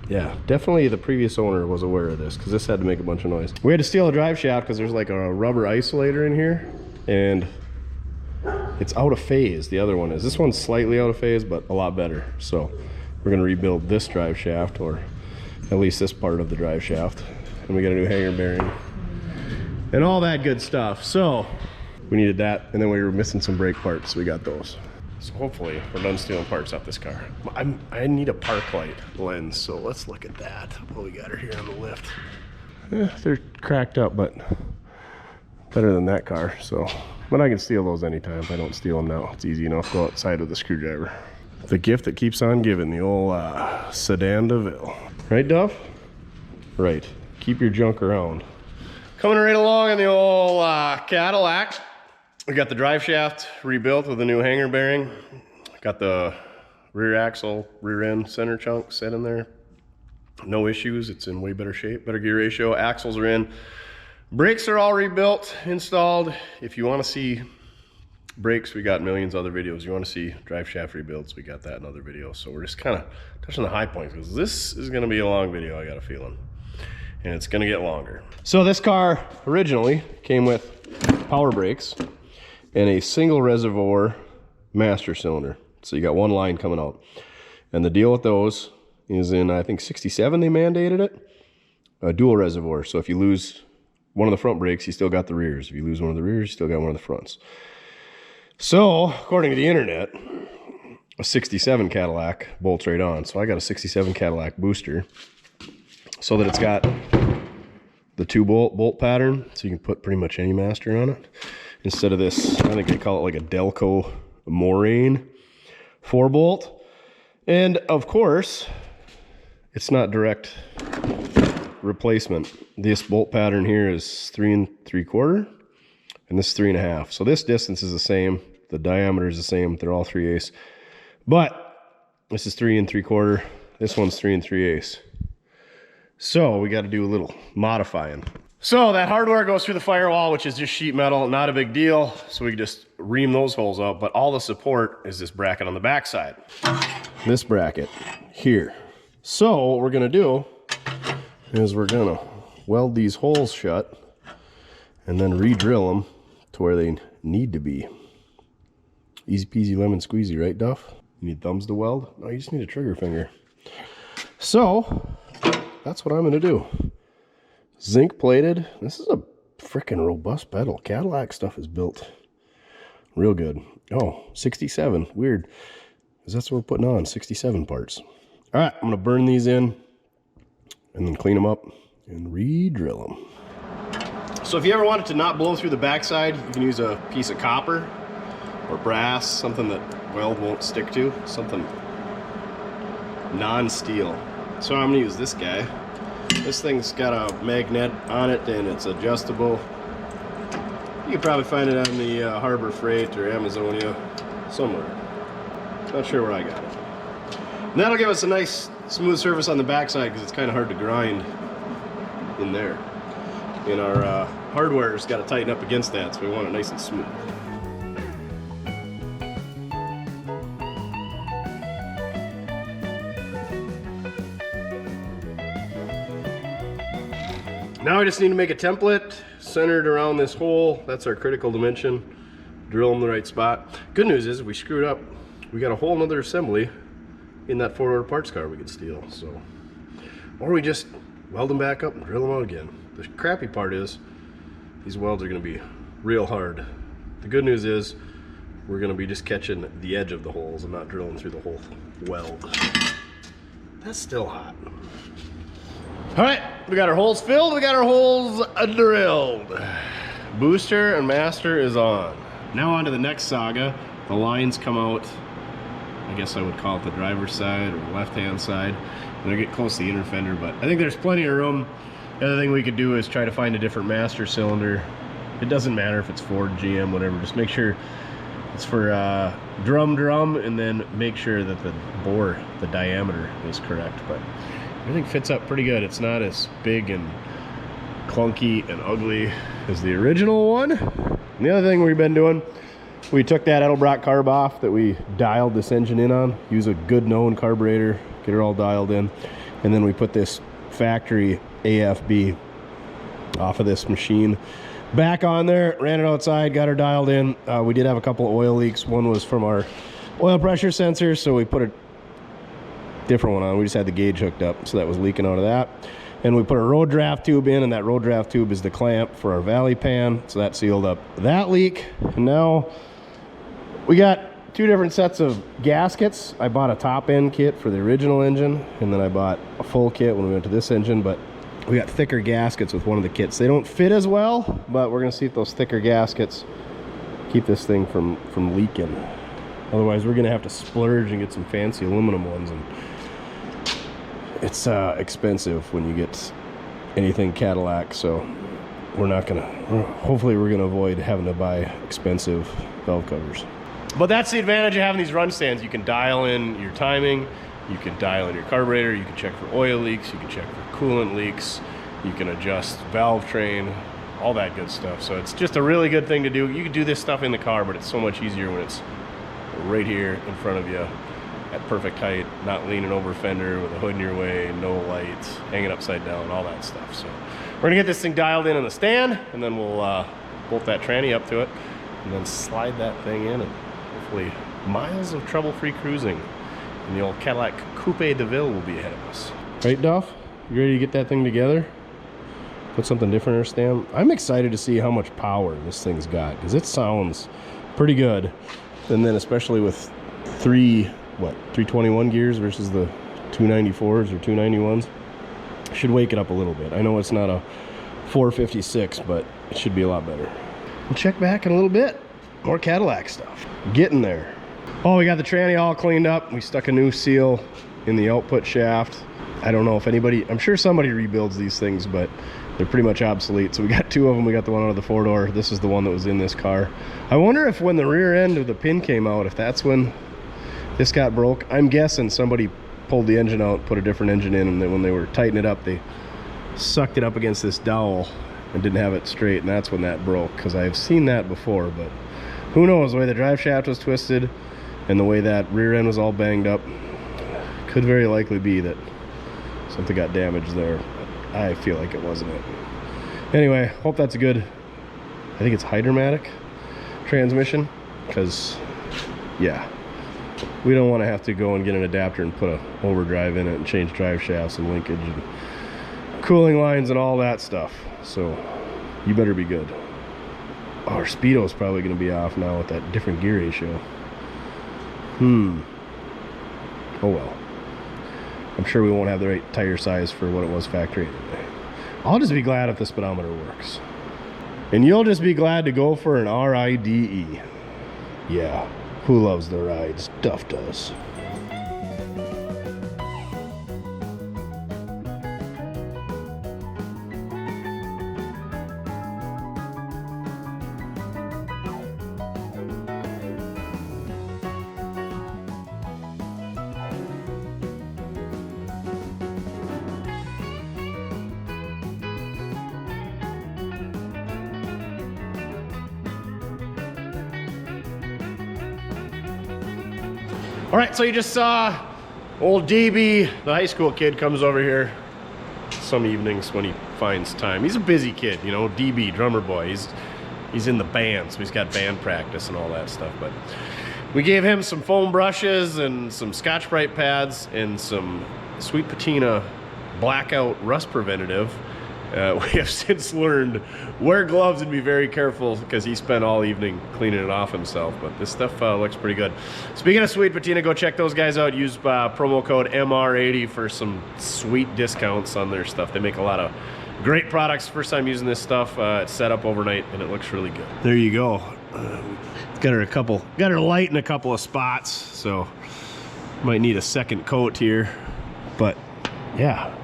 yeah, definitely the previous owner was aware of this because this had to make a bunch of noise. We had to steal a drive shaft because there's like a rubber isolator in here, and it's out of phase. The other one is. This one's slightly out of phase, but a lot better. So we're gonna rebuild this drive shaft, or at least this part of the drive shaft, and we got a new hanger bearing and all that good stuff. So we needed that, and then we were missing some brake parts, so we got those. So hopefully we're done stealing parts off this car. I need a park light lens, so let's look at that. What we got her here on the lift. They're cracked up, but better than that car. So, but I can steal those anytime. I don't steal them now. It's easy enough. Go outside with a screwdriver. The gift that keeps on giving, the old sedan DeVille. Right, Duff? Right. Keep your junk around. Coming right along in the old Cadillac. We got the drive shaft rebuilt with a new hanger bearing. Got the rear axle, rear end center chunk set in there. No issues, it's in way better shape, better gear ratio. Axles are in. Brakes are all rebuilt, installed. If you want to see brakes, we got millions of other videos. You want to see drive shaft rebuilds, we got that in other videos. So we're just kind of touching the high points because this is going to be a long video, I got a feeling. And it's going to get longer. So this car originally came with power brakes and a single reservoir master cylinder. So you got one line coming out. And the deal with those is in, I think, 67 they mandated it. A dual reservoir. So if you lose one of the front brakes, you still got the rears. If you lose one of the rears, you still got one of the fronts. So, according to the internet, a 67 Cadillac bolts right on. So I got a 67 Cadillac booster so that it's got the 2-bolt pattern. So you can put pretty much any master on it. Instead of this, I think they call it like a Delco Moraine 4-bolt. And of course, it's not direct replacement. This bolt pattern here is 3 3/4, and this is 3 1/2. So this distance is the same. The diameter is the same. They're all 3/8. But this is 3 3/4. This one's 3 3/8. So we got to do a little modifying. So that hardware goes through the firewall, which is just sheet metal, not a big deal. So we can just ream those holes out, but all the support is this bracket on the backside. This bracket here. So what we're gonna do is we're gonna weld these holes shut and then re-drill them to where they need to be. Easy peasy lemon squeezy, right, Duff? You need thumbs to weld? No, you just need a trigger finger. So that's what I'm gonna do. Zinc plated. This is a freaking robust pedal. Cadillac stuff is built real good. Oh, 67. Weird. Because that's what we're putting on, 67 parts. All right, I'm going to burn these in and then clean them up and re-drill them. So if you ever want it to not blow through the backside, you can use a piece of copper or brass, something that weld won't stick to, something non-steel. So I'm going to use this guy. This thing's got a magnet on it and it's adjustable. You can probably find it on the Harbor Freight or Amazonia somewhere. Not sure where I got it. And that'll give us a nice smooth surface on the backside because it's kind of hard to grind in there. And our hardware's got to tighten up against that, so we want it nice and smooth. Now I just need to make a template centered around this hole. That's our critical dimension. Drill them the right spot. Good news is if we screwed up, we got a whole nother assembly in that 4-door parts car we could steal. So, or we just weld them back up and drill them out again. The crappy part is these welds are gonna be real hard. The good news is we're gonna be just catching the edge of the holes and not drilling through the whole weld. That's still hot. All right, we got our holes filled, we got our holes drilled. Booster and master is on. Now on to the next saga. The lines come out, I guess I would call it the driver's side or the left-hand side. And they get close to the inner fender, but I think there's plenty of room. The other thing we could do is try to find a different master cylinder. It doesn't matter if it's Ford, GM, whatever. Just make sure it's for drum, and then make sure that the bore, the diameter is correct. But everything fits up pretty good. It's not as big and clunky and ugly as the original one. And the other thing we've been doing, we took that Edelbrock carb off that we dialed this engine in on. Use a good known carburetor, get her all dialed in. And then we put this factory AFB off of this machine back on there, ran it outside, got her dialed in. We did have a couple of oil leaks. One was from our oil pressure sensor, so we put a different one on. We just had the gauge hooked up, so that was leaking out of that. And we put a road draft tube in, and that road draft tube is the clamp for our valley pan, so that sealed up that leak. And now we got two different sets of gaskets. I bought a top end kit for the original engine, and then I bought a full kit when we went to this engine, but we got thicker gaskets with one of the kits. They don't fit as well, but we're gonna see if those thicker gaskets keep this thing from leaking. Otherwise, we're gonna have to splurge and get some fancy aluminum ones, and it's expensive when you get anything Cadillac, so hopefully we're gonna avoid having to buy expensive valve covers. But that's the advantage of having these run stands. You can dial in your timing, you can dial in your carburetor, you can check for oil leaks, you can check for coolant leaks, you can adjust valve train, all that good stuff. So it's just a really good thing to do. You can do this stuff in the car, but it's so much easier when it's right here in front of you at perfect height, not leaning over fender with a hood in your way, no lights, hanging upside down, all that stuff. So we're gonna get this thing dialed in on the stand, and then we'll bolt that tranny up to it, and then slide that thing in, and hopefully miles of trouble-free cruising in the old Cadillac Coupe DeVille will be ahead of us. Right, Duff? You ready to get that thing together? Put something different in our stand? I'm excited to see how much power this thing's got, because it sounds pretty good. And then especially with 321 gears versus the 294s or 291s. Should wake it up a little bit. I know it's not a 456, but it should be a lot better. We'll check back in a little bit. More Cadillac stuff. Getting there. Oh, we got the tranny all cleaned up. We stuck a new seal in the output shaft. I don't know if anybody, I'm sure somebody rebuilds these things, but they're pretty much obsolete. So we got two of them. We got the one out of the four-door. This is the one that was in this car. I wonder if when the rear end of the pin came out, if that's when this got broke. I'm guessing somebody pulled the engine out, put a different engine in, and then when they were tightening it up, they sucked it up against this dowel and didn't have it straight, and that's when that broke, because I've seen that before. But who knows, the way the drive shaft was twisted and the way that rear end was all banged up, could very likely be that something got damaged there. I feel like it wasn't it. Anyway, hope that's a good, I think it's Hydromatic transmission, because yeah, we don't want to have to go and get an adapter and put a overdrive in it and change drive shafts and linkage and cooling lines and all that stuff. So you better be good. Oh, our speedo is probably going to be off now with that different gear ratio. Oh well. I'm sure we won't have the right tire size for what it was factory anyway. I'll just be glad if the speedometer works. And you'll just be glad to go for an RIDE. Yeah, who loves the rides? Duff does. All right, so you just saw old DB, the high school kid, comes over here some evenings when he finds time. He's a busy kid, you know, DB, drummer boy. He's in the band, so he's got band practice and all that stuff. But we gave him some foam brushes and some Scotch-Brite pads and some Sweet Patina blackout rust preventative. We have since learned wear gloves and be very careful because he spent all evening cleaning it off himself. But this stuff looks pretty good. Speaking of Sweet Patina, go check those guys out. Use promo code MR80 for some sweet discounts on their stuff. They make a lot of great products. First time using this stuff. It's set up overnight and it looks really good. There you go. Got her light in a couple of spots, so might need a second coat here. But yeah,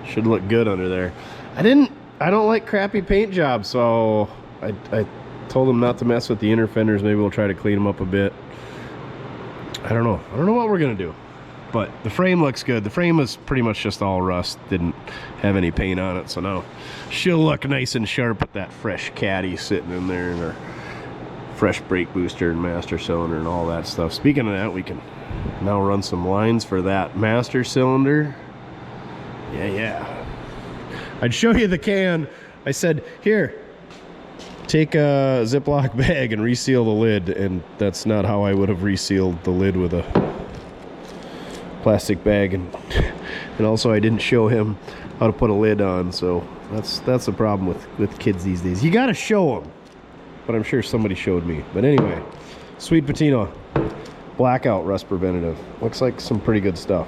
should look good under there. I don't like crappy paint jobs, so I told them not to mess with the inner fenders. Maybe we'll try to clean them up a bit. I don't know what we're gonna do, but the frame looks good. The frame was pretty much just all rust, didn't have any paint on it, so now she'll look nice and sharp with that fresh caddy sitting in there and our fresh brake booster and master cylinder and all that stuff. Speaking of that, we can now run some lines for that master cylinder. Yeah. I'd show you the can. I said, here, take a Ziploc bag and reseal the lid, and that's not how I would have resealed the lid with a plastic bag. And also I didn't show him how to put a lid on, so that's the problem with kids these days. You gotta show them, but I'm sure somebody showed me. But anyway, Sweet Patina blackout rust preventative. Looks like some pretty good stuff.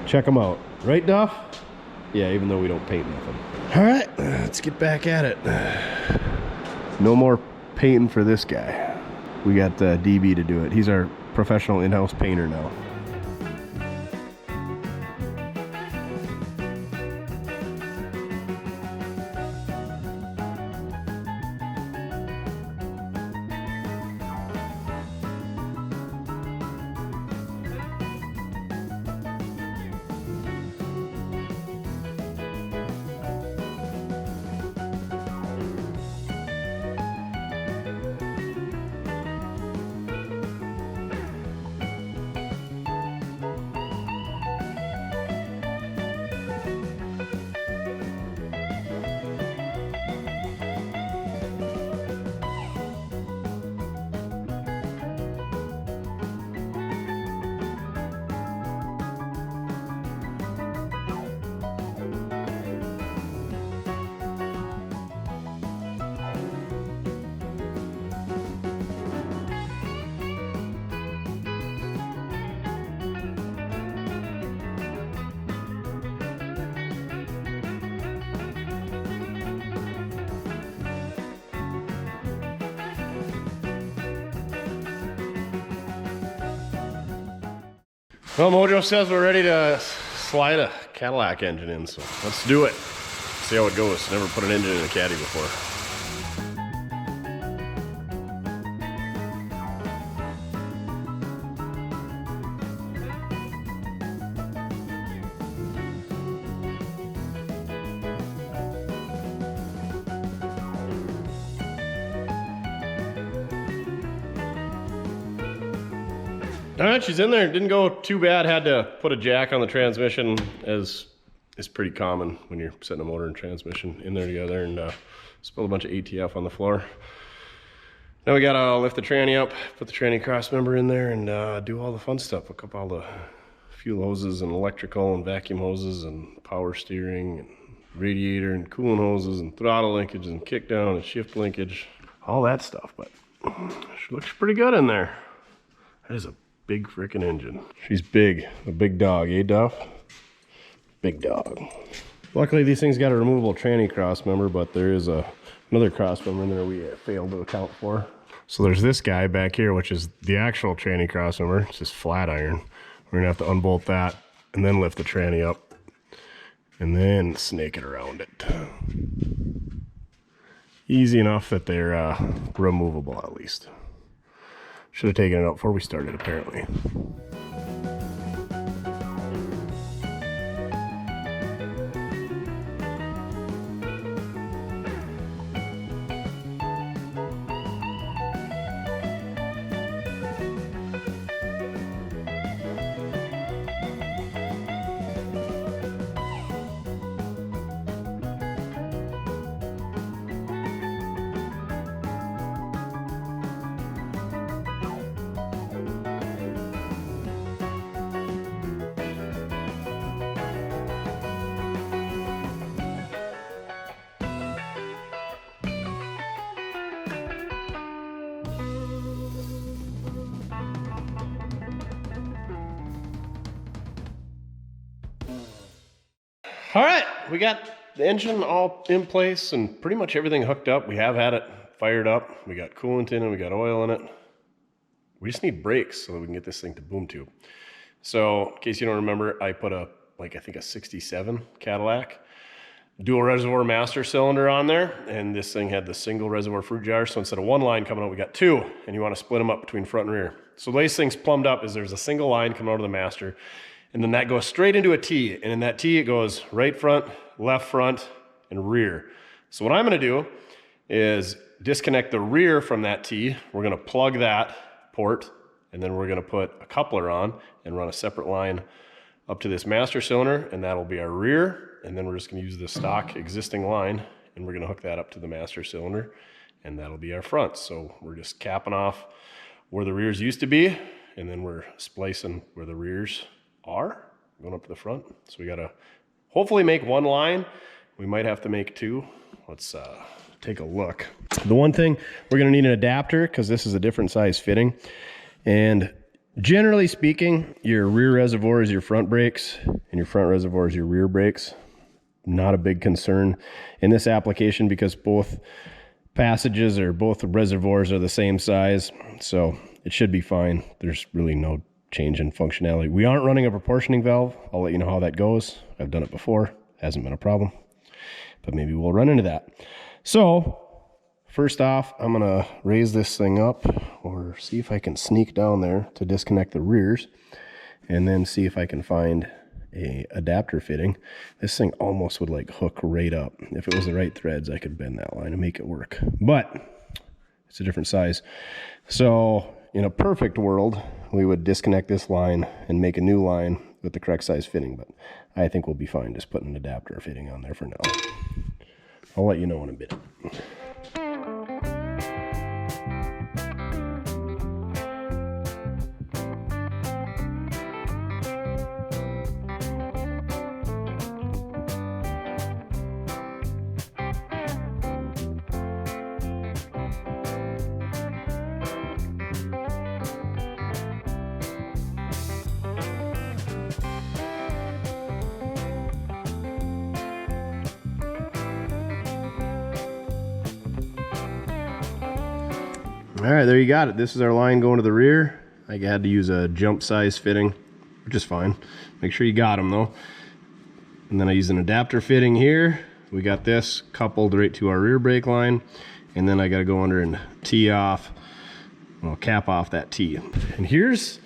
Check them out. Right, Duff? Yeah, even though we don't paint nothing. All right, let's get back at it. No more painting for this guy. We got DB to do it. He's our professional in-house painter now. Well, Mojo says we're ready to slide a Cadillac engine in, so let's do it. See how it goes. Never put an engine in a Caddy before. All right, she's in there. Didn't go too bad. Had to put a jack on the transmission, as is pretty common when you're setting a motor and transmission in there together, and spilled a bunch of ATF on the floor. Now we gotta lift the tranny up, put the tranny cross member in there, and do all the fun stuff. Hook up all the fuel hoses and electrical and vacuum hoses and power steering and radiator and coolant hoses and throttle linkage and kick down and shift linkage, all that stuff. But she looks pretty good in there. That is a big freaking engine. She's big, a big dog, eh, Duff? Big dog. Luckily, these things got a removable tranny cross member, but there is another cross member in there we failed to account for. So there's this guy back here, which is the actual tranny cross member. It's just flat iron. We're gonna have to unbolt that and then lift the tranny up and then snake it around it. Easy enough that they're removable, at least. Should have taken it out before we started, apparently. All right, we got the engine all in place and pretty much everything hooked up. We have had it fired up. We got coolant in it, we got oil in it. We just need brakes so that we can get this thing to boom tube. So in case you don't remember, I put a, I think a 67 Cadillac dual reservoir master cylinder on there, and this thing had the single reservoir fruit jar. So instead of one line coming out, we got two, and you want to split them up between front and rear. So the way this thing's plumbed up is there's a single line coming out of the master, and then that goes straight into a T, and in that T it goes right front, left front, and rear. So what I'm going to do is disconnect the rear from that T. We're going to plug that port, and then we're going to put a coupler on and run a separate line up to this master cylinder, and that'll be our rear. And then we're just going to use the stock existing line, and we're going to hook that up to the master cylinder, and that'll be our front. So we're just capping off where the rears used to be, and then we're splicing where the rears are, going up to the front. So we got to hopefully make one line. We might have to make two. Let's take a look. The one thing, we're going to need an adapter because this is a different size fitting. And generally speaking, your rear reservoir is your front brakes, and your front reservoir is your rear brakes. Not a big concern in this application because both passages or both reservoirs are the same size, so it should be fine. There's really no change in functionality. We aren't running a proportioning valve. I'll let you know how that goes. I've done it before. Hasn't been a problem, but maybe we'll run into that. So first off, I'm gonna raise this thing up or see if I can sneak down there to disconnect the rears, and then see if I can find a adapter fitting. This thing almost would like hook right up. If it was the right threads, I could bend that line and make it work, but it's a different size. So in a perfect world, we would disconnect this line and make a new line with the correct size fitting, but I think we'll be fine just putting an adapter fitting on there for now. I'll let you know in a bit. All right, there you got it. This is our line going to the rear. I had to use a jump size fitting, which is fine. Make sure you got them though. And then I used an adapter fitting here. We got this coupled right to our rear brake line. And then I got to go under and tee off, well, cap off that T. And here's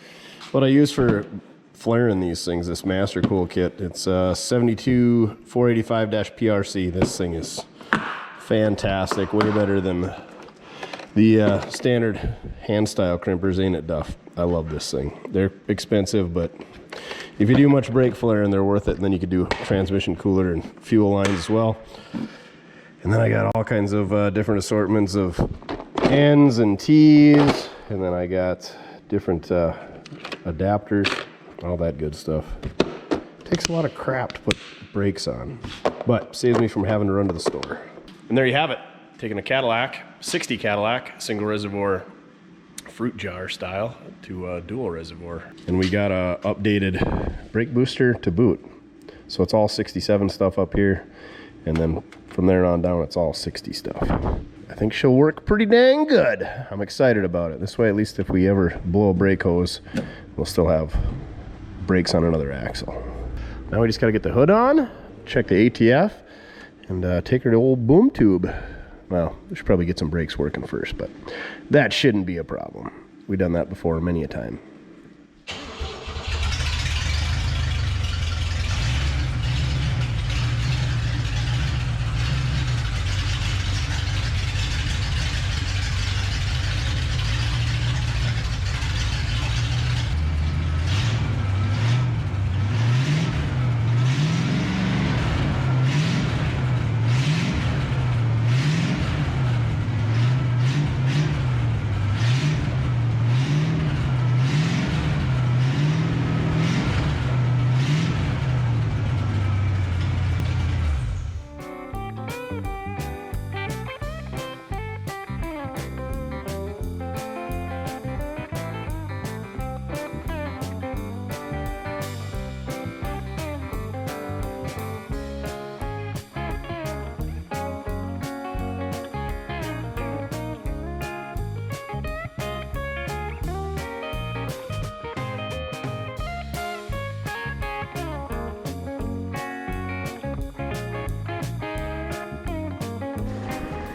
what I use for flaring these things, this Master Cool kit. It's 72485-PRC. This thing is fantastic, way better than the standard hand style crimpers, ain't it, Duff? I love this thing. They're expensive, but if you do much brake flaring, they're worth it. And then you could do transmission cooler and fuel lines as well. And then I got all kinds of different assortments of N's and T's, and then I got different adapters, all that good stuff. Takes a lot of crap to put brakes on, but saves me from having to run to the store. And there you have it. Taking a Cadillac, 60 Cadillac, single reservoir fruit jar style to a dual reservoir. And we got a updated brake booster to boot. So it's all 67 stuff up here. And then from there on down, it's all 60 stuff. I think she'll work pretty dang good. I'm excited about it. This way, at least if we ever blow a brake hose, we'll still have brakes on another axle. Now we just gotta get the hood on, check the ATF, and take her to old boom tube. Well, we should probably get some brakes working first, but that shouldn't be a problem. We've done that before many a time.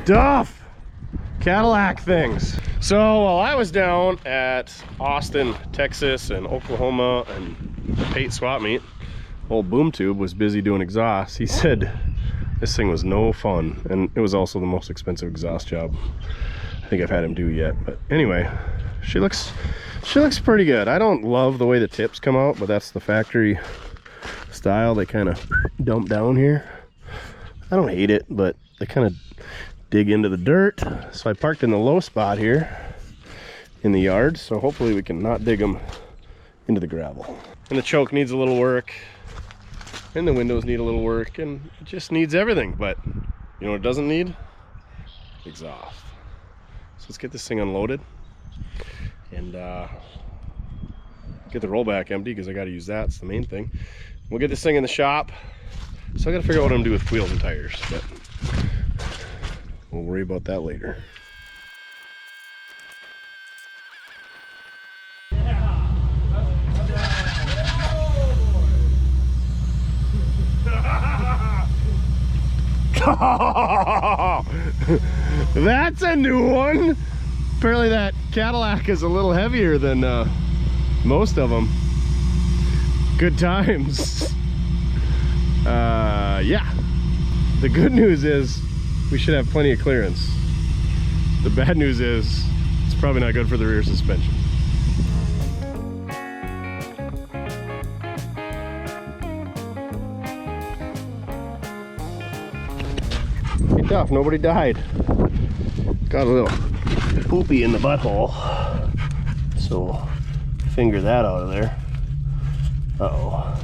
Duff! Cadillac things. So while I was down at Austin, Texas and Oklahoma and Pate swap meet, old Boom Tube was busy doing exhaust. He said this thing was no fun, and it was also the most expensive exhaust job I think I've had him do yet. But anyway, she looks pretty good. I don't love the way the tips come out, but that's the factory style. They kind of dump down here. I don't hate it, but they kind of dig into the dirt. So I parked in the low spot here in the yard, so hopefully we can not dig them into the gravel. And the choke needs a little work, and the windows need a little work, and it just needs everything. But you know what it doesn't need? Exhaust. So let's get this thing unloaded and get the rollback empty, because I got to use that. It's the main thing. We'll get this thing in the shop. So I got to figure out what I'm gonna do with wheels and tires, but we'll worry about that later. That's a new one. Apparently that Cadillac is a little heavier than most of them. Good times. Yeah, the good news is we should have plenty of clearance. The bad news is it's probably not good for the rear suspension. Hey Duff, nobody died. Got a little poopy in the butthole, so finger that out of there. Uh-oh.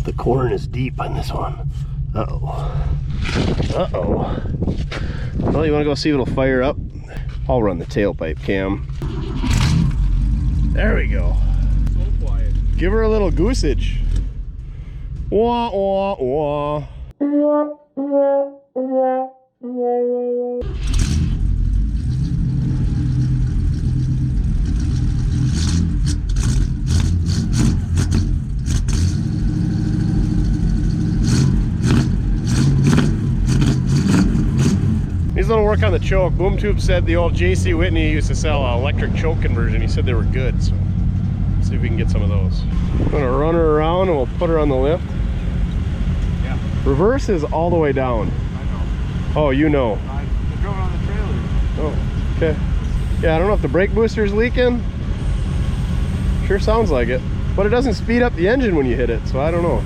The corn is deep on this one. Uh-oh. Uh-oh. Well, you want to go see if it'll fire up? I'll run the tailpipe cam. There we go. So quiet. Give her a little goosage. Wah, wah, wah. Needs a little work on the choke. Boom Tube said the old J.C. Whitney used to sell an electric choke conversion. He said they were good, so let's see if we can get some of those. I'm gonna run her around and we'll put her on the lift. Yeah. Reverse is all the way down. I know. Oh, you know. I drove it on the trailer. Oh, okay. Yeah, I don't know if the brake booster is leaking. Sure sounds like it, but it doesn't speed up the engine when you hit it, so I don't know.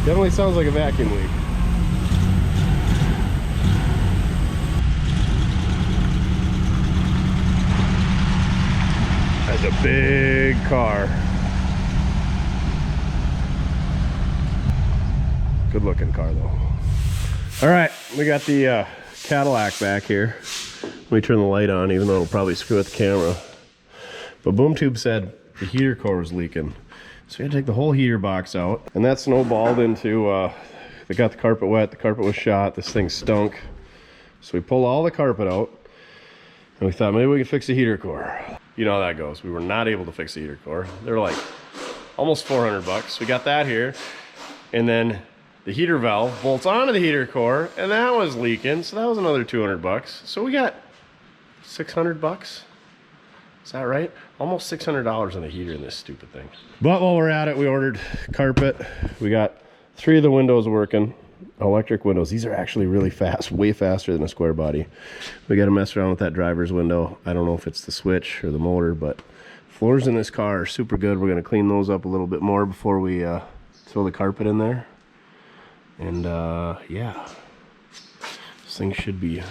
Definitely sounds like a vacuum leak. That's a big car. Good looking car though. All right, we got the Cadillac back here. Let me turn the light on, even though it'll probably screw with the camera. But Boom Tube said the heater core was leaking. So we had to take the whole heater box out. And that snowballed into, they got the carpet wet, the carpet was shot, this thing stunk. So we pulled all the carpet out and we thought maybe we could fix the heater core. You know how that goes. We were not able to fix the heater core. They're like almost 400 bucks. We got that here. And then the heater valve bolts onto the heater core and that was leaking. So that was another 200 bucks. So we got 600 bucks. Is that right? Almost $600 on the heater in this stupid thing. But while we're at it, we ordered carpet. We got 3 of the windows working. Electric windows. These are actually really fast, way faster than a square body. We got to mess around with that driver's window. I don't know if it's the switch or the motor, but floors in this car are super good. We're going to clean those up a little bit more before we throw the carpet in there. And yeah, this thing should be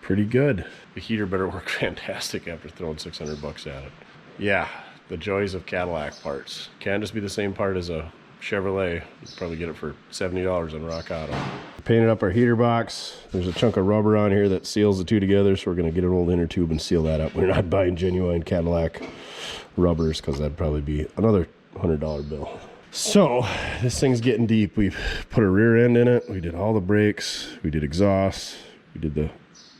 pretty good. The heater better work fantastic after throwing 600 bucks at it. Yeah, the joys of Cadillac parts. Can't just be the same part as a Chevrolet. You can probably get it for $70 on Rock Auto. Painted up our heater box. There's a chunk of rubber on here that seals the two together, so we're going to get an old inner tube and seal that up. We're not buying genuine Cadillac rubbers because that'd probably be another $100 bill. So this thing's getting deep. We've put a rear end in it. We did all the brakes. We did exhaust. We did the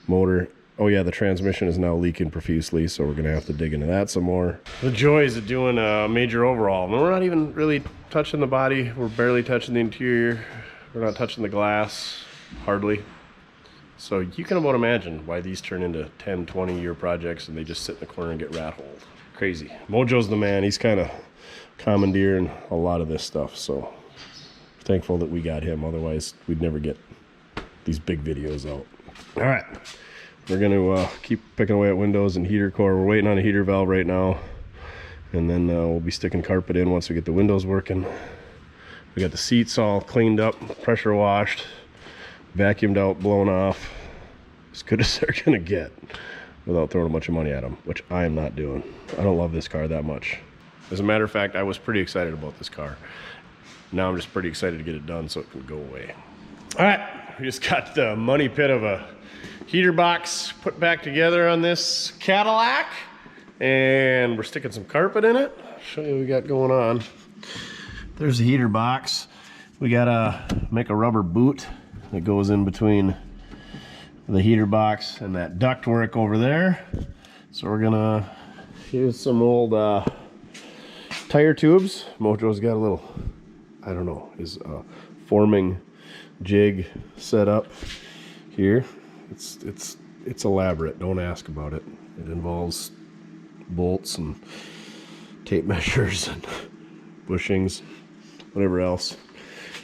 motor. Oh yeah, the transmission is now leaking profusely, so we're gonna have to dig into that some more. The joys of doing a major overhaul. And we're not even really touching the body. We're barely touching the interior. We're not touching the glass. hardly. So you can about imagine why these turn into 10, 20-year projects and they just sit in the corner and get rat-holed. Crazy. Mojo's the man. He's kind of commandeering a lot of this stuff, so thankful that we got him. Otherwise, we'd never get these big videos out. All right, we're gonna keep picking away at windows and heater core. We're waiting on a heater valve right now, and then we'll be sticking carpet in once we get the windows working. We got the seats all cleaned up, pressure washed, vacuumed out, blown off, as good as they're gonna get without throwing a bunch of money at them, which I am not doing. I don't love this car that much. As a matter of fact, I was pretty excited about this car. Now I'm just pretty excited to get it done so it can go away. All right, we just got the money pit of a heater box put back together on this Cadillac, and we're sticking some carpet in it. I'll show you what we got going on. There's the heater box. We gotta make a rubber boot that goes in between the heater box and that duct work over there. So we're gonna use some old tire tubes. Mojo's got a little, I don't know, his forming jig set up here. It's elaborate. Don't ask about it. It involves bolts and tape measures and bushings, whatever else,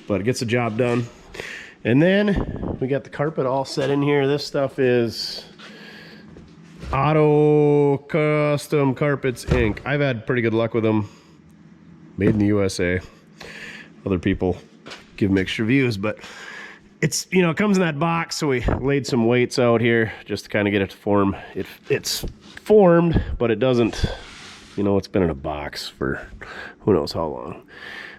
but it gets the job done. And then we got the carpet all set in here. This stuff is Auto Custom Carpets Inc. I've had pretty good luck with them. Made in the USA. Other people give mixed reviews, but it's, you know, it comes in that box, so we laid some weights out here just to kind of get it to form. It's formed, but it doesn't, you know, it's been in a box for who knows how long.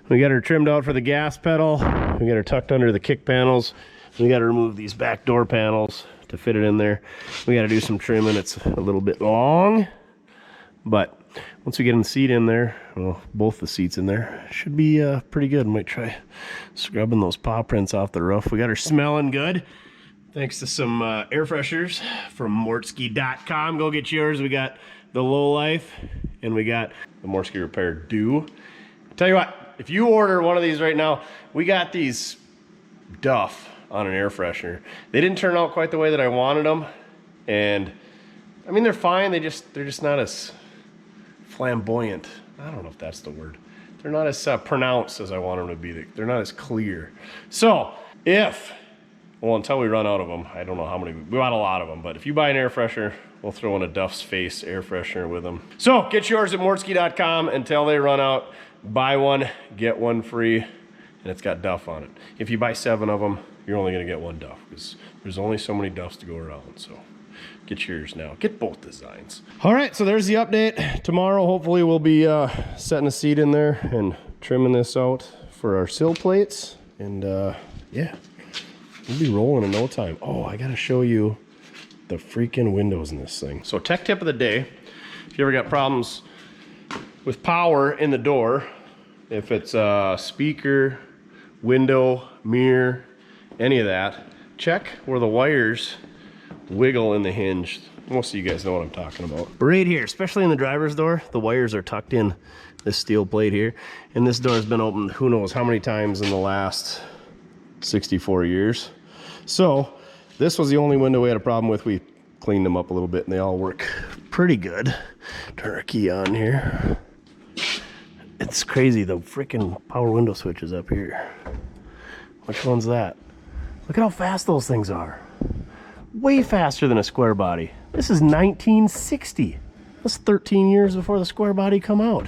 We got her trimmed out for the gas pedal. We got her tucked under the kick panels. We got to remove these back door panels to fit it in there. We got to do some trimming. It's a little bit long, but once we get the seat in there, well, both the seats in there, should be pretty good. Might try scrubbing those paw prints off the roof. We got her smelling good, thanks to some air fresheners from mortske.com. Go get yours. We got the Low Life, and we got the Mortske Repair Dew. Tell you what, if you order one of these right now, we got these Duff on an air freshener. They didn't turn out quite the way that I wanted them, and I mean, they're fine. They're just not as flamboyant. I don't know if that's the word. They're not as pronounced as I want them to be. They're not as clear. So well, until we run out of them, I don't know how many, we bought a lot of them, but if you buy an air freshener, we'll throw in a Duff's Face air freshener with them. So get yours at mortske.com until they run out. Buy one, get one free, and it's got Duff on it. If you buy 7 of them, you're only gonna get one Duff because there's only so many Duffs to go around. So get yours now. Get both designs. All right, so there's the update. Tomorrow, hopefully, we'll be setting a seat in there and trimming this out for our sill plates. And yeah, we'll be rolling in no time. Oh, I gotta show you the freaking windows in this thing. So tech tip of the day, if you ever got problems with power in the door, if it's a speaker, window, mirror, any of that, check where the wires wiggle in the hinge. Most of you guys know what I'm talking about. But right here, especially in the driver's door, the wires are tucked in this steel plate here. And this door has been opened who knows how many times in the last 64 years. So this was the only window we had a problem with. We cleaned them up a little bit and they all work pretty good. Turn our key on here. It's crazy, the freaking power window switch is up here. Which one's that? Look at how fast those things are. Way faster than a square body. This is 1960. That's 13 years before the square body come out.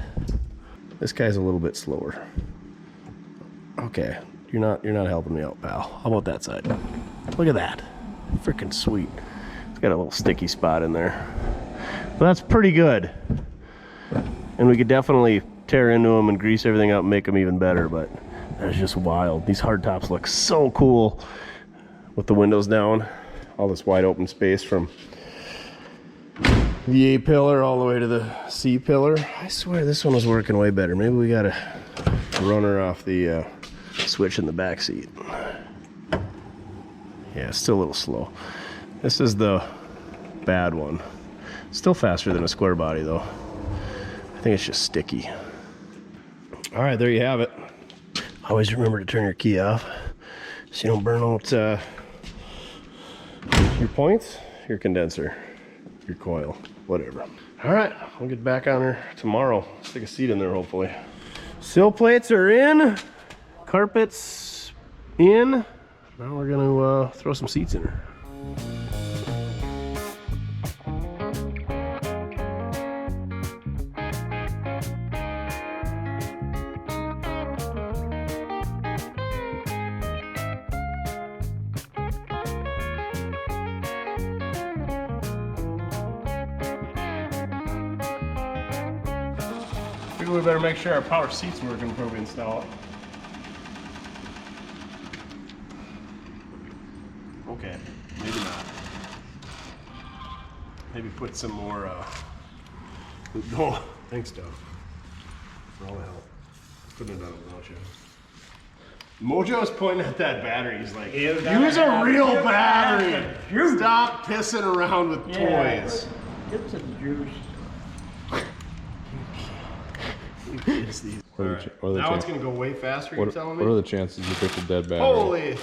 This guy's a little bit slower. Okay, you're not helping me out, pal. How about that side? Look at that. Freaking sweet. It's got a little sticky spot in there. But that's pretty good. And we could definitely tear into them and grease everything up and make them even better, but that's just wild. These hard tops look so cool with the windows down. All this wide open space from the A pillar all the way to the C pillar. I swear this one was working way better. Maybe we got a runner off the switch in the back seat. Yeah, it's still a little slow. This is the bad one. Still faster than a square body though. I think it's just sticky. All right, there you have it. Always remember to turn your key off so you don't burn out your points, your condenser, your coil, whatever. All right, we'll get back on her tomorrow. Stick a seat in there, hopefully. Sill plates are in, carpets in. Now we're gonna throw some seats in her. We better make sure our power seats working before we install it. Okay, maybe not. Maybe put some more, oh, thanks, Duff, for all the help. Couldn't have done it without you. Mojo's pointing at that battery. He's like, use a real battery. Stop pissing around with toys. Get some juice. Right. Now it's going to go way faster, you're telling me? What are the chances you picked a dead battery? Holy!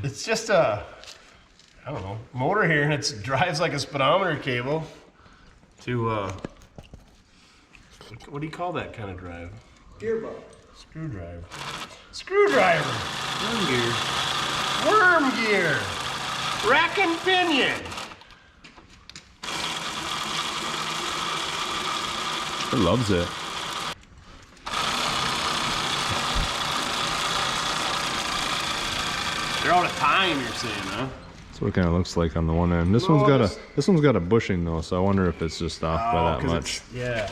It's just a, I don't know, motor here, and it drives like a speedometer cable to, what do you call that kind of drive? Gearbox. Screwdriver. Screwdriver! Worm gear. Worm gear! Rack and pinion! It loves it. They're out of time, you're saying, huh? That's what it kind of looks like on the one end. This one's got a bushing though, so I wonder if it's just off by that much. Yeah.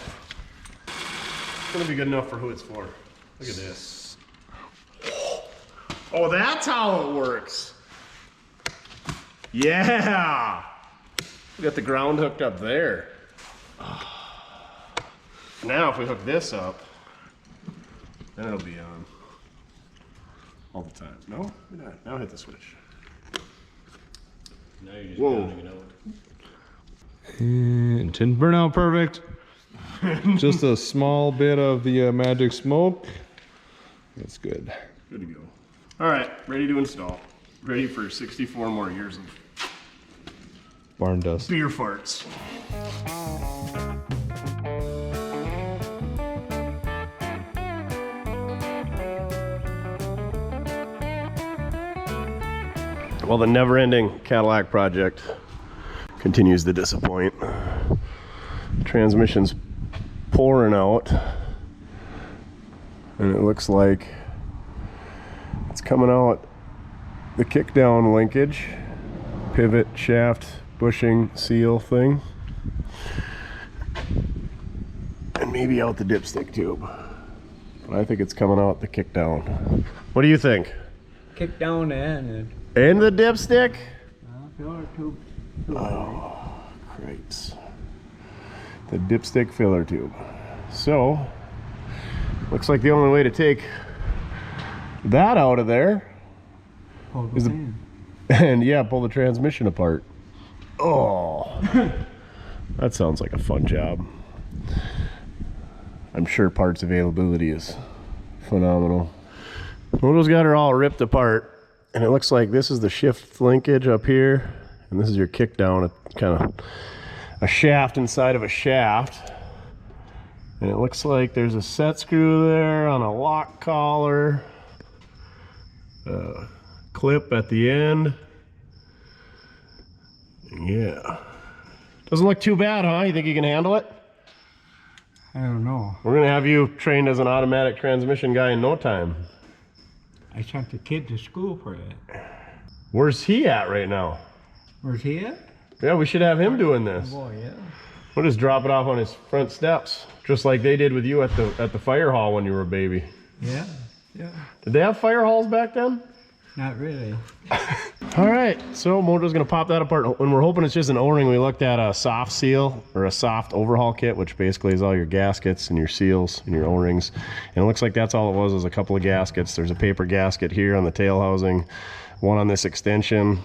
It's gonna be good enough for who it's for. Look at this. Oh, that's how it works. Yeah. We got the ground hooked up there. Now if we hook this up, then it'll be on all the time. No? Now hit the switch. Now you're just counting it out. And didn't burn out perfect. Just a small bit of the magic smoke. That's good. Good to go. All right, ready to install. Ready for 64 more years of Barn dust. beer farts. Well, the never-ending Cadillac project continues to disappoint. Transmission's pouring out, and it looks like it's coming out the kickdown linkage, pivot, shaft, bushing, seal thing, and maybe out the dipstick tube. But I think it's coming out the kickdown. What do you think? Kick down the end. And the dipstick? Filler tube. Oh, great. The dipstick filler tube. So, looks like the only way to take that out of there is and yeah, pull the transmission apart. Oh, that sounds like a fun job. I'm sure parts availability is phenomenal. Moto's got her all ripped apart. And it looks like this is the shift linkage up here, and this is your kick down, kind of a shaft inside of a shaft. And it looks like there's a set screw there on a lock collar, clip at the end. Yeah. Doesn't look too bad, huh? You think you can handle it? I don't know. We're gonna have you trained as an automatic transmission guy in no time. I sent the kid to school for that. Where's he at right now? Where's he at? Yeah, we should have him doing this. Oh boy, yeah. We'll just drop it off on his front steps, just like they did with you at the fire hall when you were a baby. Yeah, yeah. Did they have fire halls back then? Not really. All right, so Moto's gonna pop that apart. When we're hoping it's just an O-ring, we looked at a soft seal or a soft overhaul kit, which basically is all your gaskets and your seals and your O-rings. And it looks like that's all it was a couple of gaskets. There's a paper gasket here on the tail housing, one on this extension,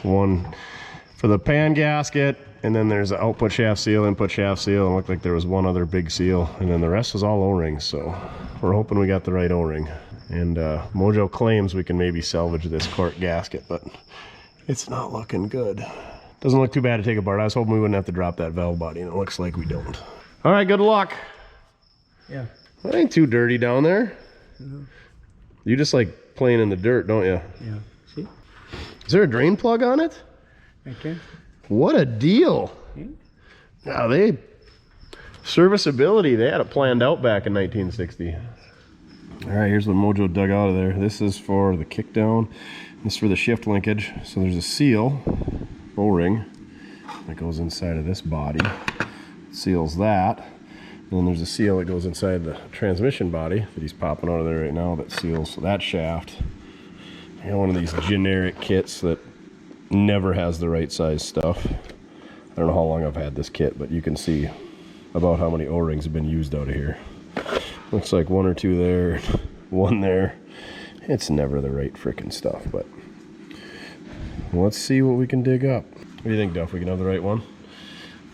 one for the pan gasket, and then there's an output shaft seal, input shaft seal, and it looked like there was one other big seal, and then the rest was all O-rings, so we're hoping we got the right O-ring. And Mojo claims we can maybe salvage this cork gasket, but it's not looking good. Doesn't look too bad to take apart. I was hoping we wouldn't have to drop that valve body, and it looks like we don't. All right, good luck. Yeah. That ain't too dirty down there. No. You just like playing in the dirt, don't you? Yeah. See? Is there a drain plug on it? Okay. What a deal. Now they, serviceability, they had it planned out back in 1960. All right, here's what Mojo dug out of there. This is for the kickdown. This is for the shift linkage. So there's a seal, O-ring, that goes inside of this body. Seals that. And then there's a seal that goes inside the transmission body that he's popping out of there right now that seals that shaft. You know, one of these generic kits that never has the right size stuff. I don't know how long I've had this kit, but you can see about how many O-rings have been used out of here. Looks like one or two there, one there. It's never the right frickin' stuff, but let's see what we can dig up. What do you think, Duff? We can have the right one?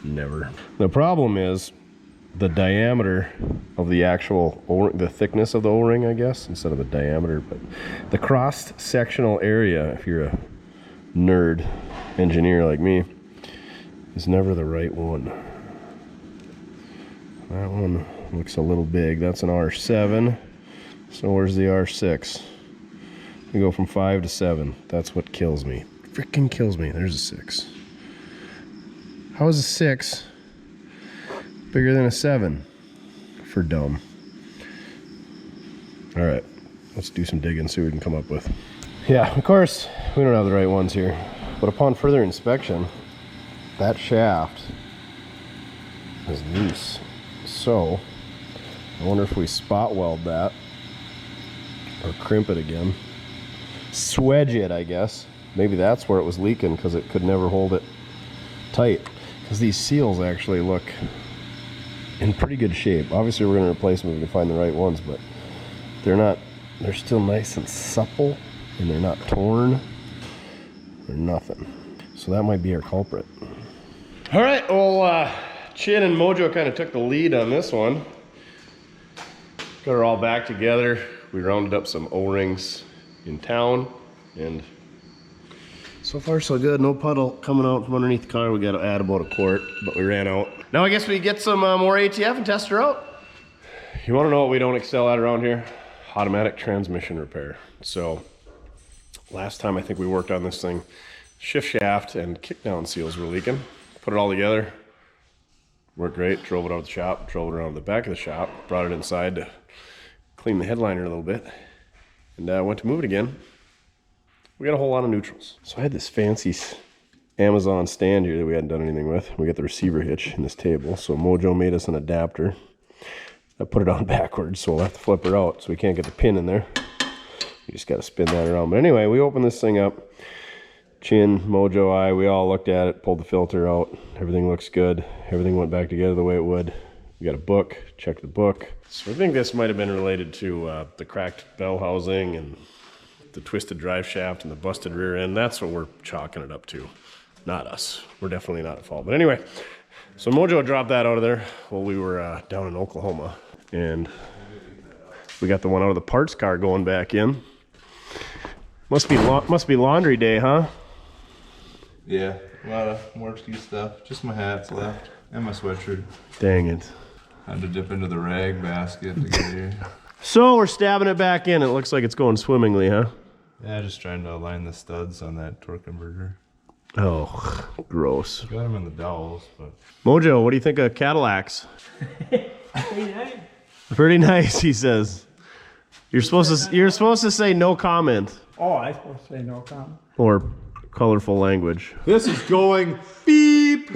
Never. The problem is the diameter of the actual O-ring, the thickness of the O-ring, I guess, instead of the diameter, but the cross-sectional area, if you're a nerd engineer like me, is never the right one. That one looks a little big. That's an R7. So where's the R6? We go from 5 to 7. That's what kills me. Freaking kills me. There's a 6. How is a 6 bigger than a 7? For dumb. All right, let's do some digging, see what we can come up with. Yeah, of course, we don't have the right ones here. But upon further inspection, that shaft is loose. So, I wonder if we spot weld that or crimp it again. Swedge it, I guess. Maybe that's where it was leaking because it could never hold it tight. Because these seals actually look in pretty good shape. Obviously we're going to replace them if we can find the right ones, but they're still nice and supple, and they're not torn or nothing. So that might be our culprit. All right, well, Chin and Mojo kind of took the lead on this one. Got her all back together. We rounded up some O-rings in town, and so far so good. No puddle coming out from underneath the car. We got to add about a quart, but we ran out. Now I guess we get some more ATF and test her out. You want to know what we don't excel at around here? Automatic transmission repair. So last time I think we worked on this thing, shift shaft and kickdown seals were leaking. Put it all together. Worked great. Drove it out of the shop. Drove it around the back of the shop. Brought it inside to clean the headliner a little bit. And went to move it again. We got a whole lot of neutrals. So I had this fancy Amazon stand here that we hadn't done anything with. We got the receiver hitch in this table. So Mojo made us an adapter. I put it on backwards, so we'll have to flip her out so we can't get the pin in there. You just got to spin that around. But anyway, we opened this thing up. Chin, Mojo, I, we all looked at it, pulled the filter out. Everything looks good. Everything went back together the way it would. We got a book, checked the book. So I think this might have been related to the cracked bell housing and the twisted drive shaft and the busted rear end. That's what we're chalking it up to. Not us. We're definitely not at fault. But anyway, so Mojo dropped that out of there while we were down in Oklahoma. And we got the one out of the parts car going back in. Must be laundry day, huh? Yeah, a lot of Mortske stuff. Just my hats left and my sweatshirt. Dang it. Had to dip into the rag basket to get here. So we're stabbing it back in. It looks like it's going swimmingly, huh? Yeah, just trying to align the studs on that torque converter. Oh, gross. Got them in the dowels, but... Mojo, what do you think of Cadillacs? Pretty nice. Pretty nice, he says. You're supposed to say no comment. Oh, I'm supposed to say no comment. Or colorful language. This is going beep!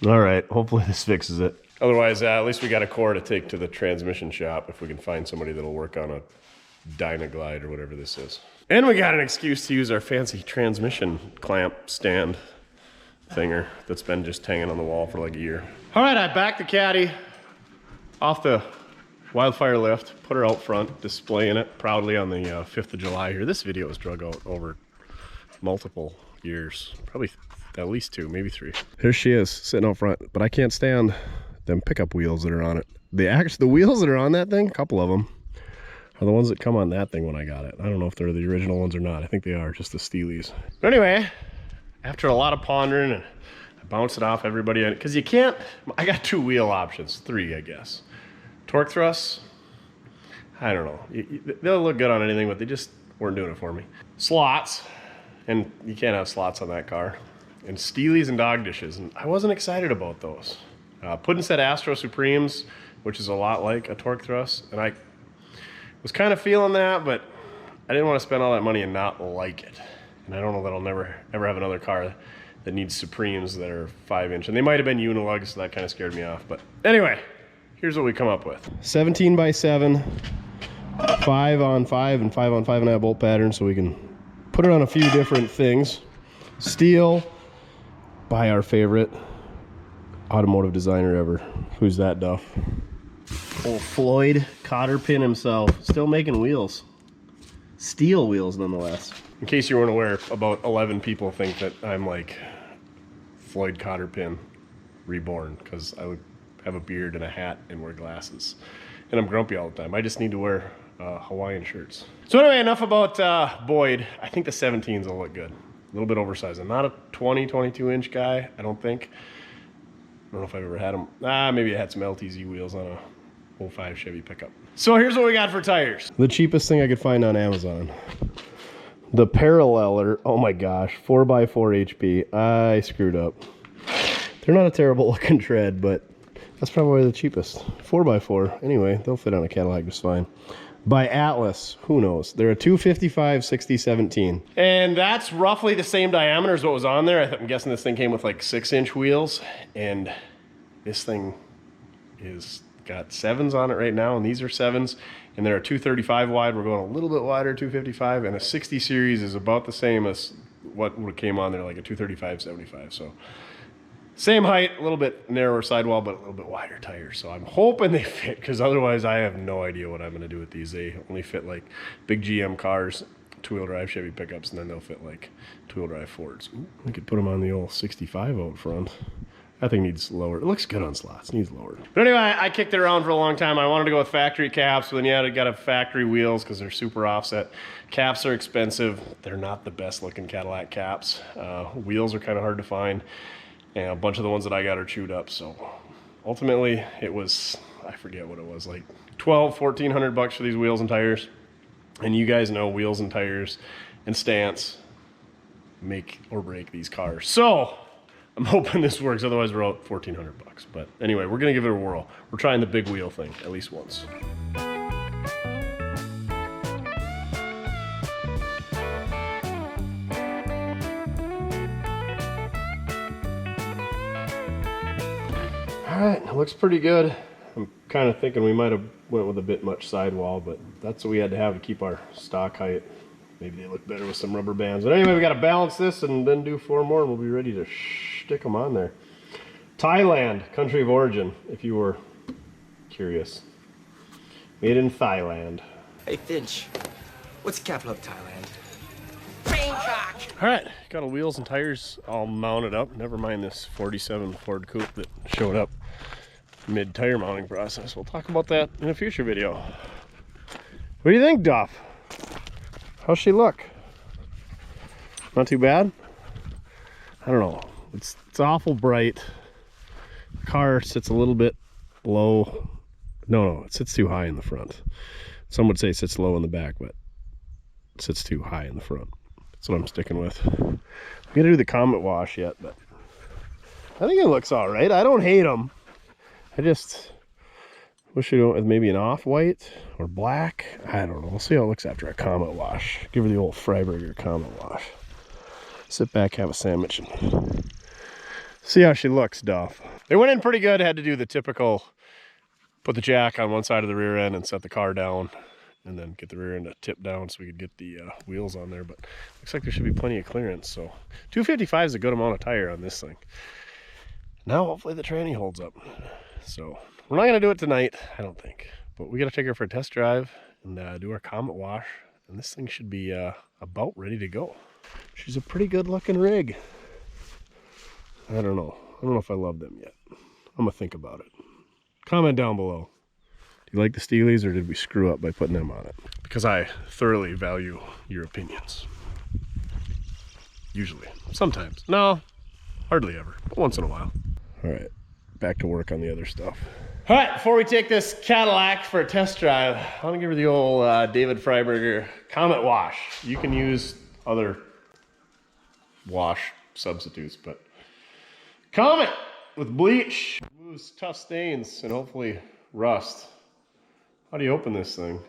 All right, hopefully this fixes it. Otherwise, at least we got a core to take to the transmission shop if we can find somebody that'll work on a Dynaglide or whatever this is. And we got an excuse to use our fancy transmission clamp stand thinger that's been just hanging on the wall for like a year. All right, I backed the caddy off the wildfire lift, put her out front, displaying it proudly on the 5th of July here. This video was drug out over multiple years, probably at least 2, maybe 3. Here she is sitting out front, but I can't stand them pickup wheels that are on it. The wheels that are on that thing, a couple of them, are the ones that come on that thing when I got it. I don't know if they're the original ones or not. I think they are, just the Steelies. But anyway, after a lot of pondering, and I bounced it off everybody, because you can't, I got 2 wheel options, 3 I guess. Torque thrusts, I don't know. They'll look good on anything, but they just weren't doing it for me. Slots, and you can't have slots on that car. And Steelies and dog dishes, and I wasn't excited about those. Puddin' Set Astro Supremes, which is a lot like a torque thrust, and I was kind of feeling that, but I didn't want to spend all that money and not like it. And I don't know that I'll never ever have another car that needs Supremes that are 5-inch, and they might have been Unilugs, so that kind of scared me off. But anyway, here's what we come up with: 17x7, 5-on-5, and 5-on-5.5 bolt pattern, so we can put it on a few different things. Steel by our favorite automotive designer ever. Who's that, Duff? Old Floyd Cotter Pin himself. Still making wheels. Steel wheels, nonetheless. In case you weren't aware, about 11 people think that I'm like Floyd Cotter Pin reborn, because I would have a beard and a hat and wear glasses. And I'm grumpy all the time. I just need to wear Hawaiian shirts. So anyway, enough about Boyd. I think the 17s will look good. A little bit oversized. I'm not a 22-inch guy, I don't think. I don't know if I've ever had them. Maybe I had some LTZ wheels on a 05 Chevy pickup. So here's what we got for tires. The cheapest thing I could find on Amazon. The Paralleler, oh my gosh, 4x4 HP. I screwed up. They're not a terrible looking tread, but that's probably the cheapest. 4x4, anyway, they'll fit on a Cadillac just fine. By Atlas, who knows? They're a 255 60/17. And that's roughly the same diameter as what was on there. I'm guessing this thing came with like 6-inch wheels, and this thing is got 7s on it right now, and these are 7s, and they're a 235 wide. We're going a little bit wider, 255, and a 60 series is about the same as what came on there, like a 235/75. So same height, a little bit narrower sidewall, but a little bit wider tires. So I'm hoping they fit, because otherwise I have no idea what I'm going to do with these. They only fit like big GM cars, 2-wheel drive Chevy pickups, and then they'll fit like 2-wheel drive Fords. Ooh, we could put them on the old 65 out front. That thing needs lower. It looks good on slots. It needs lowered. But anyway, I kicked it around for a long time. I wanted to go with factory caps, but then yeah, I got to factory wheels because they're super offset. Caps are expensive. They're not the best looking Cadillac caps. Wheels are kind of hard to find. And a bunch of the ones that I got are chewed up. So ultimately it was, I forget what it was, like $1,400 for these wheels and tires. And you guys know wheels and tires and stance make or break these cars. So I'm hoping this works. Otherwise we're out $1,400. But anyway, we're going to give it a whirl. We're trying the big wheel thing at least once. All right, it looks pretty good. I'm kind of thinking we might have went with a bit much sidewall, but that's what we had to have to keep our stock height. Maybe they look better with some rubber bands. But anyway, we got to balance this and then do 4 more, and we'll be ready to stick them on there. Thailand, country of origin, if you were curious. Made in Thailand. Hey, Finch, what's the capital of Thailand? Bangkok. All right, got our wheels and tires all mounted up. Never mind this 47 Ford Coupe that showed up mid-tire mounting process. We'll talk about that in a future video. What do you think, Duff? How's she look? Not too bad? I don't know. It's awful bright. The car sits a little bit low. No, it sits too high in the front. Some would say it sits low in the back, but it sits too high in the front. That's what I'm sticking with. I'm gonna do the Comet wash yet, but I think it looks all right. I don't hate them. I just wish we went with maybe an off-white or black. I don't know. We'll see how it looks after a Comet wash. Give her the old Freiburger Comet wash. Sit back, have a sandwich, and see how she looks, Duff. They went in pretty good. Had to do the typical, put the jack on one side of the rear end and set the car down, and then get the rear end to tip down so we could get the wheels on there. But looks like there should be plenty of clearance. So 255 is a good amount of tire on this thing. Now hopefully the tranny holds up. So we're not going to do it tonight, I don't think. But we got to take her for a test drive and do our Comet wash. And this thing should be about ready to go. She's a pretty good looking rig. I don't know. I don't know if I love them yet. I'm gonna think about it. Comment down below. Do you like the Steelies, or did we screw up by putting them on it? Because I thoroughly value your opinions. Usually. Sometimes. No, hardly ever, but once in a while. All right, back to work on the other stuff. All right, before we take this Cadillac for a test drive, I want to give her the old David Freiberger Comet wash. You can use other wash substitutes, but Comet with bleach removes tough stains and hopefully rust. How do you open this thing?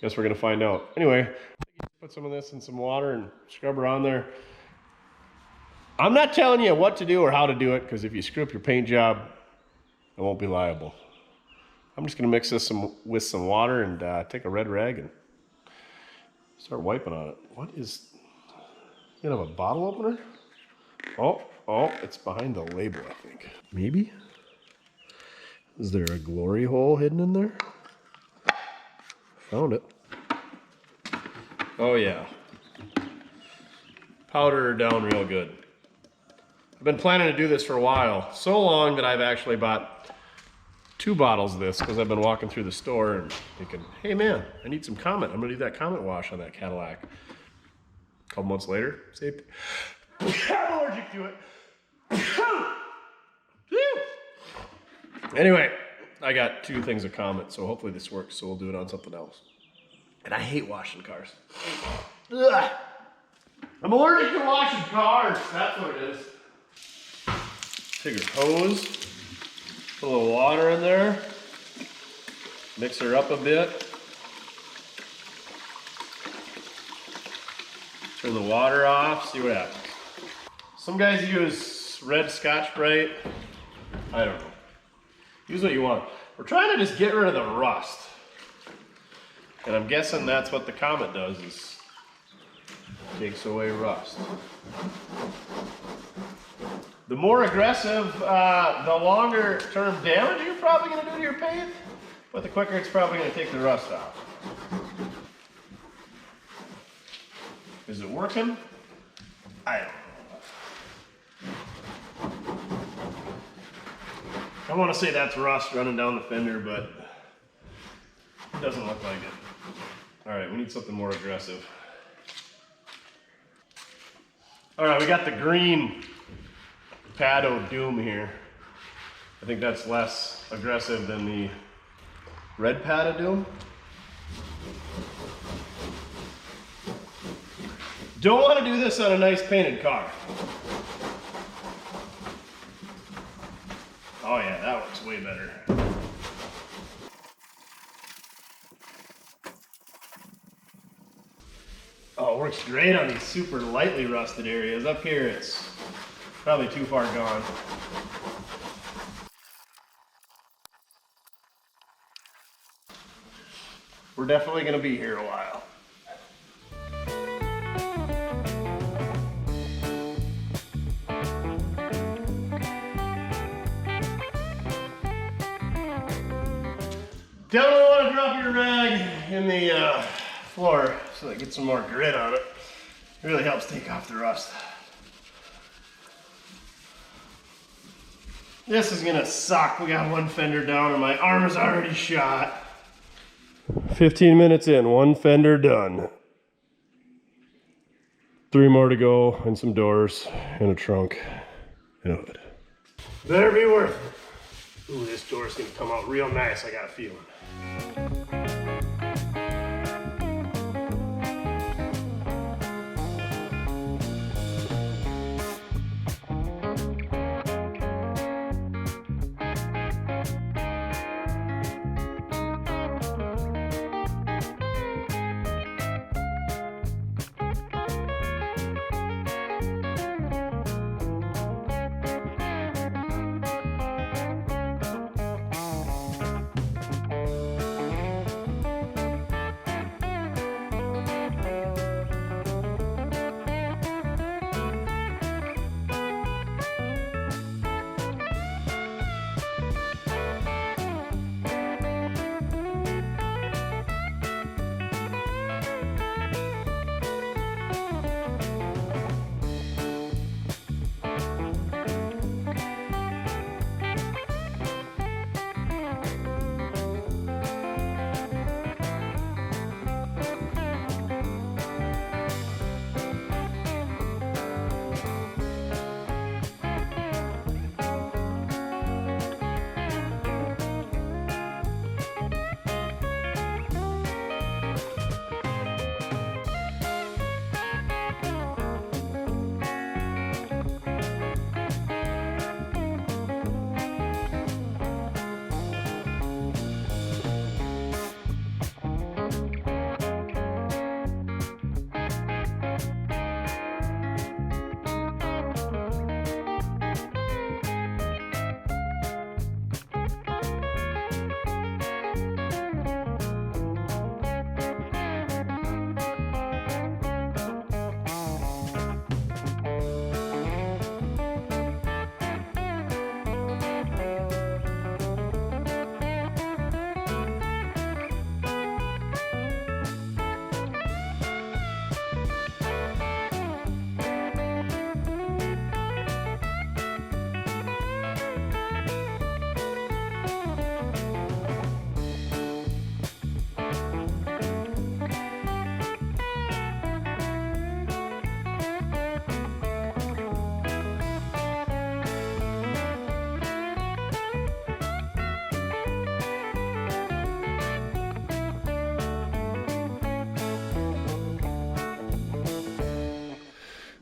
Guess we're gonna find out. Anyway, put some of this in some water and scrub her on there. I'm not telling you what to do or how to do it, because if you screw up your paint job, I won't be liable. I'm just gonna mix this with some water and take a red rag and start wiping on it. What is, you have a bottle opener? Oh, it's behind the label, I think. Maybe? Is there a glory hole hidden in there? Found it. Oh yeah. Powder her down real good. I've been planning to do this for a while. So long that I've actually bought 2 bottles of this, because I've been walking through the store and thinking, hey man, I need some Comet. I'm gonna do that Comet wash on that Cadillac. A couple months later, I'm allergic to it. Anyway, I got 2 things of Comet, so hopefully this works, so we'll do it on something else. And I hate washing cars. Ugh. I'm allergic to washing cars, that's what it is. Take her hose, put a little water in there, mix her up a bit. Turn the water off, see what happens. Some guys use red Scotch-Brite. I don't know. Use what you want. We're trying to just get rid of the rust. And I'm guessing that's what the Comet does, is takes away rust. The more aggressive, the longer term damage you're probably gonna do to your paint, but the quicker it's probably gonna take the rust off. Is it working? I don't know. I want to say that's rust running down the fender, but it doesn't look like it. All right, we need something more aggressive. All right, we got the green Pado Doom here. I think that's less aggressive than the red Pado Doom. Don't want to do this on a nice painted car. Oh yeah, that works way better. Oh, it works great on these super lightly rusted areas. Up here, it's probably too far gone. We're definitely gonna be here a while. Definitely want to drop your rag in the floor so that it gets some more grit on it. It really helps take off the rust. This is gonna suck. We got 1 fender down and my arm is already shot. 15 minutes in, 1 fender done. 3 more to go, and some doors, and a trunk, and a hood. Better be worth it. Ooh, this door's gonna come out real nice, I got a feeling.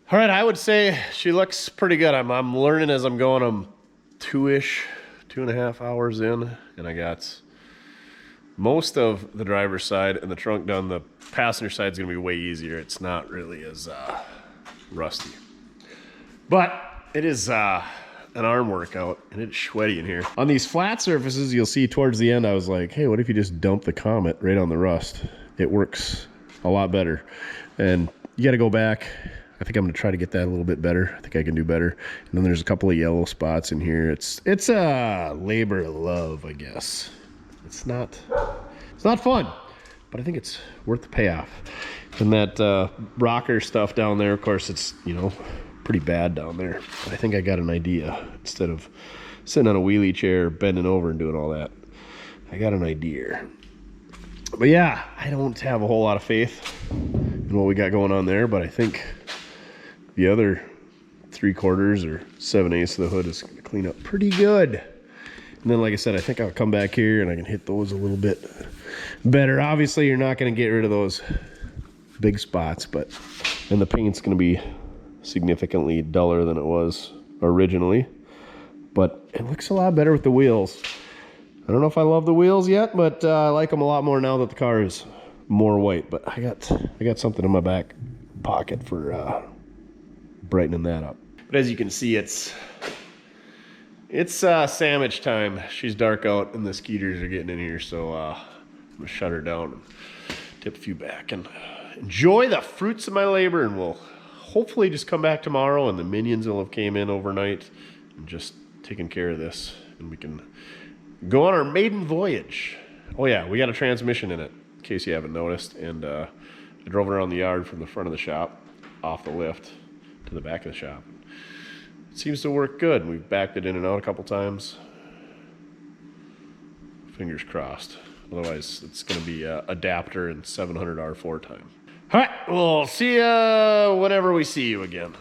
All right, I would say she looks pretty good. I'm learning as I'm going. I'm 2.5 hours in, and I got most of the driver's side and the trunk done. The passenger side is going to be way easier. It's not really as rusty. But it is an arm workout, and it's sweaty in here. On these flat surfaces, you'll see towards the end, I was like, hey, what if you just dump the Comet right on the rust? It works a lot better. And you got to go back. I think I'm going to try to get that a little bit better. I think I can do better. And then there's a couple of yellow spots in here. It's a labor of love, I guess. It's not fun, but I think it's worth the payoff. And that rocker stuff down there, of course, it's, you know, pretty bad down there. But I think I got an idea. Instead of sitting on a wheelie chair, bending over and doing all that, I got an idea. But yeah, I don't have a whole lot of faith in what we got going on there, but I think the other 3/4 or 7/8 of the hood is gonna clean up pretty good. And then, like I said, I think I'll come back here and I can hit those a little bit better. Obviously, you're not gonna get rid of those big spots, but then the paint's gonna be significantly duller than it was originally. But it looks a lot better with the wheels. I don't know if I love the wheels yet, but I like them a lot more now that the car is more white. But I got something in my back pocket for brightening that up. But as you can see, it's sandwich time. She's dark out and the skeeters are getting in here, so I'm gonna shut her down and tip a few back and enjoy the fruits of my labor, and we'll hopefully just come back tomorrow and the minions will have came in overnight and just taken care of this, and we can go on our maiden voyage. Oh yeah, we got a transmission in it, in case you haven't noticed, and I drove it around the yard from the front of the shop, off the lift, to the back of the shop. It seems to work good. We've backed it in and out a couple times. Fingers crossed. Otherwise, it's going to be adapter and 700 R4 time. All right, we'll see you whenever we see you again.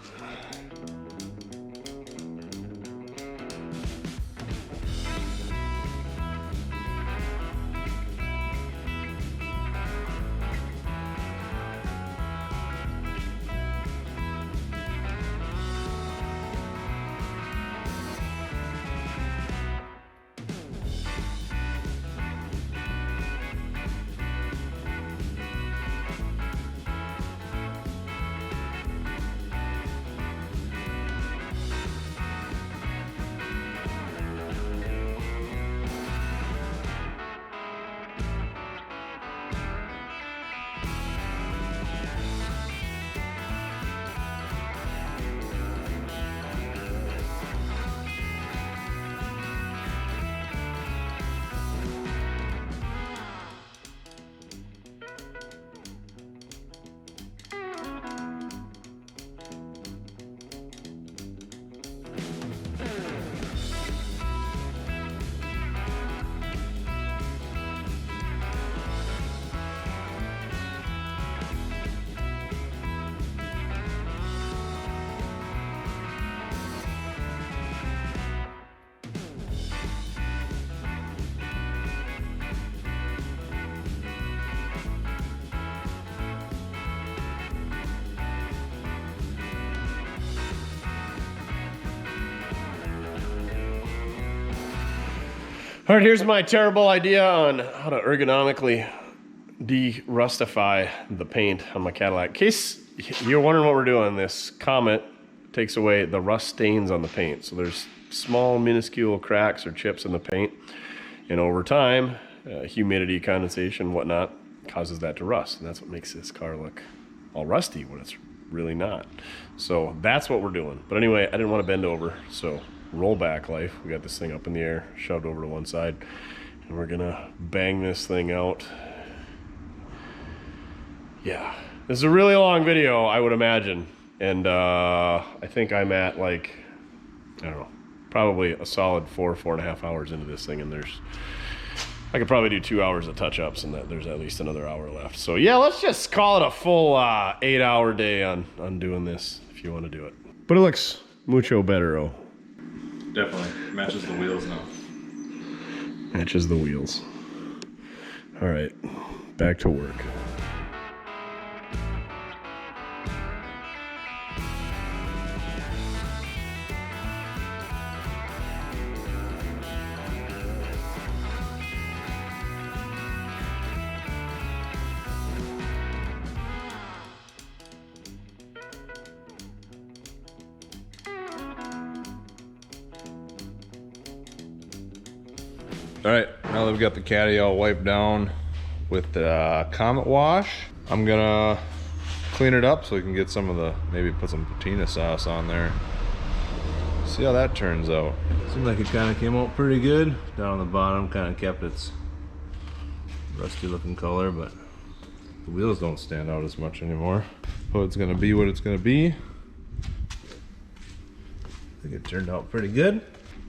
All right, here's my terrible idea on how to ergonomically de-rustify the paint on my Cadillac. In case you're wondering what we're doing, this Comet takes away the rust stains on the paint. So there's small, minuscule cracks or chips in the paint. And over time, humidity, condensation, whatnot, causes that to rust. And that's what makes this car look all rusty when it's really not. So that's what we're doing. But anyway, I didn't want to bend over, so roll back life. We got this thing up in the air, shoved over to one side, and we're gonna bang this thing out. Yeah, this is a really long video, I would imagine, and I think I'm at, like, I don't know, probably a solid 4.5 hours into this thing, and I could probably do 2 hours of touch-ups, and there's at least another hour left. So yeah, let's just call it a full 8-hour day on doing this, if you want to do it. But it looks mucho better, oh. Definitely matches the wheels now. Matches the wheels. All right, back to work. All right, now that we've got the caddy all wiped down with the Comet wash, I'm gonna clean it up so we can get some of the, maybe put some patina sauce on there. See how that turns out. Seems like it kind of came out pretty good. Down on the bottom, kind of kept its rusty looking color, but the wheels don't stand out as much anymore. So it's gonna be what it's gonna be. I think it turned out pretty good.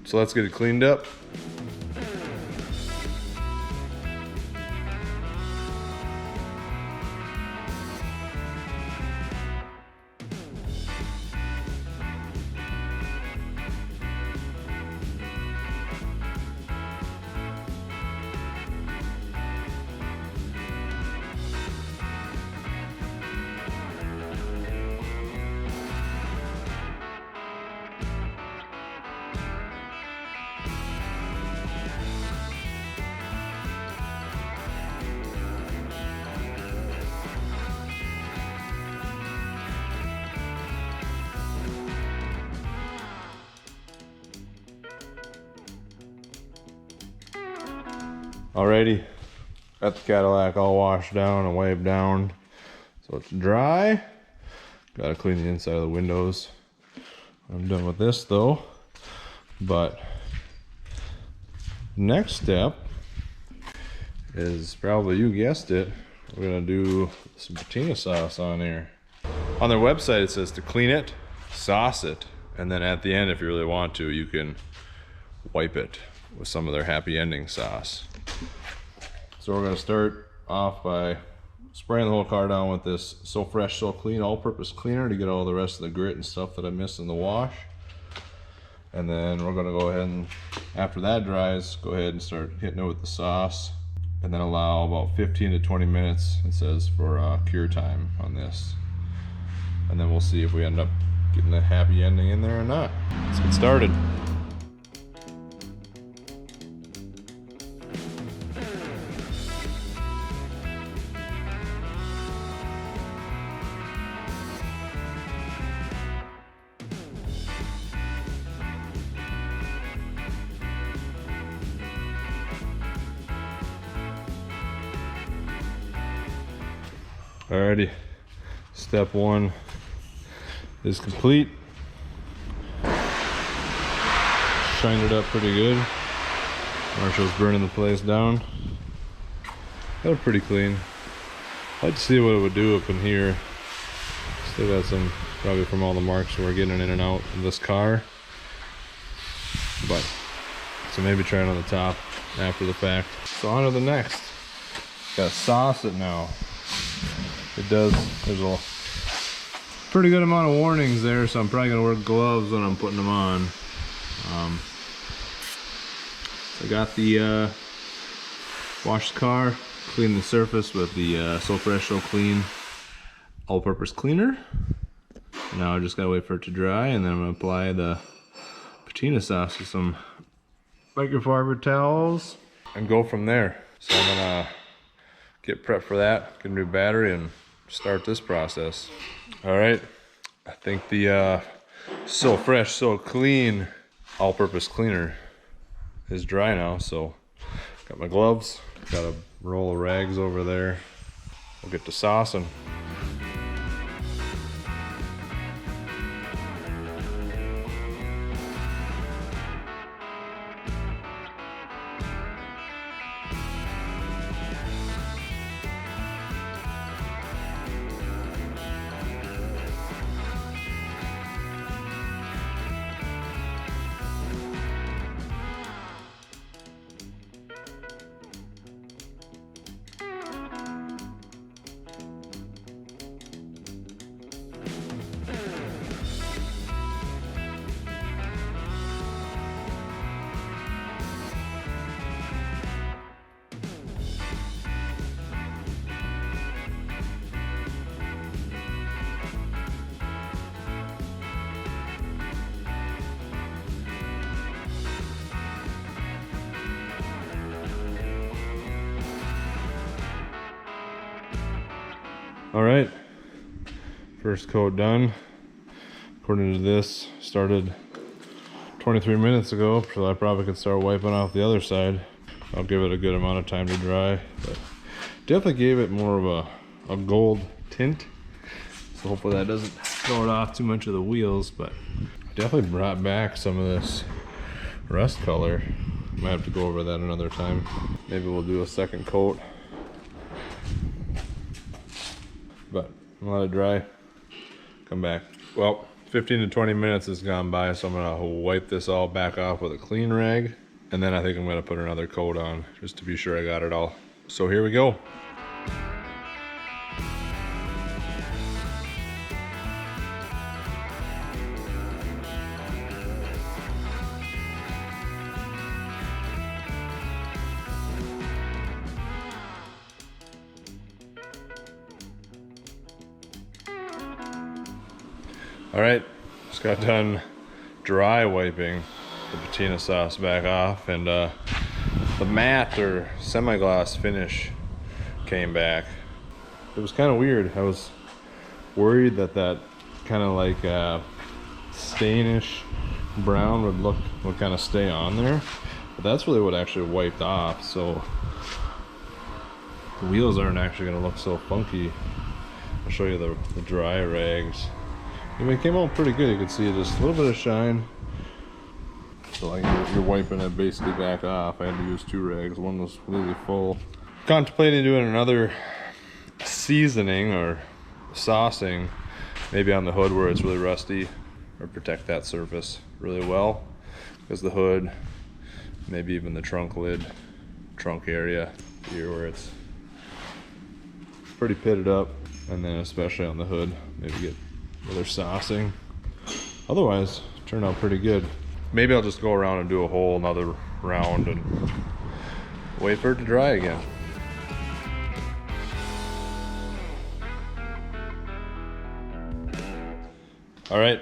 So let's get it cleaned up. Alrighty, got the Cadillac all washed down and wiped down, so it's dry. Gotta clean the inside of the windows. I'm done with this though, but next step is probably, you guessed it, we're gonna do some patina sauce on here. On their website it says to clean it, sauce it, and then at the end, if you really want to, you can wipe it with some of their happy ending sauce. So we're gonna start off by spraying the whole car down with this So Fresh, So Clean all-purpose cleaner to get all the rest of the grit and stuff that I missed in the wash. And then we're gonna go ahead and, after that dries, go ahead and start hitting it with the sauce, and then allow about 15 to 20 minutes, it says, for cure time on this. And then we'll see if we end up getting the happy ending in there or not. Let's get started. Alrighty, step one is complete. Shined it up pretty good. Marshall's burning the place down. Got it pretty clean. I'd like to see what it would do up in here. Still got some, probably from all the marks we're getting in and out of this car. But, so maybe try it on the top after the fact. So on to the next. Gotta sauce it now. It does, there's a pretty good amount of warnings there, so I'm probably gonna wear gloves when I'm putting them on. So I got the washed car, cleaned the surface with the So Fresh, So Clean all-purpose cleaner. Now I just gotta wait for it to dry, and then I'm gonna apply the patina sauce with some microfiber towels and go from there. So I'm gonna get prepped for that, get a new battery, and start this process. All right, I think the So Fresh, So Clean all-purpose cleaner is dry now, so got my gloves, got a roll of rags over there. We'll get to saucing. All right, first coat done. According to this, started 23 minutes ago, so I probably could start wiping off the other side. I'll give it a good amount of time to dry, but definitely gave it more of a gold tint. So hopefully that doesn't throw it off too much of the wheels, but definitely brought back some of this rust color. Might have to go over that another time. Maybe we'll do a second coat. But I'll let it dry, come back. Well, 15 to 20 minutes has gone by, so I'm gonna wipe this all back off with a clean rag, and then I think I'm gonna put another coat on just to be sure I got it all. So here we go. All right, just got done dry wiping the patina sauce back off, and the matte or semi-gloss finish came back. It was kind of weird. I was worried that kind of like stainish brown would kind of stay on there, but that's really what actually wiped off. So the wheels aren't actually going to look so funky. I'll show you the dry rags. I mean, it came out pretty good. You can see just a little bit of shine. So like you're wiping it basically back off. I had to use 2 rags. One was completely full. Contemplating doing another seasoning or saucing, maybe on the hood where it's really rusty, or protect that surface really well, because the hood, maybe even the trunk lid, trunk area here where it's pretty pitted up, and then especially on the hood, maybe get another saucing. Otherwise, turned out pretty good. Maybe I'll just go around and do a whole another round and wait for it to dry again. All right,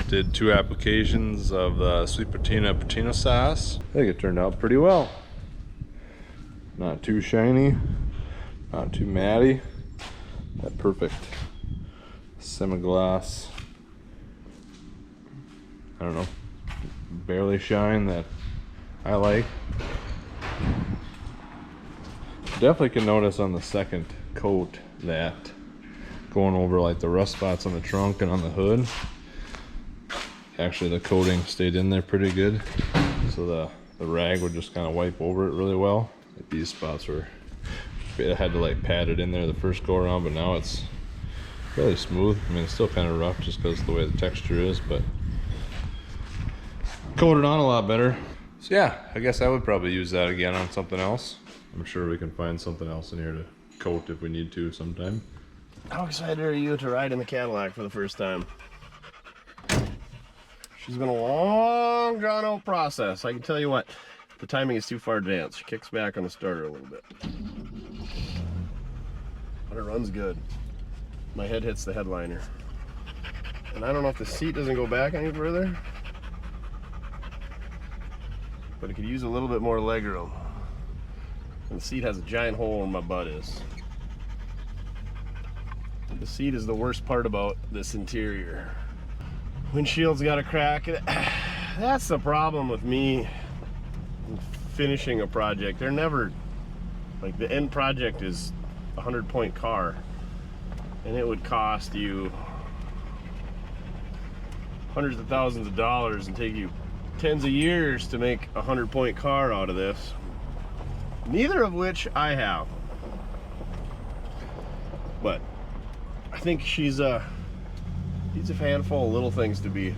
did 2 applications of the sweet patina sauce. I think it turned out pretty well. Not too shiny, not too matty. That perfect semi-gloss, I don't know, barely shine that I like. Definitely can notice on the second coat that going over like the rust spots on the trunk and on the hood, actually the coating stayed in there pretty good, so the rag would just kind of wipe over it really well. Like these spots were, I had to like pat it in there the first go around, but now it's fairly smooth. I mean, it's still kind of rough just because of the way the texture is, but coated on a lot better. So yeah, I guess I would probably use that again on something else. I'm sure we can find something else in here to coat if we need to sometime. How excited are you to ride in the Cadillac for the first time? She's been a long, drawn-out process. I can tell you what, the timing is too far advanced. She kicks back on the starter a little bit, but it runs good. My head hits the headliner, and I don't know if the seat doesn't go back any further, but it could use a little bit more leg room. And the seat has a giant hole where my butt is. The seat is the worst part about this interior. Windshield's got a crack. That's the problem with me finishing a project. They're never, like, the end project is a 100-point car, and it would cost you hundreds of thousands of dollars and take you tens of years to make a 100-point car out of this, neither of which I have. But I think she's needs a handful of little things to be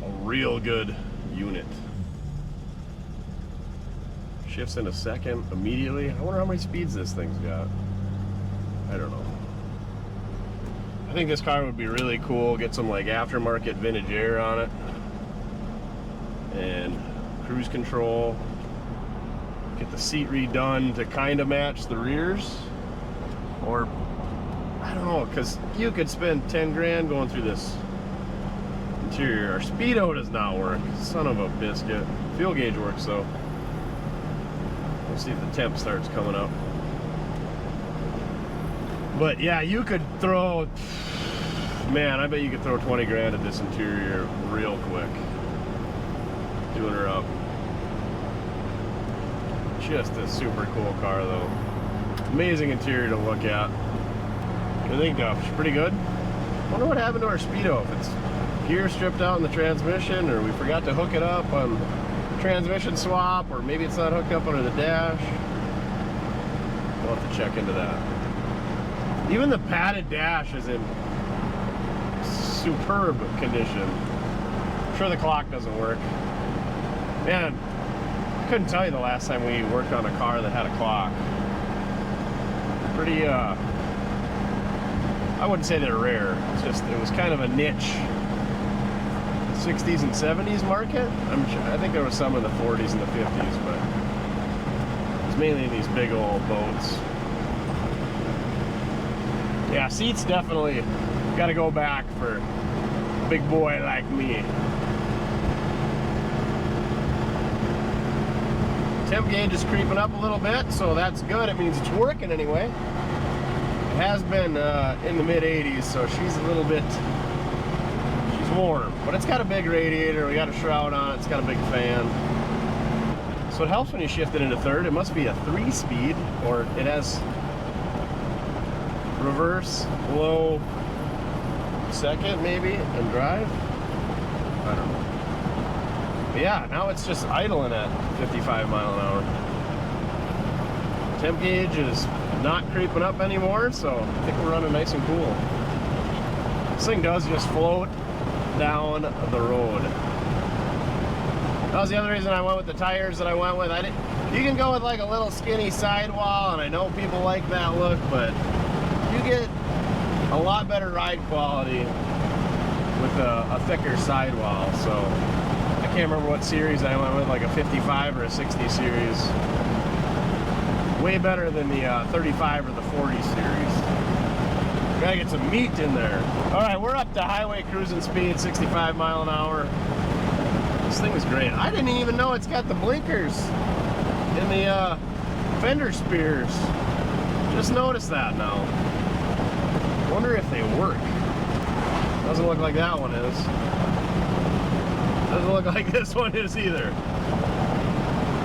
a real good unit. Shifts in a second immediately. I wonder how many speeds this thing's got. I don't know. I think this car would be really cool. Get some like aftermarket vintage air on it, and cruise control. Get the seat redone to kind of match the rears, or I don't know, because you could spend 10 grand going through this interior. Our speedo does not work. Son of a biscuit. Fuel gauge works though. We'll see if the temp starts coming up. But yeah, you could throw, man, I bet you could throw 20 grand at this interior real quick, doing her up. just a super cool car though. Amazing interior to look at. What do you think, Duff? Pretty good? Wonder what happened to our Speedo. If it's gear stripped out in the transmission, or we forgot to hook it up on transmission swap, or maybe it's not hooked up under the dash. We'll have to check into that. Even the padded dash is in superb condition. I'm sure the clock doesn't work. Man, I couldn't tell you the last time we worked on a car that had a clock. Pretty, I wouldn't say they're rare. It's just, it was kind of a niche 60s and 70s market. I think there was some in the 40s and the 50s, but it's mainly these big old boats. Yeah, seats definitely got to go back for a big boy like me. Temp gauge is creeping up a little bit, so that's good. It means it's working anyway. It has been in the mid 80s, so she's a little bit, she's warm. But it's got a big radiator, we got a shroud on it, it's got a big fan. So it helps when you shift it into third. It must be a 3-speed, or it has reverse, low, second maybe, and drive. I don't know. But yeah, now it's just idling at 55 mile an hour. Temp gauge is not creeping up anymore, so I think we're running nice and cool. This thing does just float down the road. That was the other reason I went with the tires that I went with. You can go with like a little skinny sidewall, and I know people like that look, but you get a lot better ride quality with a thicker sidewall. So I can't remember what series I went with, like a 55 or a 60 series. Way better than the 35 or the 40 series. Gotta get some meat in there. All right, we're up to highway cruising speed, 65 mile an hour. This thing is great. I didn't even know it's got the blinkers in the fender spears. Just noticed that now. Wonder if they work. Doesn't look like that one is. Doesn't look like this one is either.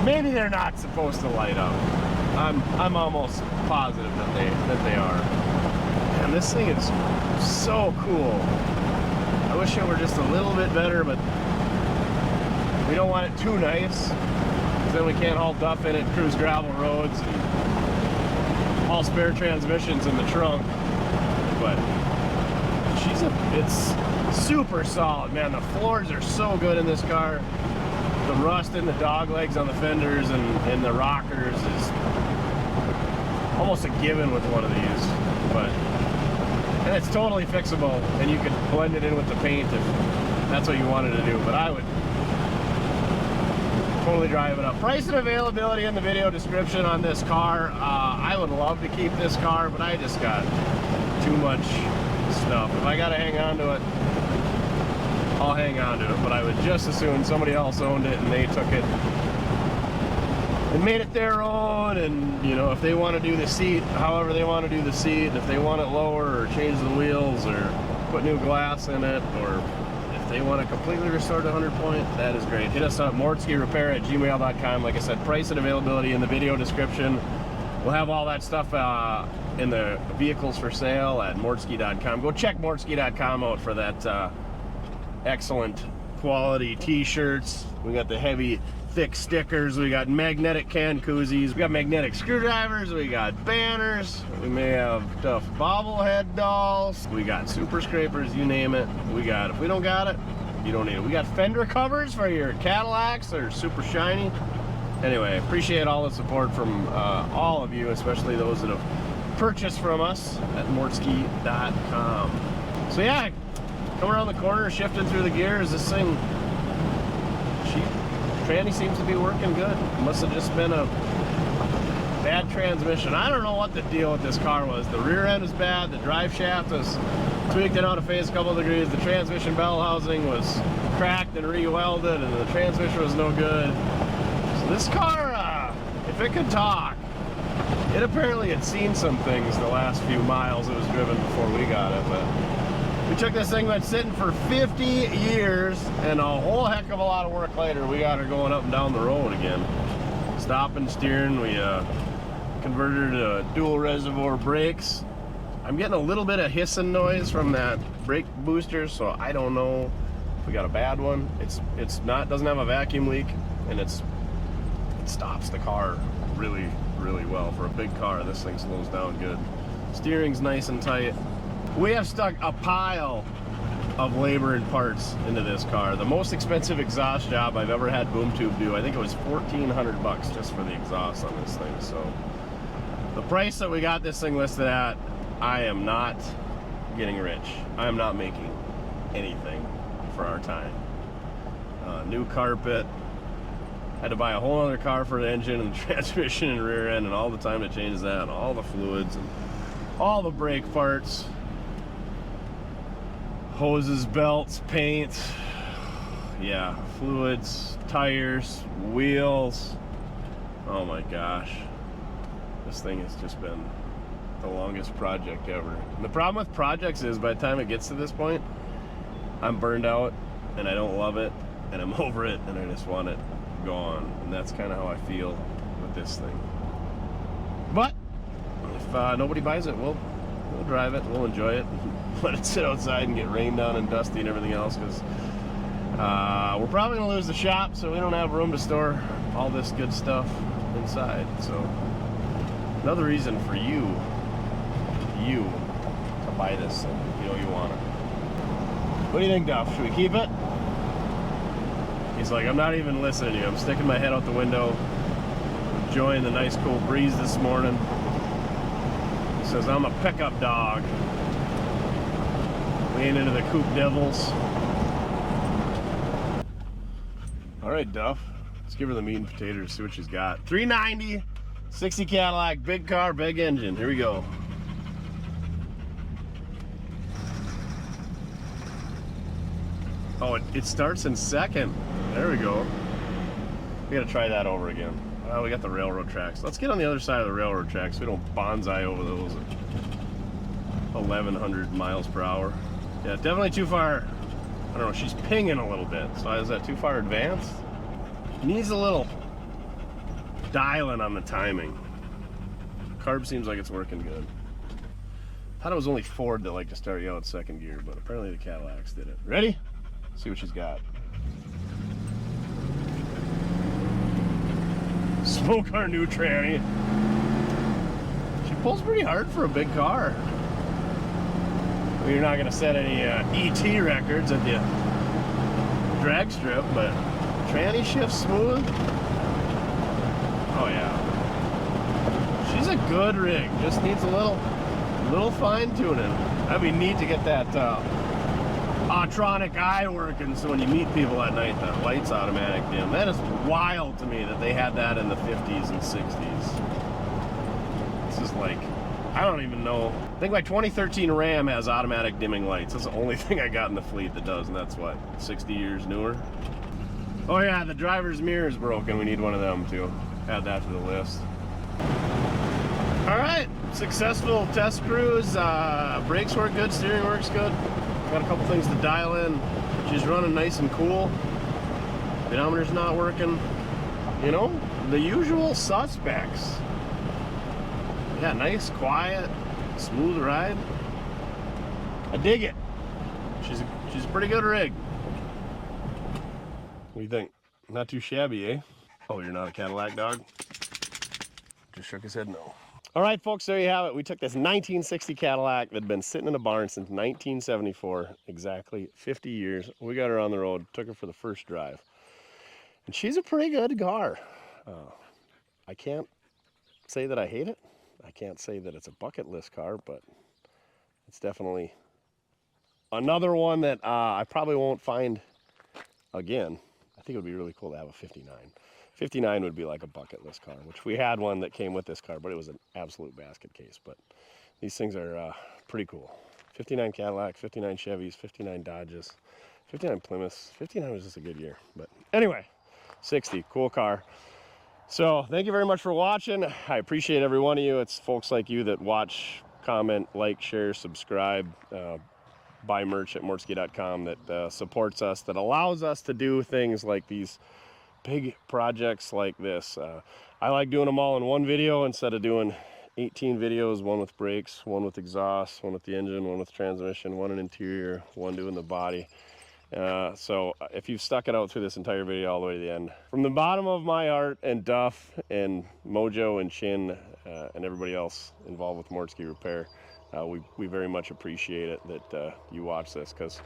Maybe they're not supposed to light up. I'm almost positive that they are. And this thing is so cool. I wish it were just a little bit better, but we don't want it too nice, because then we can't haul Duff in it, cruise gravel roads, and haul spare transmissions in the trunk. But it's super solid, man. The floors are so good in this car. The rust in the dog legs on the fenders and the rockers is almost a given with one of these. And it's totally fixable, and you could blend it in with the paint if that's what you wanted to do. But I would totally drive it up. Price and availability in the video description on this car. I would love to keep this car, but I just got too much stuff. If I gotta hang on to it, I'll hang on to it, but I would just as soon somebody else owned it and they took it and made it their own. And you know, if they want to do the seat however they want to do the seat, if they want it lower or change the wheels or put new glass in it, or if they want to completely restore to 100 point, that is great. Hit us up, mortskerepair@gmail.com. Like I said, price and availability in the video description. We'll have all that stuff in the vehicles for sale at mortske.com. Go check mortske.com out for that excellent quality t-shirts. We got the heavy, thick stickers. We got magnetic can koozies. We got magnetic screwdrivers. We got banners. We may have Duff bobblehead dolls. We got super scrapers, you name it. We got, if we don't got it, you don't need it. We got fender covers for your Cadillacs. They're super shiny. Anyway, appreciate all the support from all of you, especially those that have purchased from us at mortske.com. So yeah, come around the corner, shifting through the gears. This thing, tranny seems to be working good. Must have just been a bad transmission. I don't know what the deal with this car was. The rear end was bad. The drive shaft was tweaked and out of phase a couple of degrees. The transmission bell housing was cracked and re-welded, and the transmission was no good. This car, if it could talk, it apparently had seen some things the last few miles it was driven before we got it. But we took this thing, been sitting for 50 years, and a whole heck of a lot of work later, we got her going up and down the road again. stopping, steering. We converted to dual reservoir brakes. I'm getting a little bit of hissing noise from that brake booster, so I don't know if we got a bad one. It's not, doesn't have a vacuum leak, and it stops the car really well. For a big car, this thing slows down good. Steering's nice and tight. We have stuck a pile of labor and parts into this car. The most expensive exhaust job I've ever had Boom Tube do, I think it was $1,400 just for the exhaust on this thing. So the price that we got this thing listed at, I am not getting rich. I am not making anything for our time. New carpet. Had to buy a whole other car for the engine and the transmission and rear end and all the time to change that and all the fluids and all the brake parts. Hoses, belts, paint. Yeah, fluids, tires, wheels. Oh my gosh. This thing has just been the longest project ever. And the problem with projects is by the time it gets to this point, I'm burned out and I don't love it and I'm over it and I just want it gone. And that's kind of how I feel with this thing. But if nobody buys it, we'll drive it, we'll enjoy it, let it sit outside and get rained on and dusty and everything else, because we're probably going to lose the shop, so we don't have room to store all this good stuff inside. So another reason for you to buy this thing, you know you want it. What do you think, Duff? Should we keep it? He's like, I'm not even listening to you. I'm sticking my head out the window, enjoying the nice cool breeze this morning. He says, I'm a pickup dog. We ain't into the Coupe DeVilles. All right, Duff. Let's give her the meat and potatoes, see what she's got. 390, 60 Cadillac, big car, big engine. Here we go. Oh, it starts in second. There we go. We gotta try that over again. We got the railroad tracks. Let's get on the other side of the railroad tracks. We don't bonsai over those at 1,100 miles per hour. Yeah, definitely too far. I don't know, she's pinging a little bit. So is that too far advanced? Needs a little dialing on the timing. Carb seems like it's working good. Thought it was only Ford that liked to start you out second gear, but apparently the Cadillacs did it. Ready? See what she's got. Smoke our new tranny. She pulls pretty hard for a big car. Well, you're not gonna set any ET records at the drag strip, but tranny shifts smooth. Oh yeah. She's a good rig. Just needs a little fine tuning. That'd be neat to get that Autronic eye working, so when you meet people at night, that light's automatic dim. That is wild to me that they had that in the 50s and 60s. This is like, I don't even know. I think my 2013 Ram has automatic dimming lights. That's the only thing I got in the fleet that does, and that's what, 60 years newer? Oh yeah, the driver's mirror is broken. We need one of them too. Add that to the list. All right, successful test cruise. Brakes work good, steering works good. Got a couple things to dial in. She's running nice and cool. Speedometer's not working. You know, the usual suspects. Yeah, nice, quiet, smooth ride. I dig it. She's a pretty good rig. What do you think? Not too shabby, eh? Oh, you're not a Cadillac dog? Just shook his head no. All right, folks, there you have it. We took this 1960 Cadillac that had been sitting in a barn since 1974, exactly 50 years. We got her on the road, took her for the first drive. And she's a pretty good car. I can't say that I hate it. I can't say that it's a bucket list car, but it's definitely another one that I probably won't find again. I think it would be really cool to have a 59. 59 would be like a bucket list car, which we had one that came with this car, but it was an absolute basket case. But these things are pretty cool. 59 Cadillac, 59 Chevys, 59 Dodges, 59 Plymouths. 59 was just a good year. But anyway, 60, cool car. So thank you very much for watching. I appreciate every one of you. It's folks like you that watch, comment, like, share, subscribe, buy merch at mortske.com that supports us, that allows us to do things like these big projects like this. I like doing them all in one video instead of doing 18 videos, one with brakes, one with exhaust, one with the engine, one with transmission, one in interior, one doing the body. So if you've stuck it out through this entire video all the way to the end, from the bottom of my heart and Duff and Mojo and Chin and everybody else involved with Mortske Repair, we very much appreciate it that you watch this, because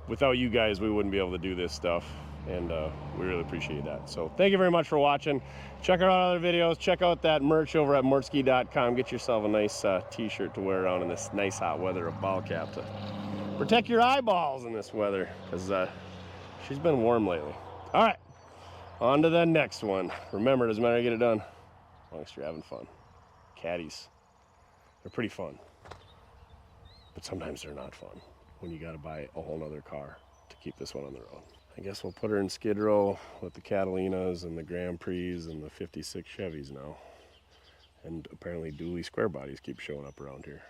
without you guys we wouldn't be able to do this stuff, and we really appreciate that. So thank you very much for watching. Check out our other videos, check out that merch over at mortske.com. Get yourself a nice t-shirt to wear around in this nice hot weather, a ball cap to protect your eyeballs in this weather, because she's been warm lately. All right, on to the next one. Remember, it doesn't matter how you get it done, as long as you're having fun. Caddies, they're pretty fun, but sometimes they're not fun when you got to buy a whole nother car to keep this one on the road. I guess we'll put her in skid row with the Catalinas and the Grand Prix and the 56 Chevys now. And apparently dually square bodies keep showing up around here.